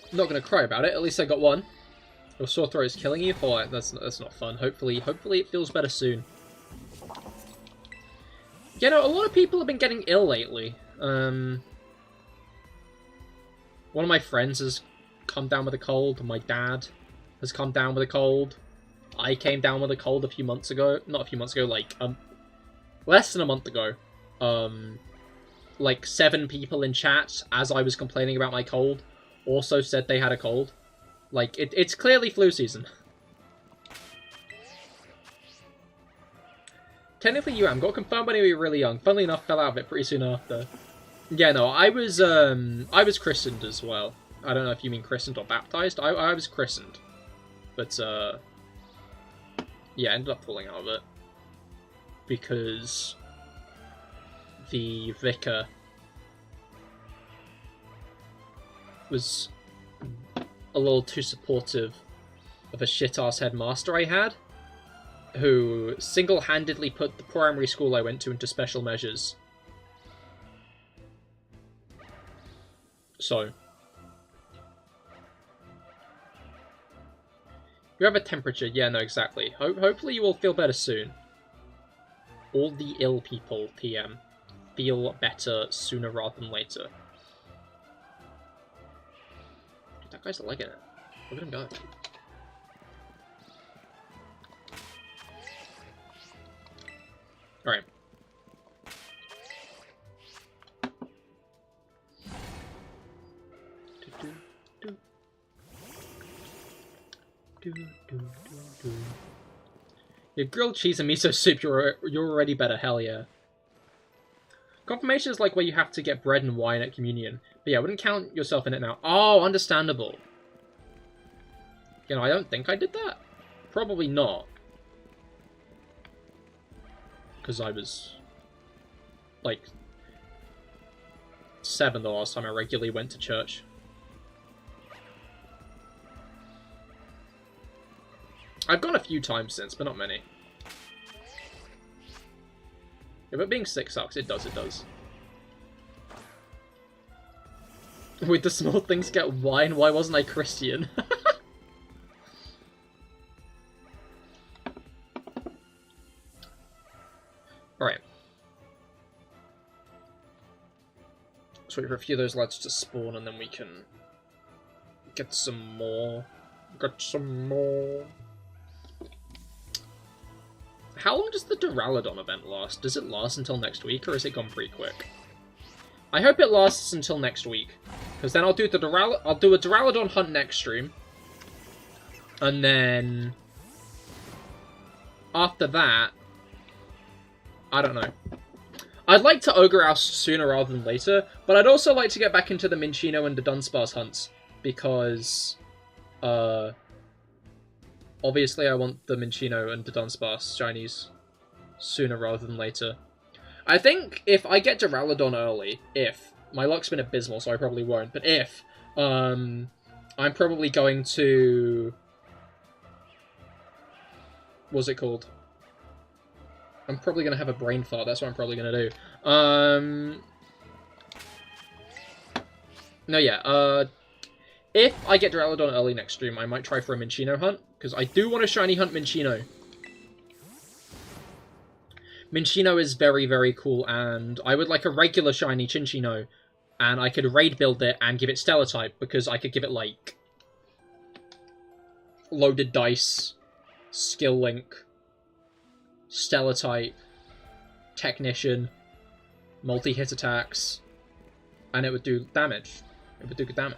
I'm not gonna cry about it. At least I got 1. Your sore throat is killing you? Oh, that's not fun. Hopefully it feels better soon. You know, a lot of people have been getting ill lately. One of my friends has come down with a cold. My dad has come down with a cold. I came down with a cold a few months ago. Not a few months ago, like, less than a month ago. Like, 7 people in chat, as I was complaining about my cold, also said they had a cold. Like, it's clearly flu season. Technically you got confirmed when you were really young. Funnily enough, fell out of it pretty soon after. Yeah, no, I was christened as well. I don't know if you mean christened or baptized. I was christened. But, yeah, ended up falling out of it. Because the vicar was a little too supportive of a shit-ass headmaster I had, who single-handedly put the primary school I went to into special measures. So, you have a temperature. Yeah, no, exactly. Hopefully you will feel better soon. All the ill people, PM, feel better sooner rather than later. That guy's liking it. Look at him go. Alright. Your grilled cheese and miso soup, you're already better, hell yeah. Confirmation is like where you have to get bread and wine at communion. But yeah, I wouldn't count yourself in it now. Oh, understandable. You know, I don't think I did that. Probably not. Because I was, like, 7 the last time I regularly went to church. I've gone a few times since, but not many. If it being sick sucks, it does, it does. With the small things get wine, why wasn't I Christian? Alright. Let's wait for a few of those lads to spawn and then we can get some more. Get some more. How long does the Duraludon event last? Does it last until next week or is it gone pretty quick? I hope it lasts until next week. Because then I'll do a Duraludon hunt next stream. And then after that, I don't know. I'd like to Ogre Oust sooner rather than later, but I'd also like to get back into the Minccino and the Dunsparce hunts, because, obviously I want the Minccino and the Dunsparce shinies sooner rather than later. I think if I get Duraludon early, my luck's been abysmal, so I probably won't, but I'm probably going to, what's it called? I'm probably going to have a brain fart, that's what I'm probably going to do. No, yeah, if I get Duraludon early next stream, I might try for a Minccino hunt, because I do want to shiny hunt Minccino. Minccino is very, very cool, and I would like a regular shiny Cinccino, and I could raid build it and give it Stellar type, because I could give it, like, loaded dice, skill link, Stellar type, Technician, multi-hit attacks, and it would do damage. It would do good damage.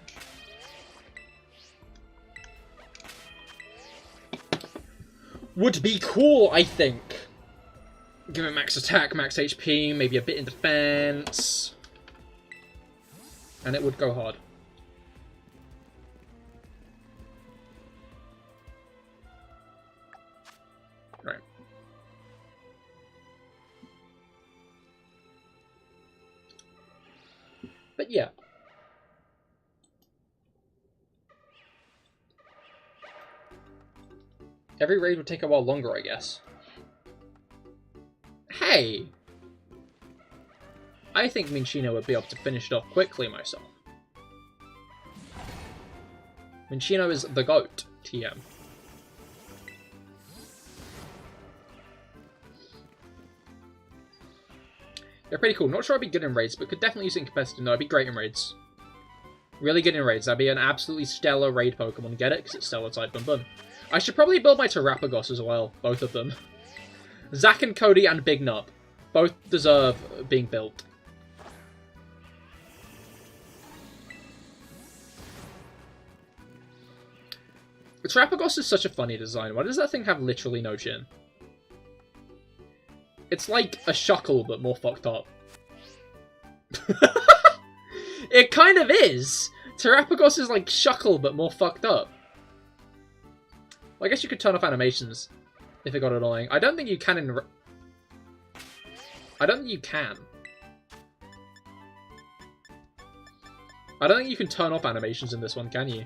Would be cool, I think. Give it max attack, max HP, maybe a bit in defense. And it would go hard. Right. But yeah. Every raid would take a while longer, I guess. Hey! I think Minccino would be able to finish it off quickly myself. Minccino is the GOAT, TM. They're pretty cool. Not sure I'd be good in raids, but could definitely use it in competitive. No, I'd be great in raids. Really good in raids. That'd be an absolutely stellar raid Pokemon. Get it? Because it's Stellar type. Boom, boom. I should probably build my Terrapagos as well. Both of them. Zack and Cody and Big Nub. Both deserve being built. The Terrapagos is such a funny design. Why does that thing have literally no chin? It's like a Shuckle, but more fucked up. It kind of is! Terrapagos is like Shuckle, but more fucked up. Well, I guess you could turn off animations if it got annoying. I don't think you can in... I don't think you can. I don't think you can turn off animations in this one, can you?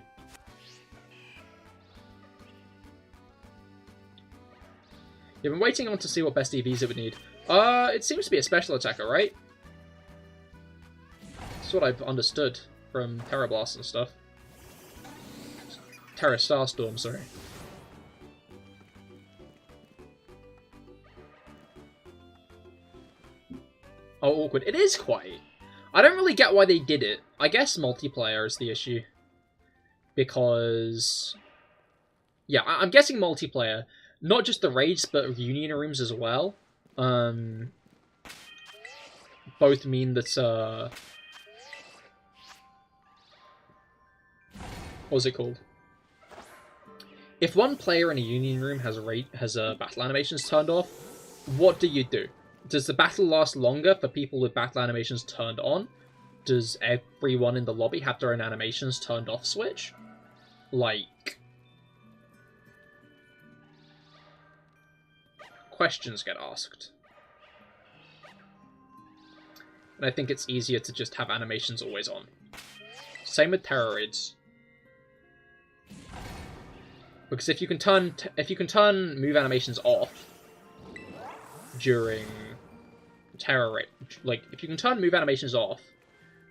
You've been waiting on to see what best EVs it would need. It seems to be a special attacker, right? That's what I've understood from Terra Blast and stuff. Terra Starstorm, sorry. Oh, awkward. It is quite. I don't really get why they did it. I guess multiplayer is the issue. Because... yeah, I'm guessing multiplayer. Not just the raids, but reunion rooms as well. Both mean that, what's it called? If one player in a union room has battle animations turned off, what do you do? Does the battle last longer for people with battle animations turned on? Does everyone in the lobby have their own animations turned off switch? Like... questions get asked. And I think it's easier to just have animations always on. Same with Terror Raids. Because if you can turn move animations off during terror raid, like, if you can turn move animations off,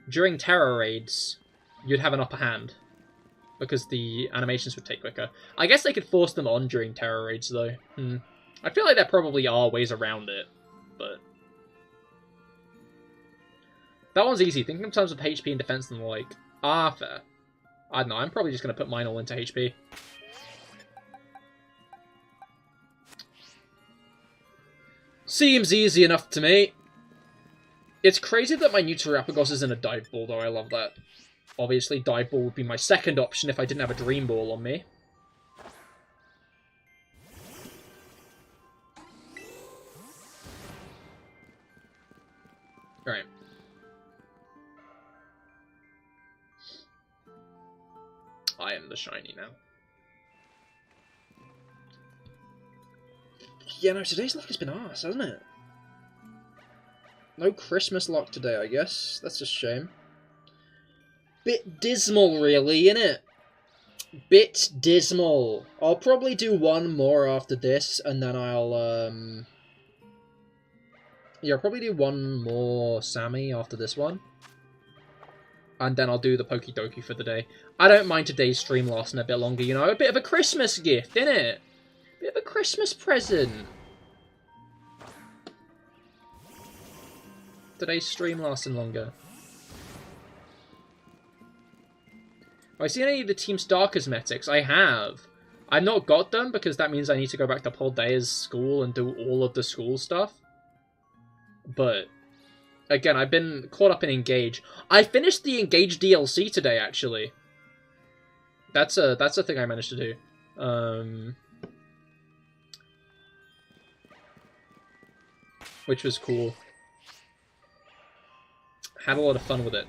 during terror raids, you'd have an upper hand. Because the animations would take quicker. I guess they could force them on during terror raids, though. I feel like there probably are ways around it, but... That one's easy. Thinking in terms of HP and defense and the like. Fair. I don't know, I'm probably just going to put mine all into HP. Seems easy enough to me. It's crazy that my Notoriously is in a dive ball, though. I love that. Obviously, dive ball would be my second option if I didn't have a dream ball on me. Alright. I am the shiny now. Yeah, no, today's luck has been arse, hasn't it? No Christmas luck today, I guess. That's a shame. Bit dismal, really, innit? Bit dismal. I'll probably do one more after this, and then I'll, yeah, I'll probably do one more Sammy after this one. And then I'll do the Pokidoki for the day. I don't mind today's stream lasting a bit longer, you know? A bit of a Christmas gift, innit? Bit of a Christmas present. Today's stream lasting longer. Have I seen any of the Team Star cosmetics? I have. I've not got them because that means I need to go back to Poldea's school and do all of the school stuff. But, again, I've been caught up in Engage. I finished the Engage DLC today, actually. That's a thing I managed to do. Which was cool. Had a lot of fun with it.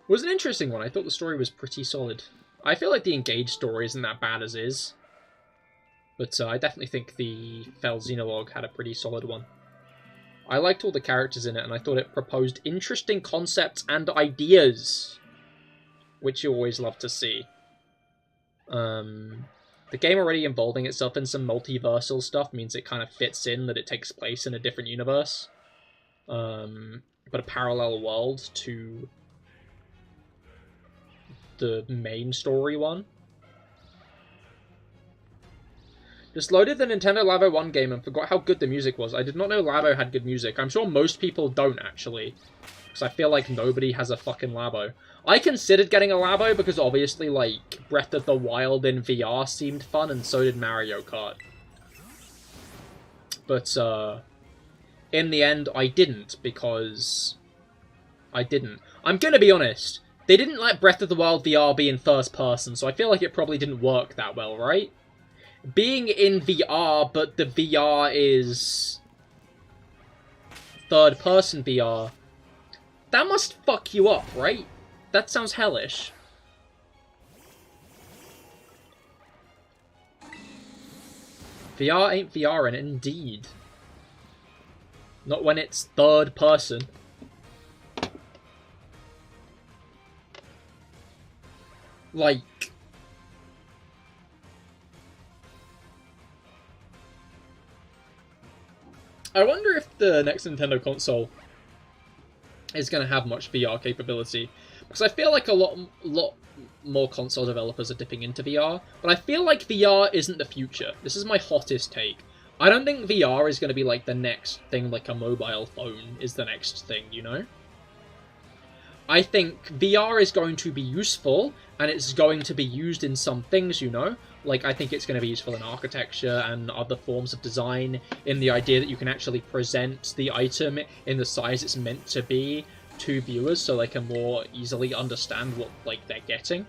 Was an interesting one. I thought the story was pretty solid. I feel like the Engage story isn't that bad as is. But I definitely think the Fel Xenologue had a pretty solid one. I liked all the characters in it, and I thought it proposed interesting concepts and ideas. Which you always love to see. The game already involving itself in some multiversal stuff means it kind of fits in that it takes place in a different universe. But a parallel world to the main story one. Just loaded the Nintendo Labo 1 game and forgot how good the music was. I did not know Labo had good music. I'm sure most people don't, actually. Because I feel like nobody has a fucking Labo. I considered getting a Labo because obviously, like, Breath of the Wild in VR seemed fun, and so did Mario Kart. But, in the end, I didn't, because I didn't. I'm gonna be honest. They didn't let Breath of the Wild VR be in first person, so I feel like it probably didn't work that well, right? Being in VR, but the VR is third-person VR, that must fuck you up, right? That sounds hellish. VR ain't VR, and indeed. Not when it's third person. Like... I wonder if the next Nintendo console is going to have much VR capability. Because I feel like a lot more console developers are dipping into VR. But I feel like VR isn't the future. This is my hottest take. I don't think VR is going to be like the next thing, like a mobile phone is the next thing, you know? I think VR is going to be useful, and it's going to be used in some things, you know? Like, I think it's going to be useful in architecture and other forms of design, in the idea that you can actually present the item in the size it's meant to be to viewers, so they can more easily understand what, like, they're getting.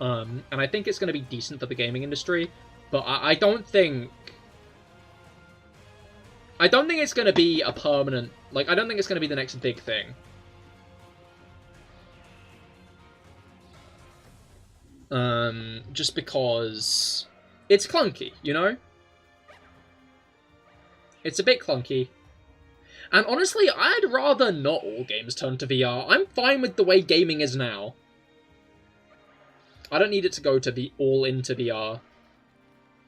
And I think it's going to be decent for the gaming industry, but I don't think it's going to be a permanent... Like, I don't think it's going to be the next big thing. Just because it's clunky, you know? It's a bit clunky. And honestly, I'd rather not all games turn to VR. I'm fine with the way gaming is now. I don't need it to go to be all into VR.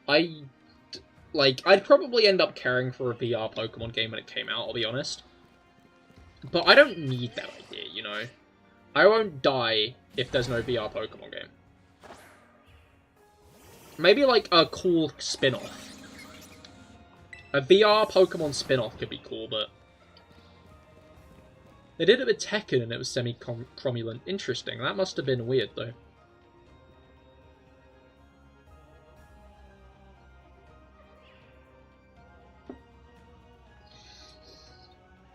I'd probably end up caring for a VR Pokemon game when it came out, I'll be honest. But I don't need that idea, you know? I won't die if there's no VR Pokemon game. Maybe, like, a cool spin-off. A VR Pokemon spin-off could be cool, but... They did it with Tekken and it was semi-cromulent. Interesting. That must have been weird, though.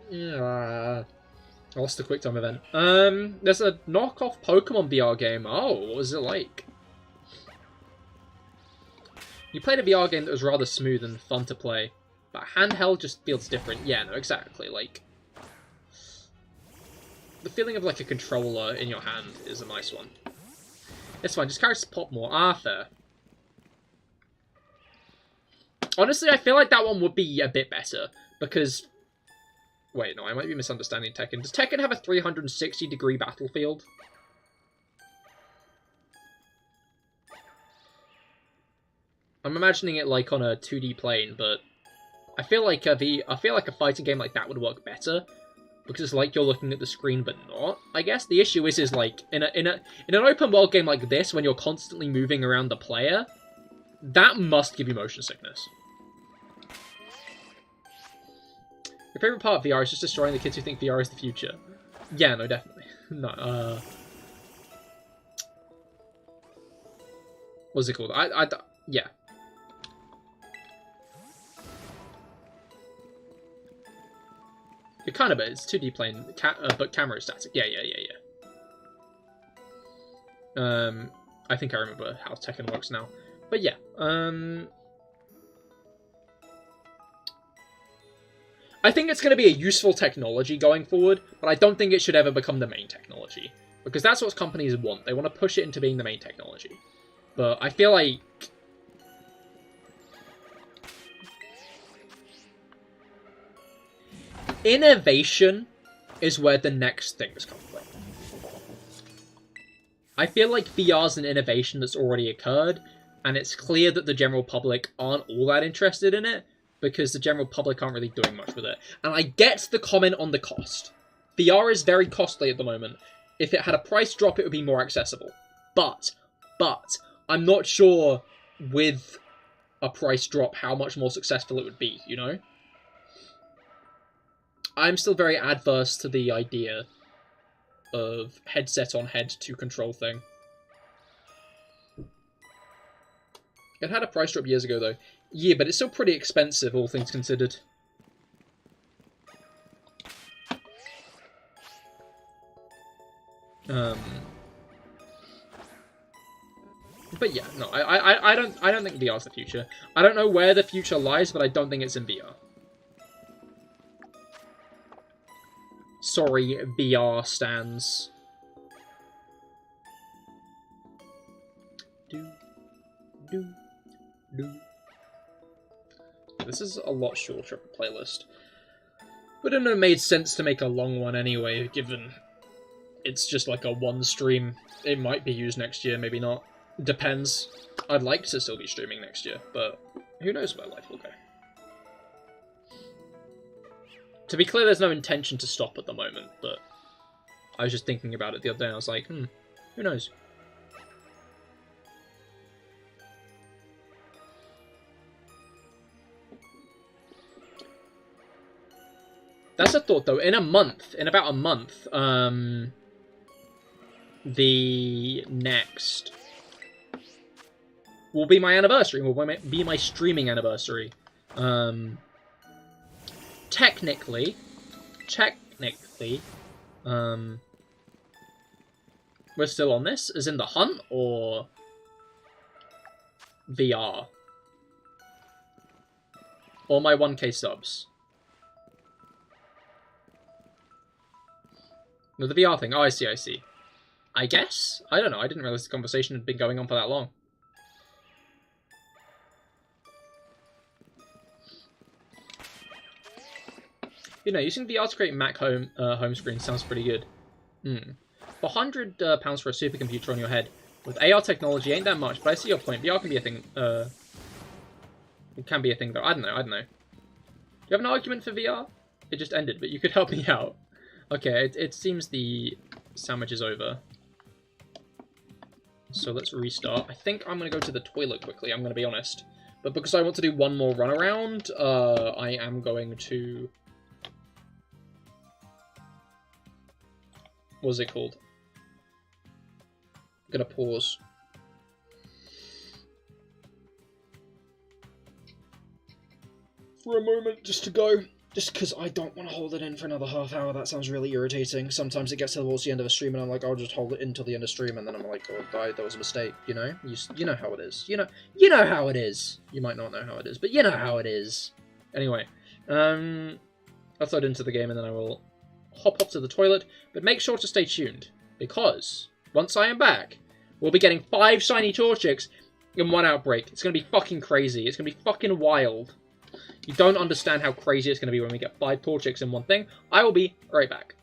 Yeah. I lost the QuickTime event. There's a knockoff Pokemon VR game. Oh, what was it like? You played a VR game that was rather smooth and fun to play, but handheld just feels different. Yeah, no, exactly. Like, the feeling of like a controller in your hand is a nice one. It's fine, just characters pop more. Ah, fair. Honestly, I feel like that one would be a bit better, because... Wait, no, I might be misunderstanding Tekken. Does Tekken have a 360-degree battlefield? I'm imagining it like on a 2D plane, but I feel like a fighting game like that would work better because like you're looking at the screen but not. I guess the issue is like in an open world game like this, when you're constantly moving around the player, that must give you motion sickness. Your favorite part of VR is just destroying the kids who think VR is the future. Yeah, no, definitely. No, what's it called? Yeah. It kind of is. 2D plane, but camera is static. Yeah. I think I remember how Tekken works now. But yeah, I think it's going to be a useful technology going forward, but I don't think it should ever become the main technology. Because that's what companies want. They want to push it into being the main technology. But I feel like... innovation is where the next things come from. I feel like VR's an innovation that's already occurred, and it's clear that the general public aren't all that interested in it, because the general public aren't really doing much with it. And I get the comment on the cost. VR is very costly at the moment. If it had a price drop, it would be more accessible. But, I'm not sure with a price drop how much more successful it would be, you know? I'm still very adverse to the idea of headset-on-head to control thing. It had a price drop years ago, though. Yeah, but it's still pretty expensive, all things considered. But yeah, no, I don't think VR's the future. I don't know where the future lies, but I don't think it's in VR. Sorry, VR stands. This is a lot shorter of a playlist. But it made sense to make a long one anyway, given it's just like a one stream. It might be used next year, maybe not. Depends. I'd like to still be streaming next year, but who knows where life will go. To be clear, there's no intention to stop at the moment, but I was just thinking about it the other day and I was like, who knows? That's a thought, though. In about a month, the next will be my anniversary, will be my streaming anniversary. Technically, we're still on this, as in the hunt, or VR? Or my 1K subs? No, the VR thing. Oh, I see. I guess? I don't know, I didn't realize the conversation had been going on for that long. You know, using VR to create Mac home screen sounds pretty good. For £100 for a supercomputer on your head, with AR technology ain't that much, but I see your point. VR can be a thing, It can be a thing, though. I don't know. Do you have an argument for VR? It just ended, but you could help me out. Okay, it seems the sandwich is over. So let's restart. I think I'm going to go to the toilet quickly, I'm going to be honest. But because I want to do one more run around, I am going to... What's it called? I'm going to pause. For a moment, just to go. Just because I don't want to hold it in for another half hour. That sounds really irritating. Sometimes it gets towards the end of a stream and I'm like, I'll just hold it until the end of stream, and then I'm like, oh, that was a mistake, you know? You know how it is. You know how it is. You might not know how it is, but you know how it is. Anyway, I'll load into the game and then I will hop off to the toilet, but make sure to stay tuned, because once I am back, we'll be getting 5 shiny Torchics in one outbreak. It's going to be fucking crazy. It's going to be fucking wild. You don't understand how crazy it's going to be when we get 5 Torchics in one thing. I will be right back.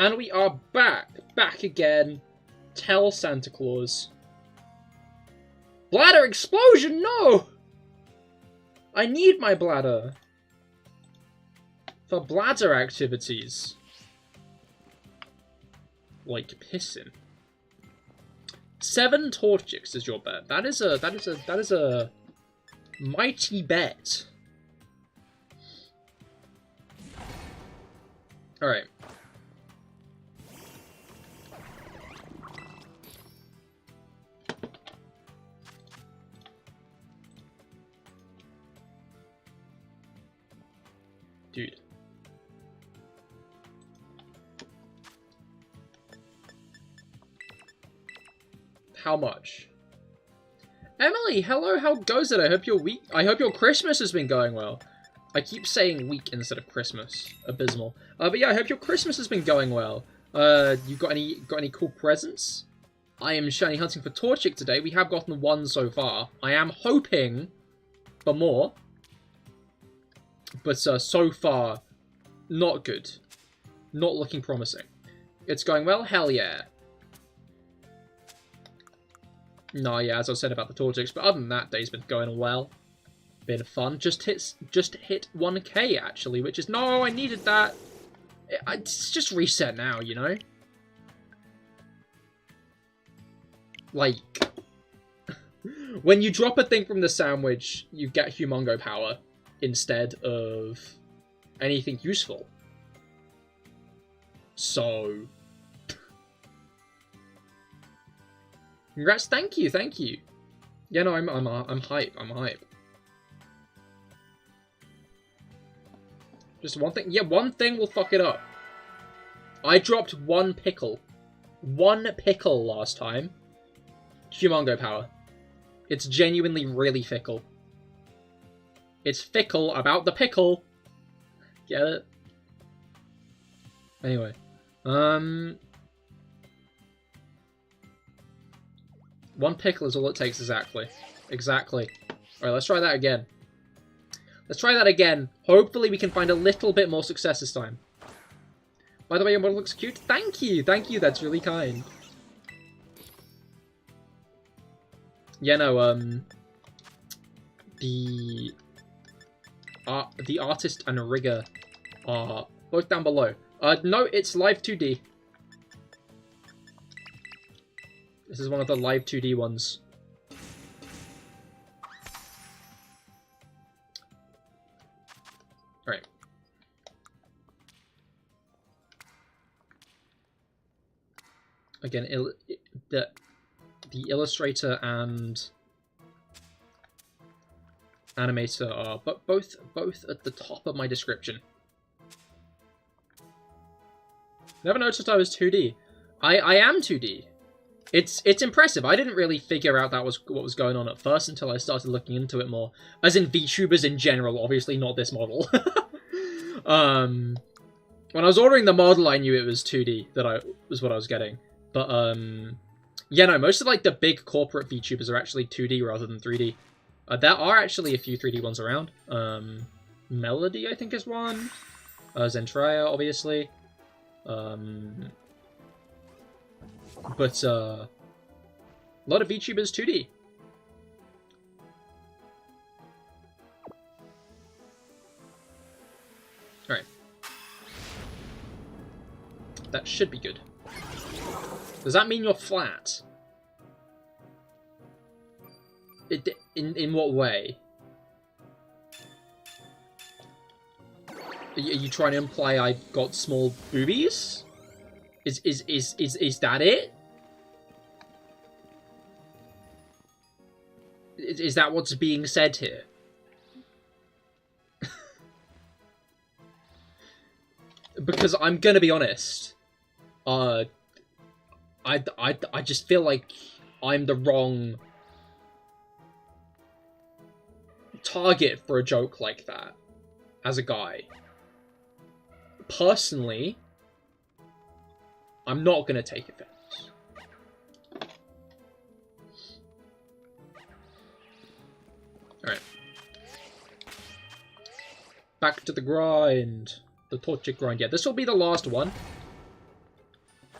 And we are back again. Tell Santa Claus. Bladder explosion, no! I need my bladder. For bladder activities. Like pissing. 7 Torchics is your bet. That is a mighty bet. Alright. Dude. How much? Emily, hello, how goes it? I hope your Christmas has been going well. I keep saying week instead of Christmas. Abysmal. But yeah, I hope your Christmas has been going well. You got any cool presents? I am shiny hunting for Torchic today. We have gotten 1 so far. I am hoping for more. But so far, not good. Not looking promising. It's going well? Hell yeah. No, yeah, as I said about the Torchics, but other than that, day's been going well. Been fun. Just hit 1k, actually, which is... No, I needed that. It's just reset now, you know? Like... when you drop a thing from the sandwich, you get humongo power instead of anything useful. So... Congrats, thank you. Yeah, no, I'm hype, Just one thing, yeah, one thing will fuck it up. I dropped 1 pickle. 1 pickle last time. Humongo power. It's genuinely really fickle. It's fickle about the pickle. Get it? Anyway. 1 pickle is all it takes, exactly. Exactly. Alright, let's try that again. Let's try that again. Hopefully we can find a little bit more success this time. By the way, your model looks cute. Thank you, that's really kind. Yeah, no, the artist and rigger are both down below. No, it's live 2D. This is one of the live 2D ones. Alright. Again, the illustrator and animator are both at the top of my description. Never noticed I was 2D. I am 2D. It's impressive. I didn't really figure out that was what was going on at first until I started looking into it more. As in VTubers in general, obviously not this model. When I was ordering the model, I knew it was 2D. Was what I was getting. But yeah, no, most of like the big corporate VTubers are actually 2D rather than 3D. There are actually a few 3D ones around. Melody, I think, is one. Zentraya, obviously. But, a lot of VTubers 2D. Alright. That should be good. Does that mean you're flat? In what way? Are you trying to imply I got small boobies? Is that it? Is that what's being said here? Because I'm gonna be honest. I just feel like I'm the wrong target for a joke like that as a guy. Personally, I'm not gonna take offense. Alright. Back to the grind. The Torchic grind. Yeah, this will be the last one.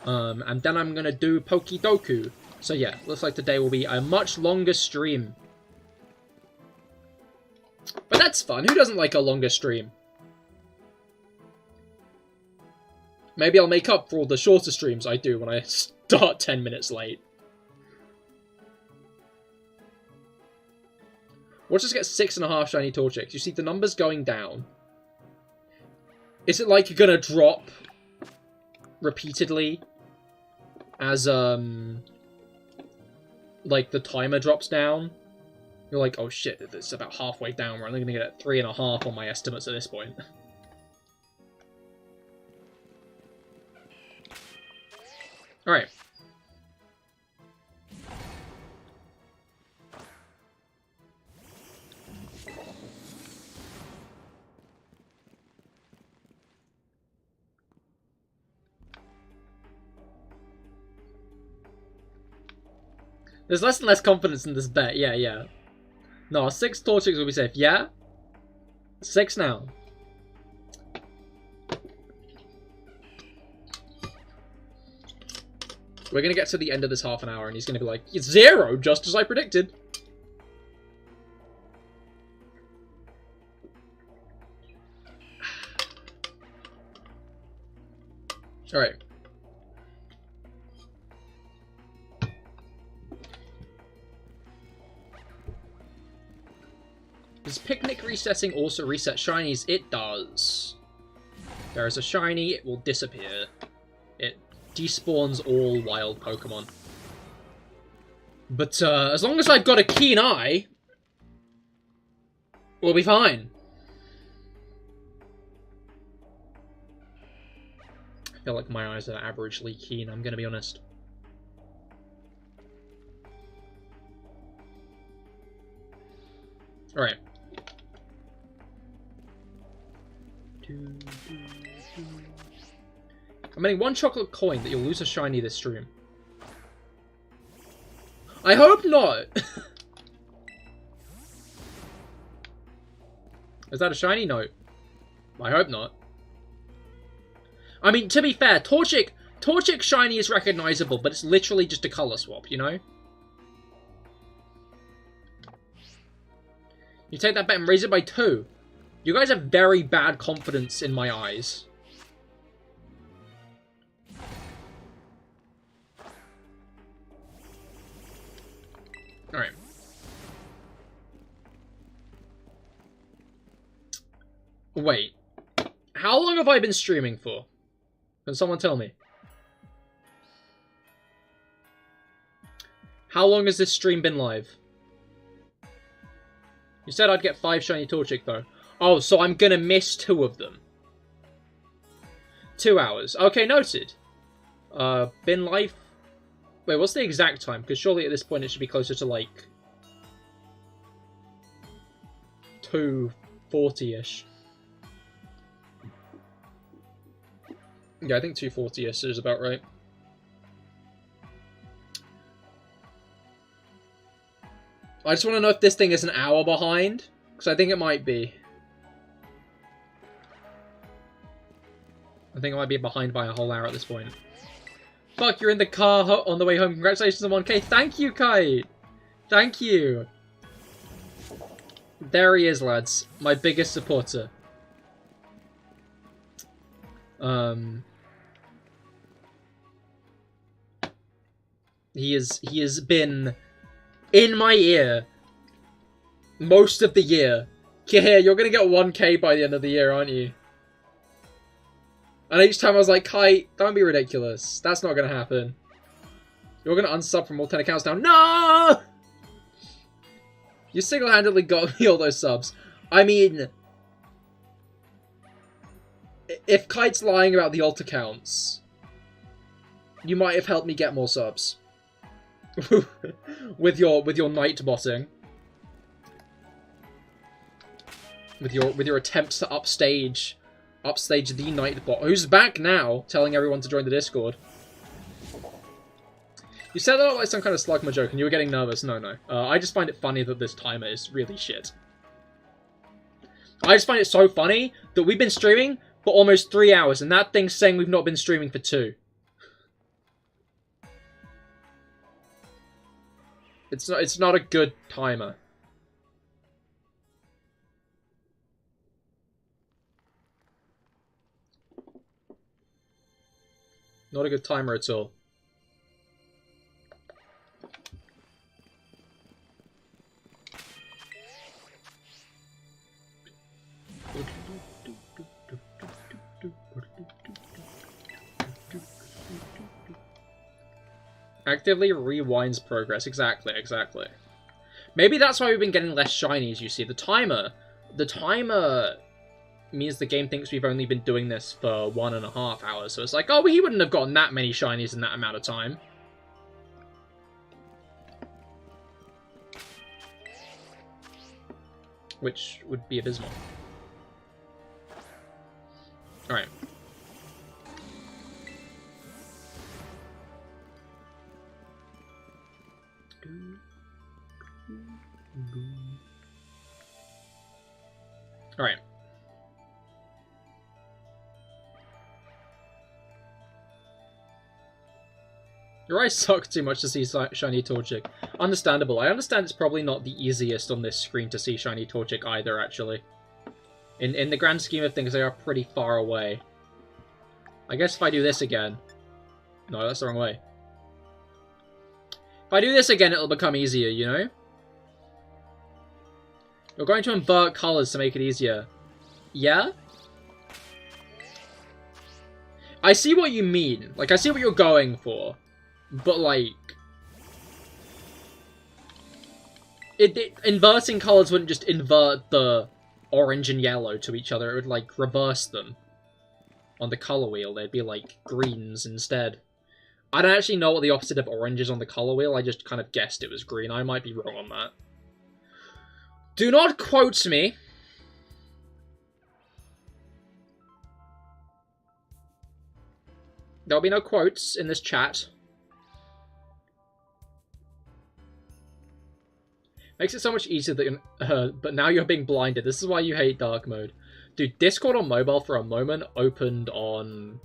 And then I'm gonna do Pokidoku. So yeah, looks like today will be a much longer stream. But that's fun. Who doesn't like a longer stream? Maybe I'll make up for all the shorter streams I do when I start 10 minutes late. Watch us get 6.5 shiny Torchics. You see the numbers going down. Is it like you're gonna drop repeatedly as like the timer drops down? You're like, oh shit, it's about halfway down. We're only gonna get 3.5 on my estimates at this point. Alright. There's less and less confidence in this bet. Yeah, yeah. No, 6 Torchics will be safe. Yeah? 6 now. We're going to get to the end of this half an hour and he's going to be like, it's 0, just as I predicted. Alright. Does Picnic Resetting also reset shinies? It does. There is a shiny, it will disappear. It despawns all wild Pokemon. But as long as I've got a keen eye, we'll be fine. I feel like my eyes are averagely keen, I'm gonna be honest. Alright. I'm getting 1 chocolate coin that you'll lose a shiny this stream. I hope not! Is that a shiny? No. I hope not. I mean, to be fair, Torchic shiny is recognizable, but it's literally just a color swap, you know? You take that bet and raise it by 2. You guys have very bad confidence in my eyes. Alright. Wait. How long have I been streaming for? Can someone tell me? How long has this stream been live? You said I'd get 5 shiny Torchic though. Oh, so I'm gonna miss 2 of them. 2 hours. Okay, noted. Been live... Wait, what's the exact time? Because surely at this point it should be closer to like... 2:40-ish. Yeah, I think 2:40-ish is about right. I just want to know if this thing is an hour behind, because I think it might be. I think it might be behind by a whole hour at this point. Fuck, you're in the car on the way home. Congratulations on 1K. Thank you, Kite. Thank you. There he is, lads. My biggest supporter. He has been in my ear most of the year. Cahir, you're gonna get 1K by the end of the year, aren't you? And each time I was like, Kite, don't be ridiculous. That's not gonna happen. You're gonna unsub from all 10 accounts now. No! You single-handedly got me all those subs. I mean... if Kite's lying about the alt accounts, you might have helped me get more subs. with your night botting. With your attempts to upstage the night bot, who's back now, telling everyone to join the Discord. You said that like some kind of slugma joke, and you were getting nervous. No. I just find it funny that this timer is really shit. I just find it so funny that we've been streaming for almost 3 hours, and that thing's saying we've not been streaming for 2. It's not a good timer. Not a good timer at all. Actively rewinds progress. Exactly. Maybe that's why we've been getting less shinies, you see. The timer means the game thinks we've only been doing this for 1.5 hours. So it's like, oh, he wouldn't have gotten that many shinies in that amount of time. Which would be abysmal. Alright. Alright. Your eyes suck too much to see shiny Torchic. Understandable. I understand it's probably not the easiest on this screen to see shiny Torchic either, actually. In the grand scheme of things, they are pretty far away. I guess if I do this again... No, that's the wrong way. If I do this again, it'll become easier, you know? You're going to invert colors to make it easier. Yeah? I see what you mean. Like, I see what you're going for. But, like... inverting colors wouldn't just invert the orange and yellow to each other. It would, like, reverse them. On the color wheel, they'd be, like, greens instead. I don't actually know what the opposite of orange is on the color wheel. I just kind of guessed it was green. I might be wrong on that. Do not quote me. There'll be no quotes in this chat. Makes it so much easier that but now you're being blinded. This is why you hate dark mode. Dude, Discord on mobile for a moment opened on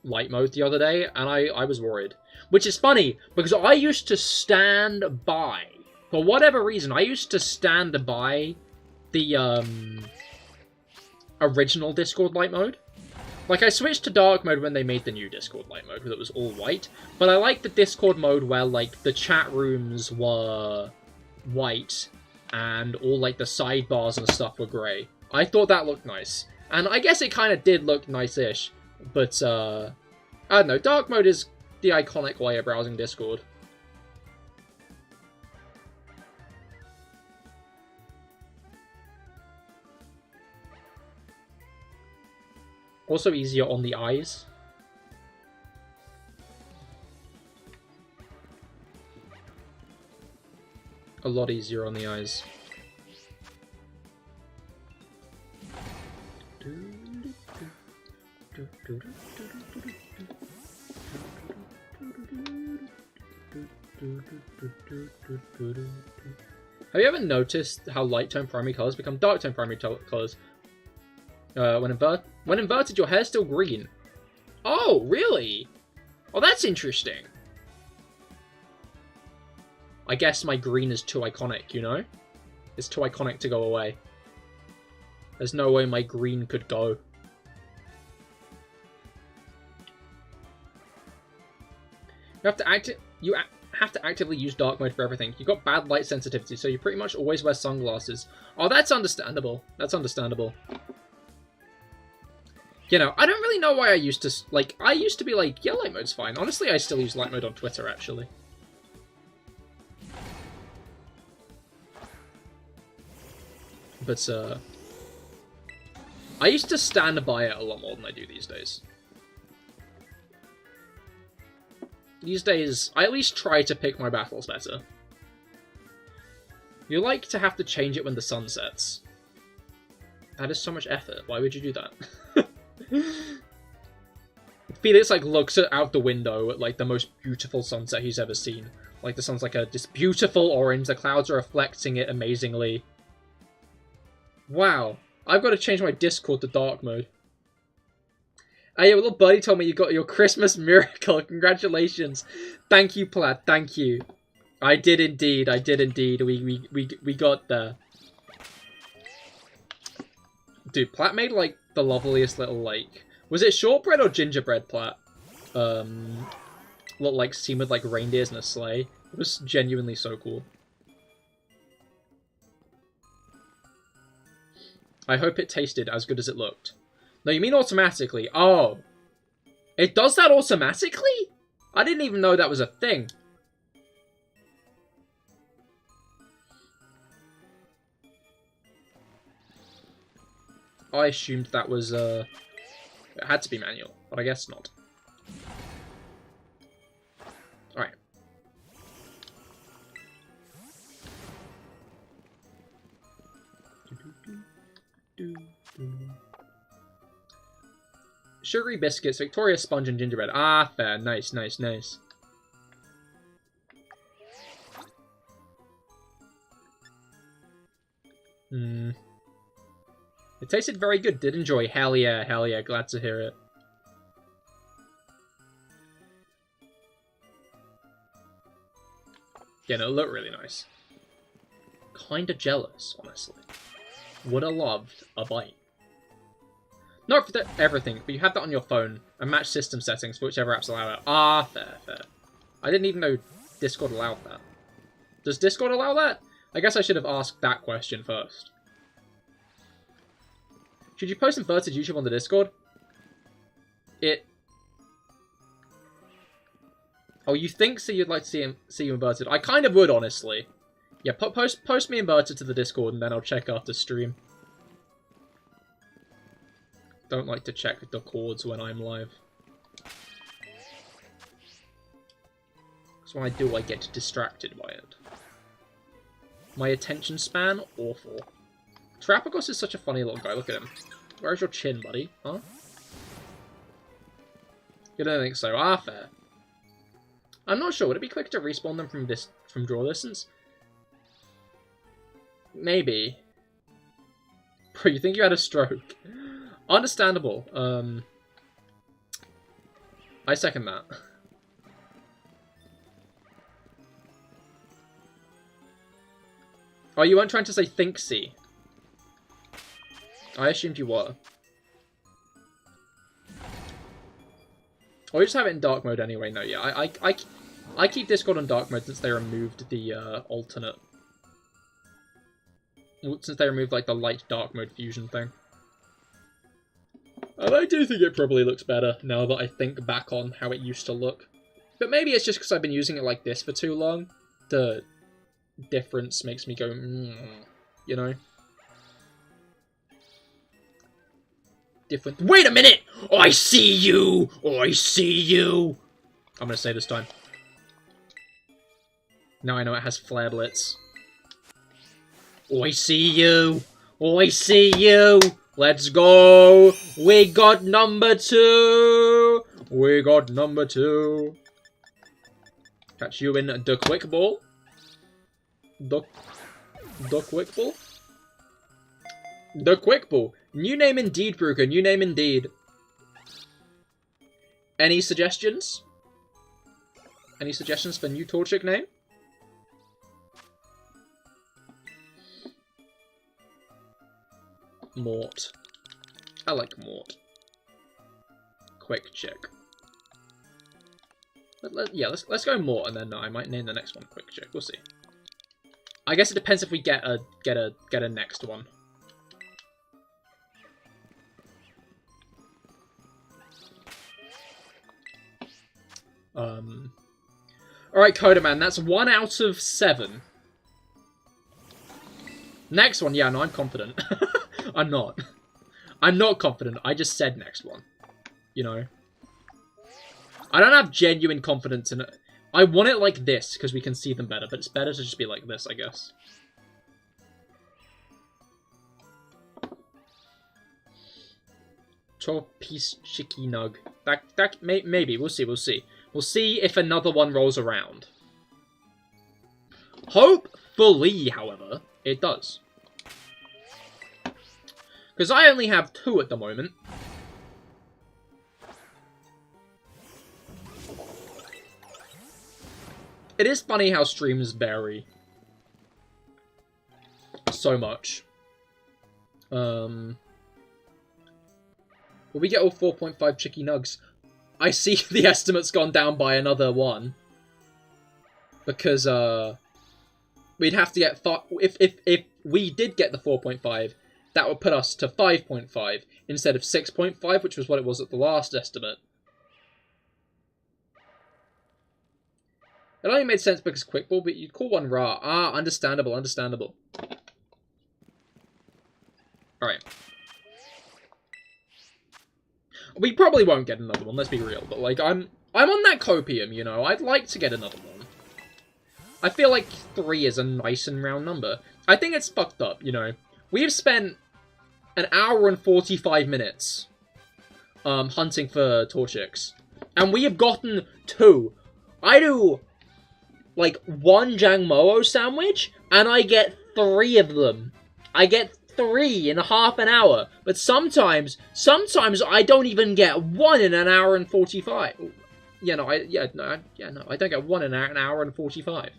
light mode the other day, and I was worried. Which is funny, because I used to stand by, for whatever reason, I used to stand by the original Discord light mode. Like, I switched to dark mode when they made the new Discord light mode, because it was all white. But I liked the Discord mode where, like, the chat rooms were white, and all, like, the sidebars and stuff were grey. I thought that looked nice. And I guess it kind of did look nice-ish. But, I don't know, dark mode is the iconic way of browsing Discord. Also easier on the eyes. A lot easier on the eyes. Have you ever noticed how light tone primary colors become dark tone primary colors? When inverted, your hair's still green. Oh, really? Oh, that's interesting. I guess my green is too iconic, you know? It's too iconic to go away. There's no way my green could go. You have to actively use dark mode for everything. You've got bad light sensitivity, so you pretty much always wear sunglasses. Oh, that's understandable. That's understandable. You know, I don't really know why I used to, like, I used to be like, yeah, light mode's fine. Honestly, I still use light mode on Twitter, actually. But, I used to stand by it a lot more than I do these days. These days, I at least try to pick my battles better. You like to have to change it when the sun sets. That is so much effort. Why would you do that? Felix, like, looks out the window at, like, the most beautiful sunset he's ever seen. Like, the sun's like this beautiful orange, the clouds are reflecting it amazingly. Wow. I've got to change my Discord to dark mode. Hey, your little buddy told me you got your Christmas miracle. Congratulations. Thank you, Plaid. Thank you. I did indeed. I did indeed. We got there. Dude, Platt made, like, the loveliest little, like... Was it shortbread or gingerbread, Platt? Little, like, scene with, like, reindeers and a sleigh. It was genuinely so cool. I hope it tasted as good as it looked. No, you mean automatically. Oh. It does that automatically? I didn't even know that was a thing. I assumed that was, it had to be manual, but I guess not. Alright. Sugary biscuits, Victoria sponge, and gingerbread. Ah, fair. Nice, nice, nice. It tasted very good. Did enjoy. Hell yeah, glad to hear it. Yeah, no, it looked really nice. Kinda jealous, honestly. Would have loved a bite. Not for everything, but you have that on your phone, and match system settings for whichever apps allow it. Ah, fair. I didn't even know Discord allowed that. Does Discord allow that? I guess I should have asked that question first. Should you post inverted YouTube on the Discord? Oh, you think so you'd like to see you inverted? I kind of would, honestly. Yeah, post me inverted to the Discord, and then I'll check after stream. Don't like to check the chords when I'm live. Because when I do, I get distracted by it. My attention span? Awful. Terrapagos is such a funny little guy. Look at him. Where's your chin, buddy? Huh? You don't think so? Ah, fair. I'm not sure. Would it be quicker to respawn them from draw distance? Maybe. Bro, you think you had a stroke? Understandable. I second that. Oh, you weren't trying to say Thinksy. I assumed you were. Or you just have it in dark mode anyway. No, yeah, I keep Discord on dark mode since they removed the alternate. Since they removed like the light dark mode fusion thing. And I do think it probably looks better now that I think back on how it used to look. But maybe it's just because I've been using it like this for too long. The difference makes me go, you know? Different. Wait a minute! I see you! I see you! I'm gonna say this time. Now I know it has flare blitz. I see you! I see you! Let's go! We got number 2! We got number 2. Catch you in the quick ball. The quick ball? The quick ball. New name indeed, Brooker. New name indeed. Any suggestions? Any suggestions for new Torchic name? Mort. I like Mort. Quick check. Yeah, let's go Mort, and then I might name the next one Quick Check. We'll see. I guess it depends if we get a next one. Alright, Codaman, that's 1 out of 7. Next one, yeah, no, I'm confident. I'm not. I'm not confident, I just said next one. You know? I don't have genuine confidence in it. I want it like this, because we can see them better, but it's better to just be like this, I guess. Torchic nug. Maybe, we'll see. We'll see if another one rolls around. Hopefully, however, it does. Because I only have 2 at the moment. It is funny how streams vary so much. Will we get all 4.5 chicky nugs? I see the estimate's gone down by another 1. Because, we'd have to get... If we did get the 4.5, that would put us to 5.5 instead of 6.5, which was what it was at the last estimate. It only made sense because Quickball, but you'd call one Ra. Ah, understandable. Alright. We probably won't get another one, let's be real, but like, I'm on that copium, you know, I'd like to get another one. I feel like 3 is a nice and round number. I think it's fucked up, you know. We've spent an hour and 45 minutes hunting for Torchics, and we have gotten 2. I do, like, 1 Jangmoo sandwich, and I get 3 of them. I get 3 in half an hour. But sometimes I don't even get 1 in an hour and 45. Yeah, no, I don't get 1 in an hour and 45.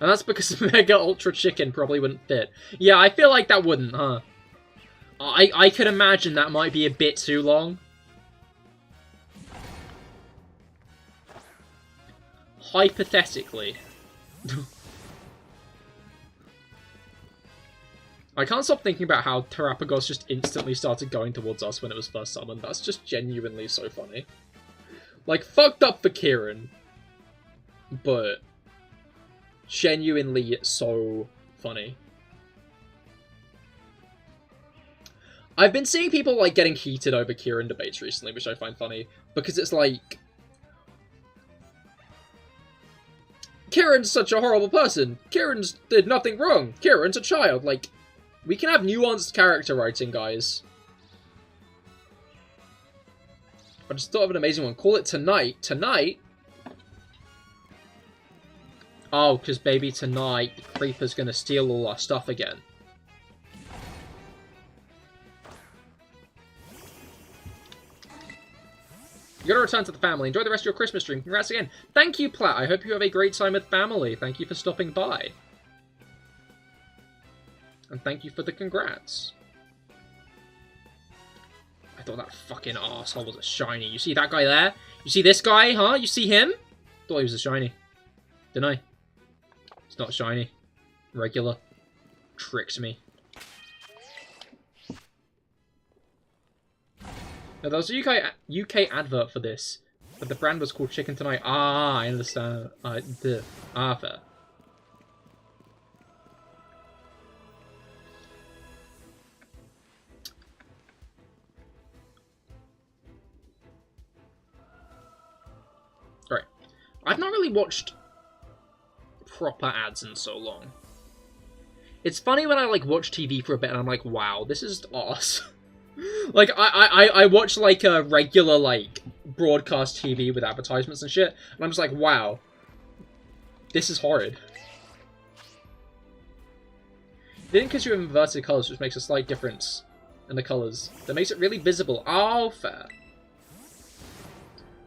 And that's because Mega Ultra Chicken probably wouldn't fit. Yeah, I feel like that wouldn't, huh? I could imagine that might be a bit too long. Hypothetically. I can't stop thinking about how Terrapagos just instantly started going towards us when it was first summoned. That's just genuinely so funny. Like, fucked up for Kieran. But genuinely so funny. I've been seeing people, like, getting heated over Kieran debates recently, which I find funny. Because it's like... Kieran's such a horrible person. Kieran's did nothing wrong. Kieran's a child. Like, we can have nuanced character writing, guys. I just thought of an amazing one. Call it Tonight. Tonight? Oh, because baby, tonight, the Creeper's gonna steal all our stuff again. You gotta return to the family. Enjoy the rest of your Christmas stream. Congrats again. Thank you, Platt. I hope you have a great time with family. Thank you for stopping by. And thank you for the congrats. I thought that fucking arsehole was a shiny. You see that guy there? You see this guy, huh? You see him? Thought he was a shiny. Didn't I? It's not shiny. Regular. Tricked me. Now, there was a UK advert for this, but the brand was called Chicken Tonight. Ah, I understand. Fair. Right. I've not really watched proper ads in so long. It's funny when I, like, watch TV for a bit and I'm like, wow, this is arse. Like, I watch, like, a regular, like, broadcast TV with advertisements and shit, and I'm just like, wow. This is horrid. Then because you have inverted colours, which makes a slight difference in the colours, that makes it really visible. Oh, fair.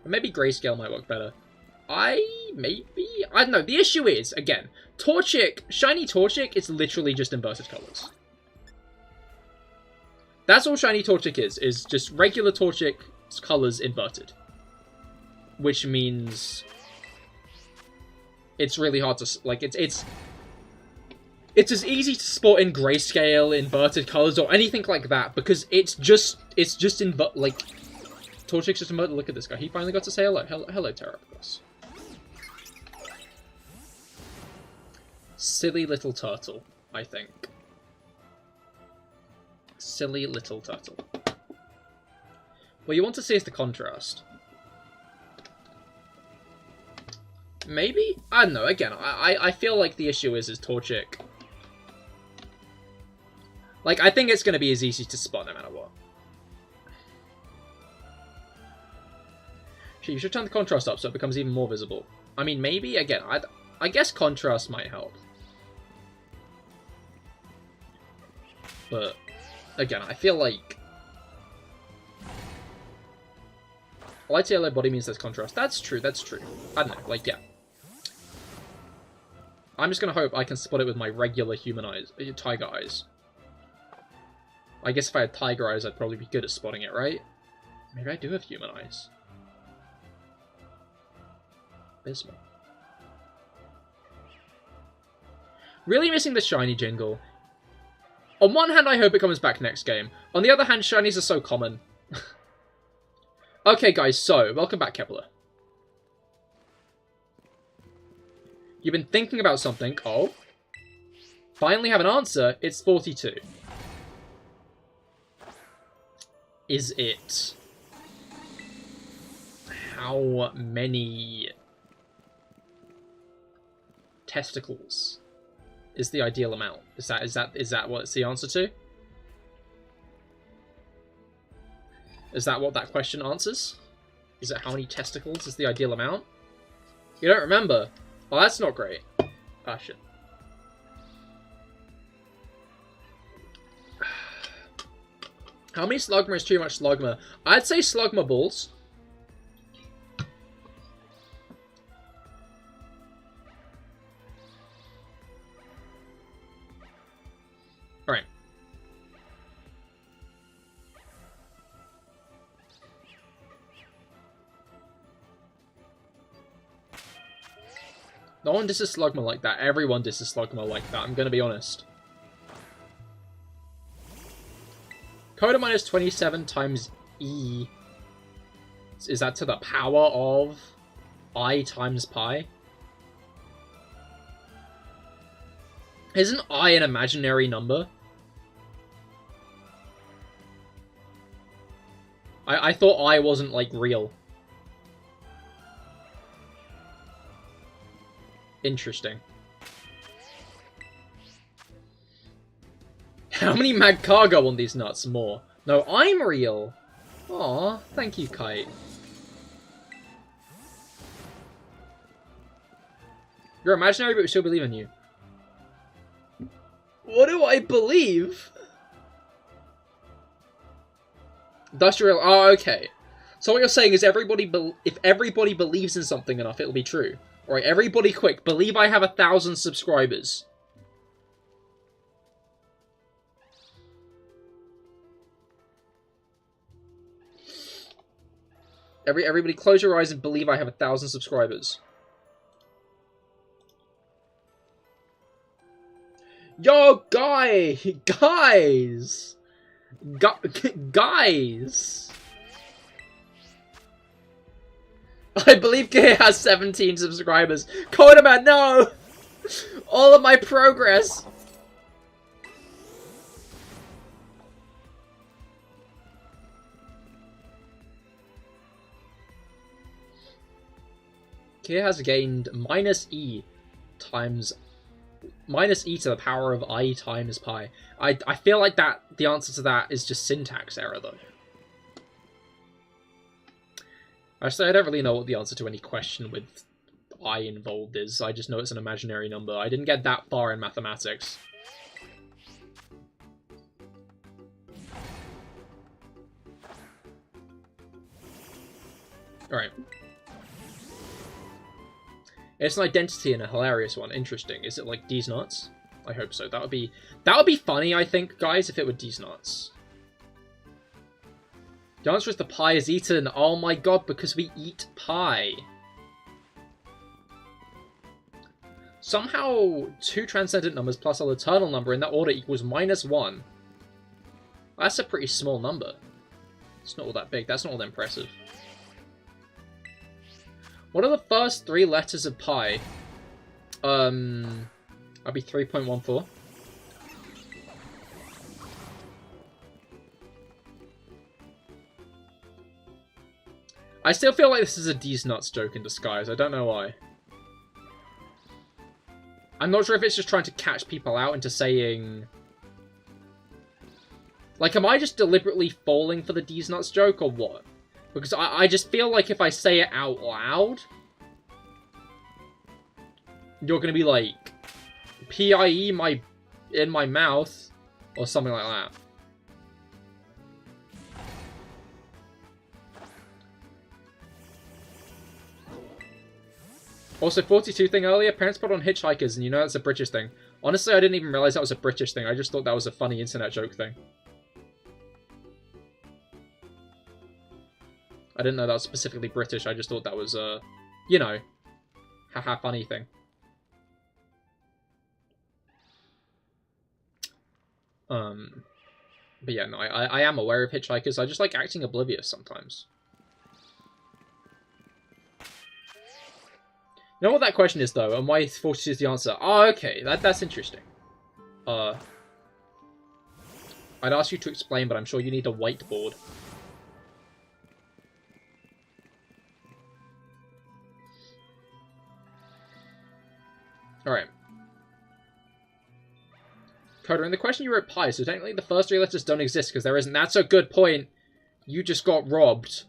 Or maybe grayscale might work better. I don't know. The issue is, again, Torchic, shiny Torchic is literally just inverted colours. That's all shiny Torchic is just regular Torchic's colours inverted. Which means it's really hard to, like, it's as easy to spot in grayscale, inverted colours, or anything like that, because it's just like, Torchic's just inverted. Look at this guy. He finally got to say hello. Hello, Terrapagos. Silly little turtle, I think. Silly little turtle. What you want to see is the contrast. Maybe? I don't know, again, I feel like the issue is Torchic. Like, I think it's going to be as easy to spot no matter what. You should turn the contrast up so it becomes even more visible. I mean, maybe, again, I guess contrast might help. But, again, I feel like light yellow body means there's contrast. That's true, that's true. I don't know, like, yeah. I'm just gonna hope I can spot it with my regular human eyes, tiger eyes. I guess if I had tiger eyes, I'd probably be good at spotting it, right? Maybe I do have human eyes. Abysmal. Really missing the shiny jingle. On one hand, I hope it comes back next game. On the other hand, shinies are so common. Okay, guys, so, welcome back, Kepler. You've been thinking about something. Oh. Finally have an answer. It's 42. Is it... how many testicles is the ideal amount? Is that what it's the answer to? Is that what that question answers? Is it how many testicles is the ideal amount? You don't remember? Well, that's not great. Ah, shit. How many Slugma is too much Slugma? I'd say Slugma balls. Alright. No one disses Slugma like that. Everyone disses Slugma like that, I'm gonna be honest. Coda minus 27 times E. Is that to the power of I times pi? Isn't I an imaginary number? I thought I wasn't, like, real. Interesting. How many mag cargo on these nuts? More. No, I'm real. Aw, thank you, Kite. You're imaginary, but we still believe in you. What do I believe? That's real. Oh, okay. So what you're saying is if everybody believes in something enough, it'll be true. Alright, everybody quick, believe I have 1,000 subscribers. Everybody close your eyes and believe I have 1,000 subscribers. Yo, guys! Guys! I believe Cahir has 17 subscribers. Codaman, no! All of my progress! Cahir has gained minus E to the power of I times pi. I feel like the answer to that is just syntax error, though. Actually, I don't really know what the answer to any question with I involved is. I just know it's an imaginary number. I didn't get that far in mathematics. Alright. It's an identity and a hilarious one. Interesting. Is it like D's nuts? I hope so. That would be funny, I think, guys, if it were D's nuts. The answer is the pie is eaten. Oh my god, because we eat pie. Somehow, 2 transcendent numbers plus an eternal number in that order equals -1. That's a pretty small number. It's not all that big. That's not all that impressive. What are the first 3 letters of pi? That'd be 3.14. I still feel like this is a D's nuts joke in disguise. I don't know why. I'm not sure if it's just trying to catch people out into saying... Like, am I just deliberately falling for the D's nuts joke, or what? Because I just feel like if I say it out loud, you're gonna be like, PIE in my mouth, or something like that. Also, 42 thing earlier, parents put on hitchhikers, and you know that's a British thing. Honestly, I didn't even realize that was a British thing. I just thought that was a funny internet joke thing. I didn't know that was specifically British. I just thought that was a, you know, haha funny thing. But yeah, no, I am aware of hitchhikers. I just like acting oblivious sometimes. You know what that question is, though, and why 42 is the answer? Oh, okay, that's interesting. I'd ask you to explain, but I'm sure you need a whiteboard. Alright. Coda, in the question you wrote pi, so technically the first 3 letters don't exist because there isn't. That's a good point. You just got robbed.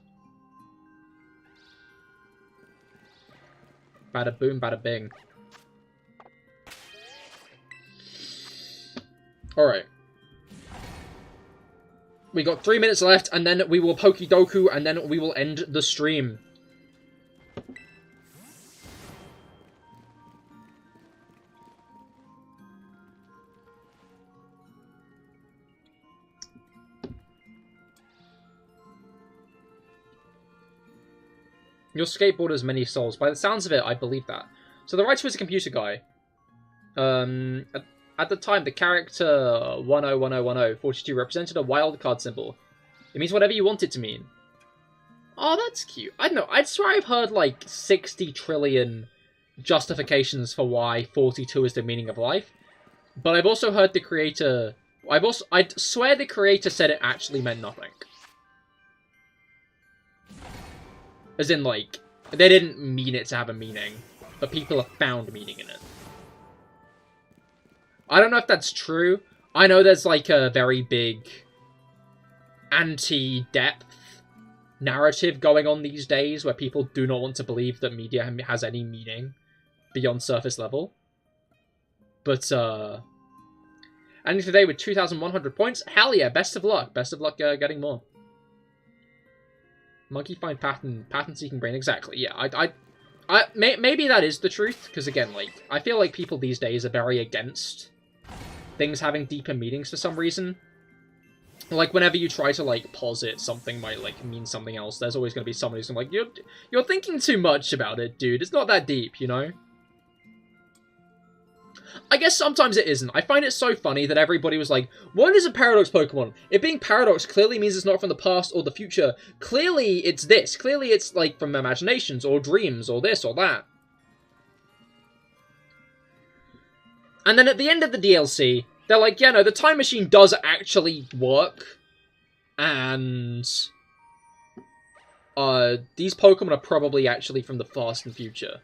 Bada boom, bada bing. Alright. We got 3 minutes left, and then we will Pokidoku, and then we will end the stream. Your skateboard has many souls. By the sounds of it, I believe that. So the writer was a computer guy. At the time, the character 10101042 represented a wildcard symbol. It means whatever you want it to mean. Oh, that's cute. I don't know. I'd swear I've heard like 60 trillion justifications for why 42 is the meaning of life. But I've also heard the creator... I'd swear the creator said it actually meant nothing. As in, like, they didn't mean it to have a meaning, but people have found meaning in it. I don't know if that's true. I know there's, like, a very big anti-depth narrative going on these days, where people do not want to believe that media has any meaning beyond surface level. But, ending today with 2,100 points. Hell yeah, best of luck. Best of luck getting more. Monkey find pattern seeking brain. Exactly. Yeah, maybe that is the truth, because again, like, I feel like people these days are very against things having deeper meanings for some reason. Like, whenever you try to, like, posit something might, like, mean something else, there's always going to be someone who's like, you're thinking too much about it, dude. It's not that deep, you know? I guess sometimes it isn't. I find it so funny that everybody was like, what is a Paradox Pokemon? It being Paradox clearly means it's not from the past or the future. Clearly it's this. Clearly it's, like, from imaginations or dreams or this or that. And then at the end of the DLC, they're like, yeah, no, the time machine does actually work. And these Pokemon are probably actually from the past and future.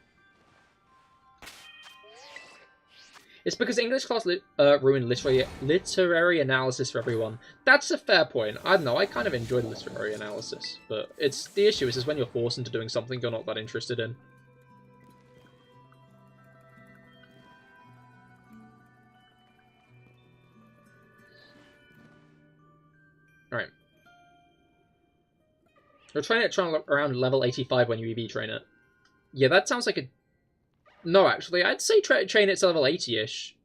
It's because English class ruined literary analysis for everyone. That's a fair point. I don't know, I kind of enjoyed literary analysis. But the issue is when you're forced into doing something you're not that interested in. Alright. You're training it around level 85 when you EV train it. Yeah, that sounds like a... No, actually, I'd say train it to level 80-ish.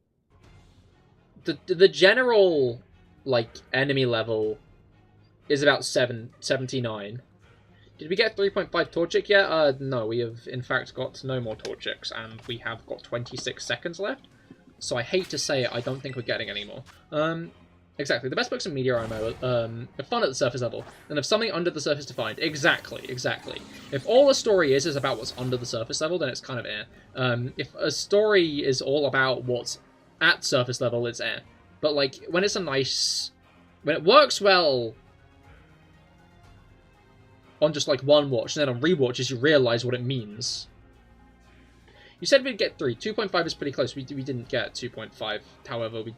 The general, like, enemy level is about 79. Did we get 3.5 Torchic yet? No, we have, in fact, got no more Torchics, and we have got 26 seconds left. So I hate to say it, I don't think we're getting any more. Exactly. The best books in Meteor ammo are fun at the surface level, and have something under the surface to find. Exactly. If all a story is about what's under the surface level, then it's kind of eh. If a story is all about what's at surface level, it's eh. But, like, when it's when it works well on just, like, one watch, and then on rewatches you realise what it means. You said we'd get 3. 2.5 is pretty close. We didn't get 2.5. However, we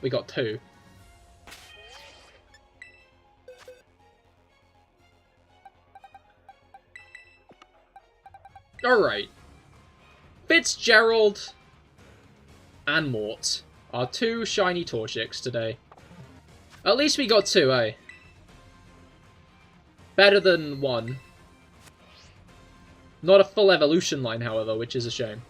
got 2. Alright. Fitzgerald and Mort are 2 shiny Torchics today. At least we got 2, eh? Better than 1. Not a full evolution line, however, which is a shame.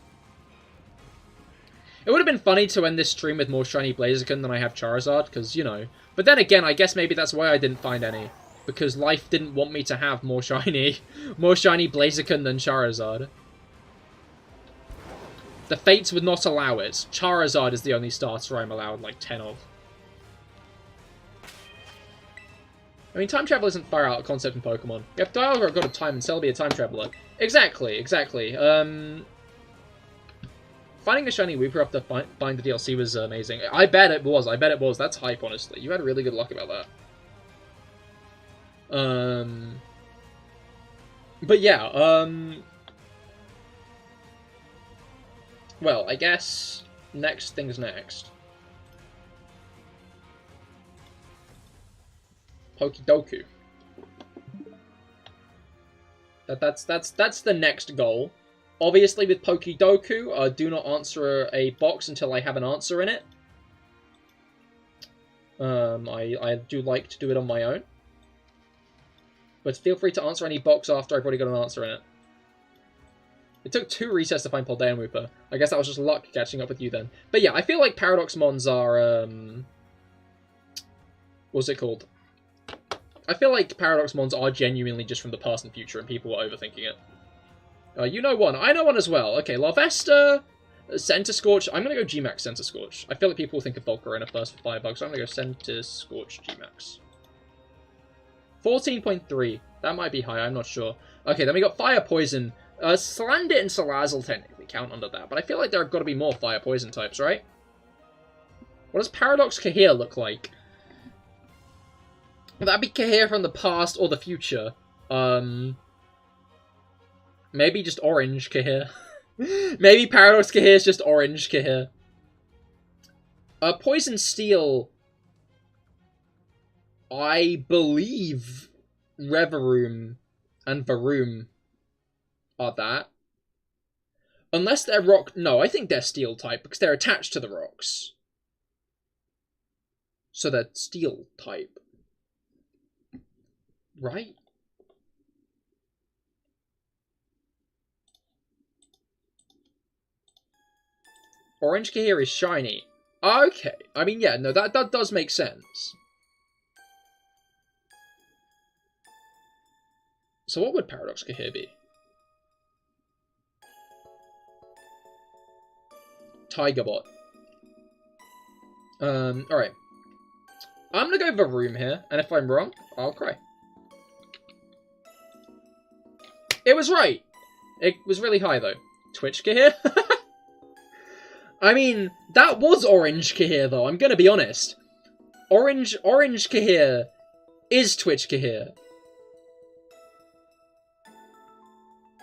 It would have been funny to end this stream with more shiny Blaziken than I have Charizard, because, you know. But then again, I guess maybe that's why I didn't find any. Because life didn't want me to have more shiny Blaziken than Charizard. The fates would not allow it. Charizard is the only starter I'm allowed, like, 10 of. I mean, time travel isn't far out of concept in Pokemon. If Dialga got a time and Cell be a time traveler. Exactly. Finding a shiny Weeper up to find the DLC was amazing. I bet it was. That's hype, honestly. You had really good luck about that. But yeah, well, I guess next thing's next. Pokidoku. That's the next goal. Obviously, with Pokedoku, do not answer a box until I have an answer in it. I do like to do it on my own. But feel free to answer any box after I've already got an answer in it. It took 2 resets to find Poldean Wooper. I guess that was just luck catching up with you then. But yeah, I feel like Paradox Mons are, what's it called? I feel like Paradox Mons are genuinely just from the past and future, and people were overthinking it. You know one. I know one as well. Okay, Larvesta, Center Scorch. I'm going to go Gmax Center Scorch. I feel like people will think of Volcarona first for Firebug, so I'm going to go Center Scorch Gmax. 14.3. That might be high, I'm not sure. Okay, then we got Fire Poison. Salandit and Salazzle technically count under that, but I feel like there have got to be more Fire Poison types, right? What does Paradox Cahir look like? Would that be Cahir from the past or the future? Maybe just Orange Cahir. Maybe Paradox Cahir is just Orange Cahir. Poison Steel. I believe Reveroom and Varoom are that. Unless they're rock... No, I think they're Steel type, because they're attached to the rocks. So they're Steel type. Right? Orange Cahir is shiny. Okay. I mean, yeah, no, that does make sense. So what would Paradox Cahir be? Tigerbot. Alright. I'm gonna go Varoom here, and if I'm wrong, I'll cry. It was right! It was really high, though. Twitch Cahir? I mean, that was Orange Cahir, though, I'm gonna be honest. Orange Cahir is Twitch Cahir.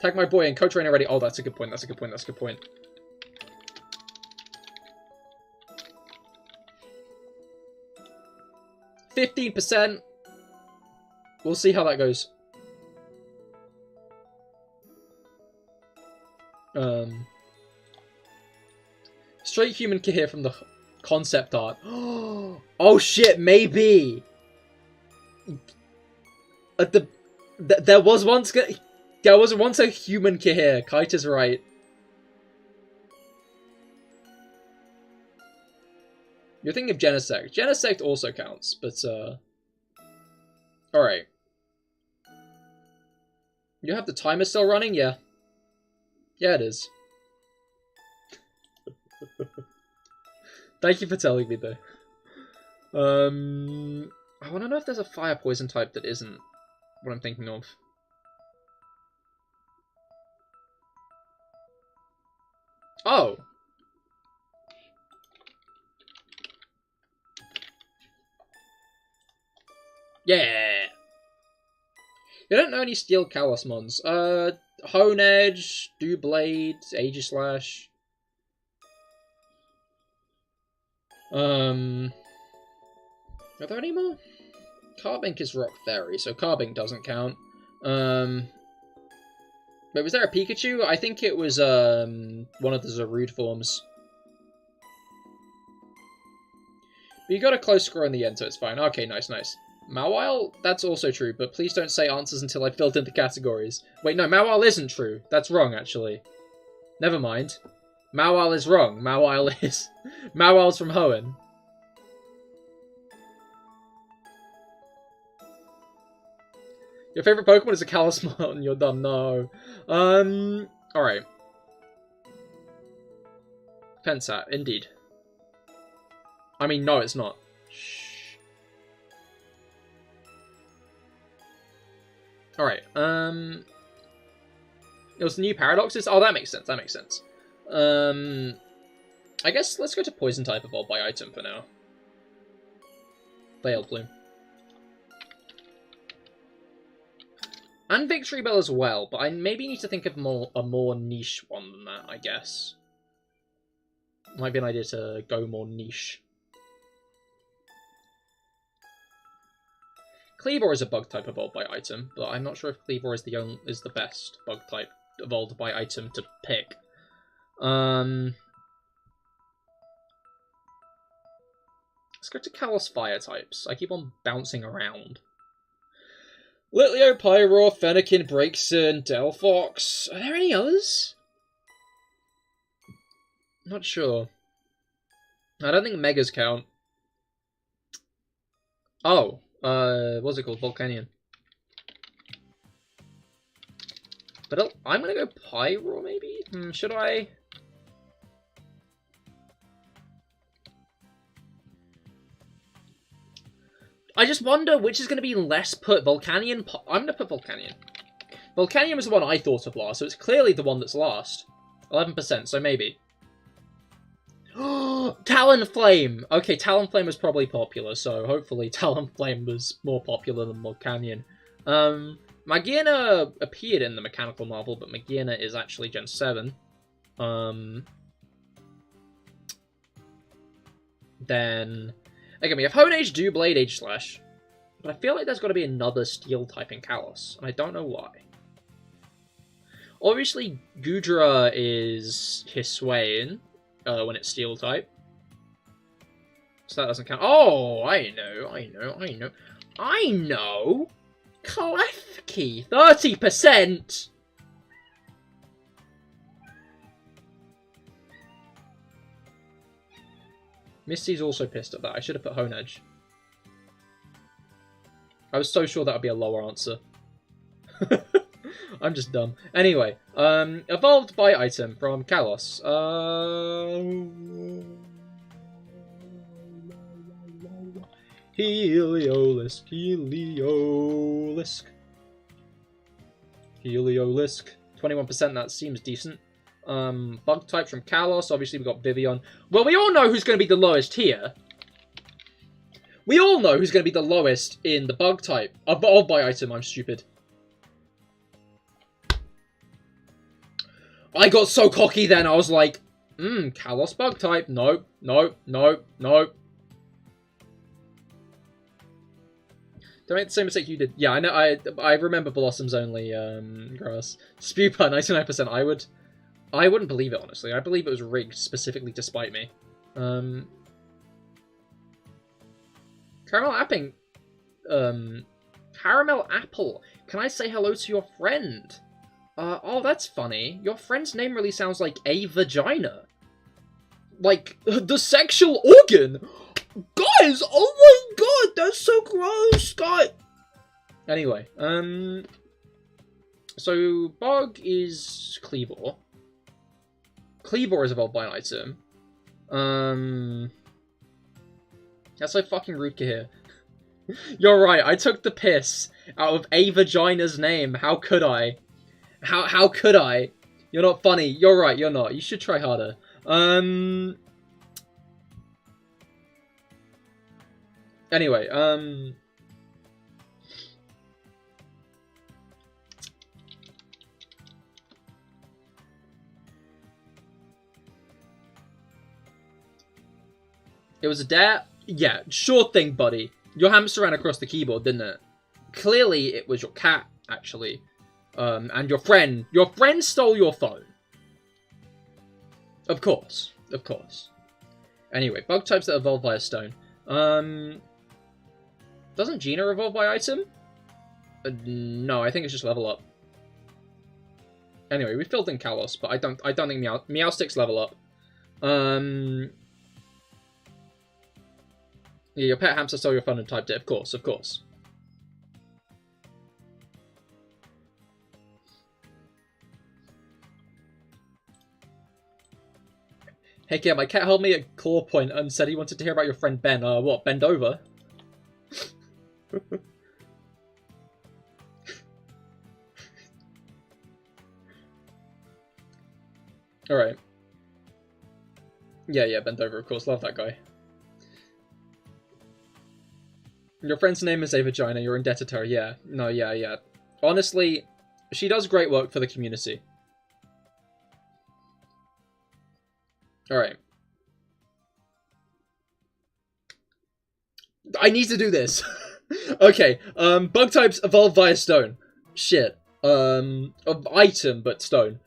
Tag my boy and coach trainer ready. Oh, that's a good point, that's a good point, that's a good point. %. We'll see how that goes. Straight human Cahir from the concept art. Oh shit, maybe. There was once a human Cahir. Kite is right. You're thinking of Genesect. Genesect also counts, but alright. You have the timer still running? Yeah. Yeah, it is. Thank you for telling me, though. I want to know if there's a fire poison type that isn't what I'm thinking of. Oh! Yeah! You don't know any Steel Kalos mons. Hone Edge, Doublade, Aegislash. Are there any more? Carbink is Rock Fairy, so Carbink doesn't count. But was there a Pikachu? I think it was one of the Zarude forms. But you got a close score in the end, so it's fine. Okay, nice, nice. Mawile? That's also true, but please don't say answers until I've filled in the categories. Wait, no, Mawile isn't true. That's wrong, actually. Never mind. Mawile is wrong. Mawile is... Mawile's from Hoenn. Your favorite Pokemon is a Calusmon. You're dumb. No. Alright. Pensat, indeed. I mean, no, it's not. Shh. Alright, it was new paradoxes? Oh, that makes sense, that makes sense. I guess let's go to Poison type evolved by item for now. Veil Plume. And Victory Bell as well, but I maybe need to think of a more niche one than that, I guess. Might be an idea to go more niche. Kleavor is a bug type evolved by item, but I'm not sure if Kleavor is the best bug type evolved by item to pick. Let's go to Kalos fire types. I keep on bouncing around. Litleo, Pyro, Fennekin, Braixen, Delphox. Are there any others? Not sure. I don't think Megas count. Oh, what's it called? Volcanion. But I'm gonna go Pyro, maybe? Should I? I just wonder which is going to be less put. Volcanion? I'm going to put Volcanion. Volcanion was the one I thought of last, so it's clearly the one that's last. 11%, so maybe. Talonflame! Okay, Talonflame was probably popular, so hopefully Talonflame was more popular than Volcanion. Magearna appeared in the Mechanical Marvel, but Magearna is actually Gen 7. Then... Again, we have Honage, Doublade, Aegislash. But I feel like there's got to be another Steel type in Kalos, and I don't know why. Obviously, Goodra is Hisuian when it's Steel type. So that doesn't count. Oh, I know! Klefki! 30%! Misty's also pissed at that. I should have put Honedge. I was so sure that would be a lower answer. I'm just dumb. Anyway, evolved by item from Kalos. Heliolisk. 21%, that seems decent. Bug types from Kalos. Obviously, we've got Vivian. Well, we all know who's going to be the lowest here. We all know who's going to be the lowest in the bug type. Evolved by item, I'm stupid. I got so cocky then, I was like, Kalos bug type. Nope. Don't make the same mistake you did. Yeah, I know. I remember Blossoms only grass. Spewpa, 99%. I wouldn't believe it, honestly. I believe it was rigged specifically to spite me. Caramel Apping. Caramel Apple. Can I say hello to your friend? Oh, that's funny. Your friend's name really sounds like a vagina. Like, the sexual organ! Guys! Oh my god! That's so gross! God! Anyway, so, Bug is Cleavor. Cleavor is evolved by an item. That's so fucking rude, Cahir. You're right, I took the piss out of a vagina's name. How could I? How could I? You're not funny. You're right, you're not. You should try harder. Anyway, it was a dare? Yeah, sure thing, buddy. Your hamster ran across the keyboard, didn't it? Clearly, it was your cat, actually. And your friend. Your friend stole your phone. Of course. Of course. Anyway, bug types that evolve via stone. Doesn't Gina evolve by item? No, I think it's just level up. Anyway, we filled in Kalos, but I don't think Meowsticks level up. Yeah, your pet hamster stole your phone and typed it. Of course, of course. Heck yeah, my cat held me at claw point and said he wanted to hear about your friend Ben. What, bend over? Alright. Yeah, bend over, of course. Love that guy. Your friend's name is a vagina. You're indebted to her. Yeah. No, yeah. Honestly, she does great work for the community. Alright. I need to do this. Okay, bug types evolve via stone. Shit. Of item, but stone.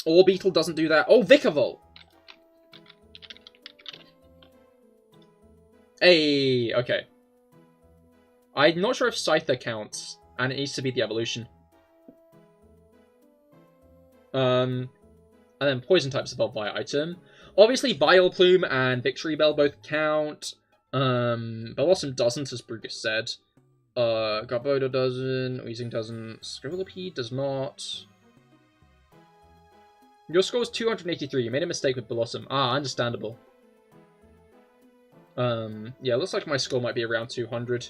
Orbital doesn't do that. Oh, Vicavolt! Hey, okay. I'm not sure if Scyther counts, and it needs to be the evolution. And then poison types evolve via item. Obviously, Vileplume and Victory Bell both count. Blossom doesn't, as Brugus said. Garbodo doesn't, Weezing doesn't, Scribblepede does not. Your score is 283. You made a mistake with Blossom. Ah, understandable. Yeah, looks like my score might be around 200.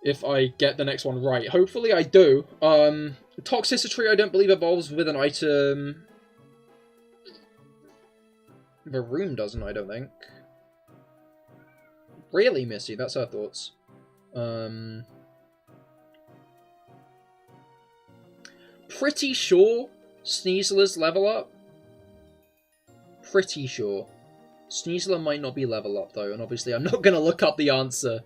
If I get the next one right. Hopefully I do. Toxicity I don't believe evolves with an item. The room doesn't, I don't think. Really, Missy? That's her thoughts. Pretty sure Sneaselers level up. Pretty sure. Sneasler might not be level up, though, and obviously I'm not going to look up the answer.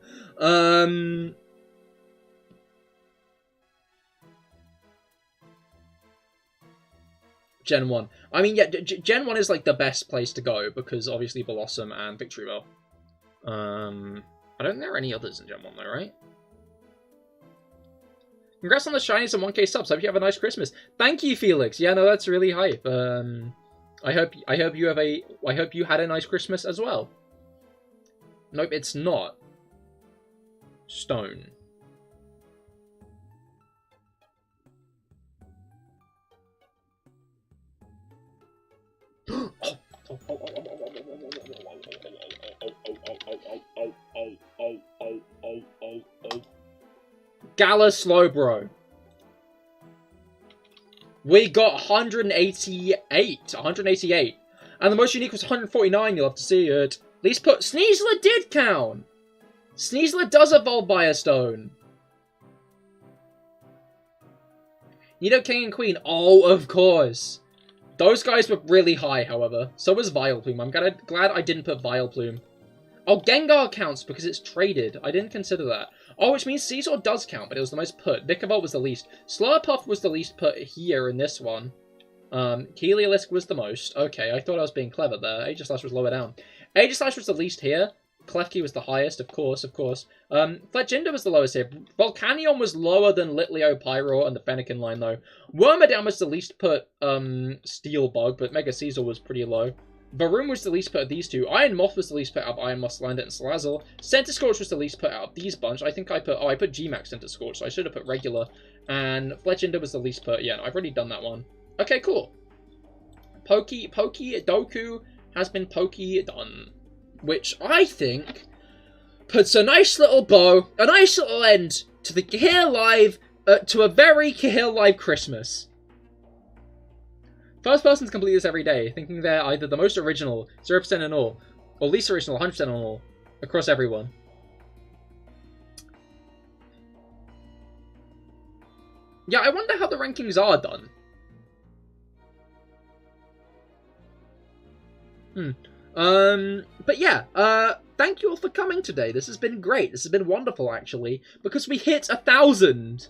Gen 1. I mean, yeah, Gen 1 is, like, the best place to go, because obviously Blossom and Victory Bell. I don't think there are any others in Gen 1, though, right? Congrats on the shinies and 1K subs. Hope you have a nice Christmas. Thank you, Felix. Yeah, no, that's really hype. I hope you had a nice Christmas as well. Nope, it's not. Stone. Gala Slowbro. We got 188. And the most unique was 149. You'll have to see it. At least put... Sneasler did count! Sneasler does evolve by a stone. Nido King and Queen. Oh, of course. Those guys were really high, however. So was Vileplume. I'm glad I didn't put Vileplume. Oh, Gengar counts because it's traded. I didn't consider that. Oh, which means Scizor does count, but it was the most put. Vikavolt was the least. Slurpuff was the least put here in this one. Heliolisk was the most. Okay, I thought I was being clever there. Aegislash was lower down. Aegislash was the least here. Klefki was the highest, of course. Fletchinder was the lowest here. Volcanion was lower than Litleo, Pyro, and the Fennekin line, though. Wormadam was the least put Steel Bug, but Mega Caesar was pretty low. Varoom was the least put of these two. Iron Moth was the least put out of Iron Moth, Slander, and Salazzle. Centiskorch was the least put out of these bunch. I think I put... Oh, I put Gmax Centiskorch, so I should have put regular. And Fletchinder was the least put. Yeah, no, I've already done that one. Okay, cool. Pokey Doku has been Pokey done. Which I think puts a nice little bow, a nice little end to the CahirLIVE, to a very CahirLIVE Christmas. First person to complete this every day, thinking they're either the most original, 0% on all, or least original, 100% on all, across everyone. Yeah, I wonder how the rankings are done. But yeah, thank you all for coming today. This has been great. This has been wonderful, actually, because we hit 1,000.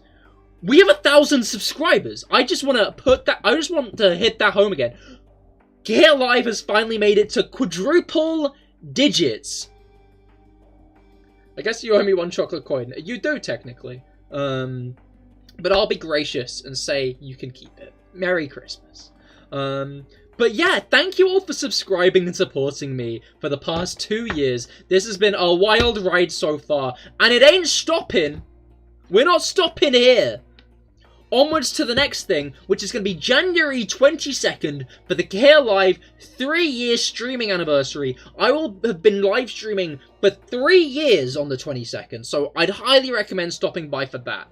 We have 1,000 subscribers. I just want to hit that home again. CahirLIVE has finally made it to quadruple digits. I guess you owe me 1 chocolate coin. You do, technically. But I'll be gracious and say you can keep it. Merry Christmas. But yeah, thank you all for subscribing and supporting me for the past 2 years. This has been a wild ride so far, and it ain't stopping. We're not stopping here. Onwards to the next thing, which is going to be January 22nd for the CahirLIVE 3-year streaming anniversary. I will have been live streaming for 3 years on the 22nd, so I'd highly recommend stopping by for that.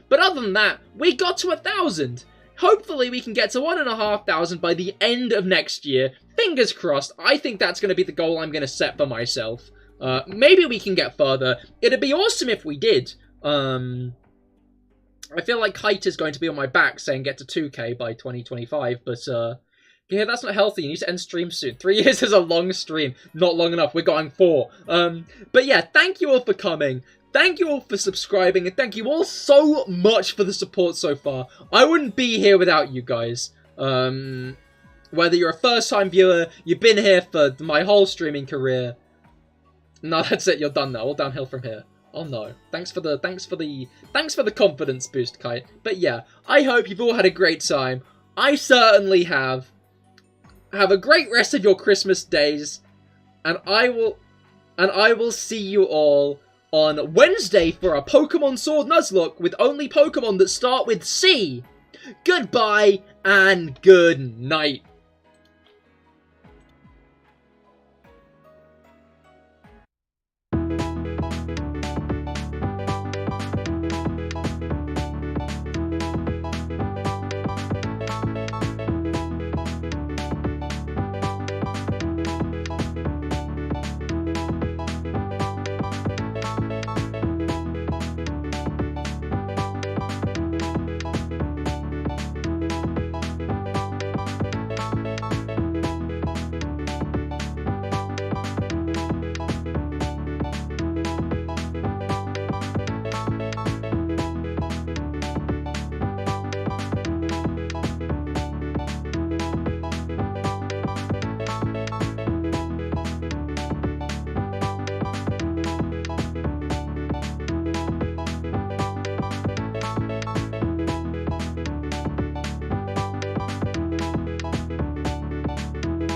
But other than that, we got to 1,000. Hopefully we can get to 1,500 by the end of next year. Fingers crossed. I think that's going to be the goal I'm going to set for myself. Maybe we can get further. It'd be awesome if we did. I feel like Kite is going to be on my back saying get to 2k by 2025, but yeah, that's not healthy. You need to end stream soon. 3 years is a long stream. Not long enough. We're going 4. But yeah, thank you all for coming. Thank you all for subscribing, and thank you all so much for the support so far. I wouldn't be here without you guys. Whether you're a first-time viewer, you've been here for my whole streaming career. No, that's it. You're done now. All downhill from here. Oh no. Thanks for the confidence boost, Kite. But yeah, I hope you've all had a great time. I certainly have. Have a great rest of your Christmas days, and I will see you all on Wednesday for a Pokemon Sword Nuzlocke with only Pokemon that start with C. Goodbye and good night.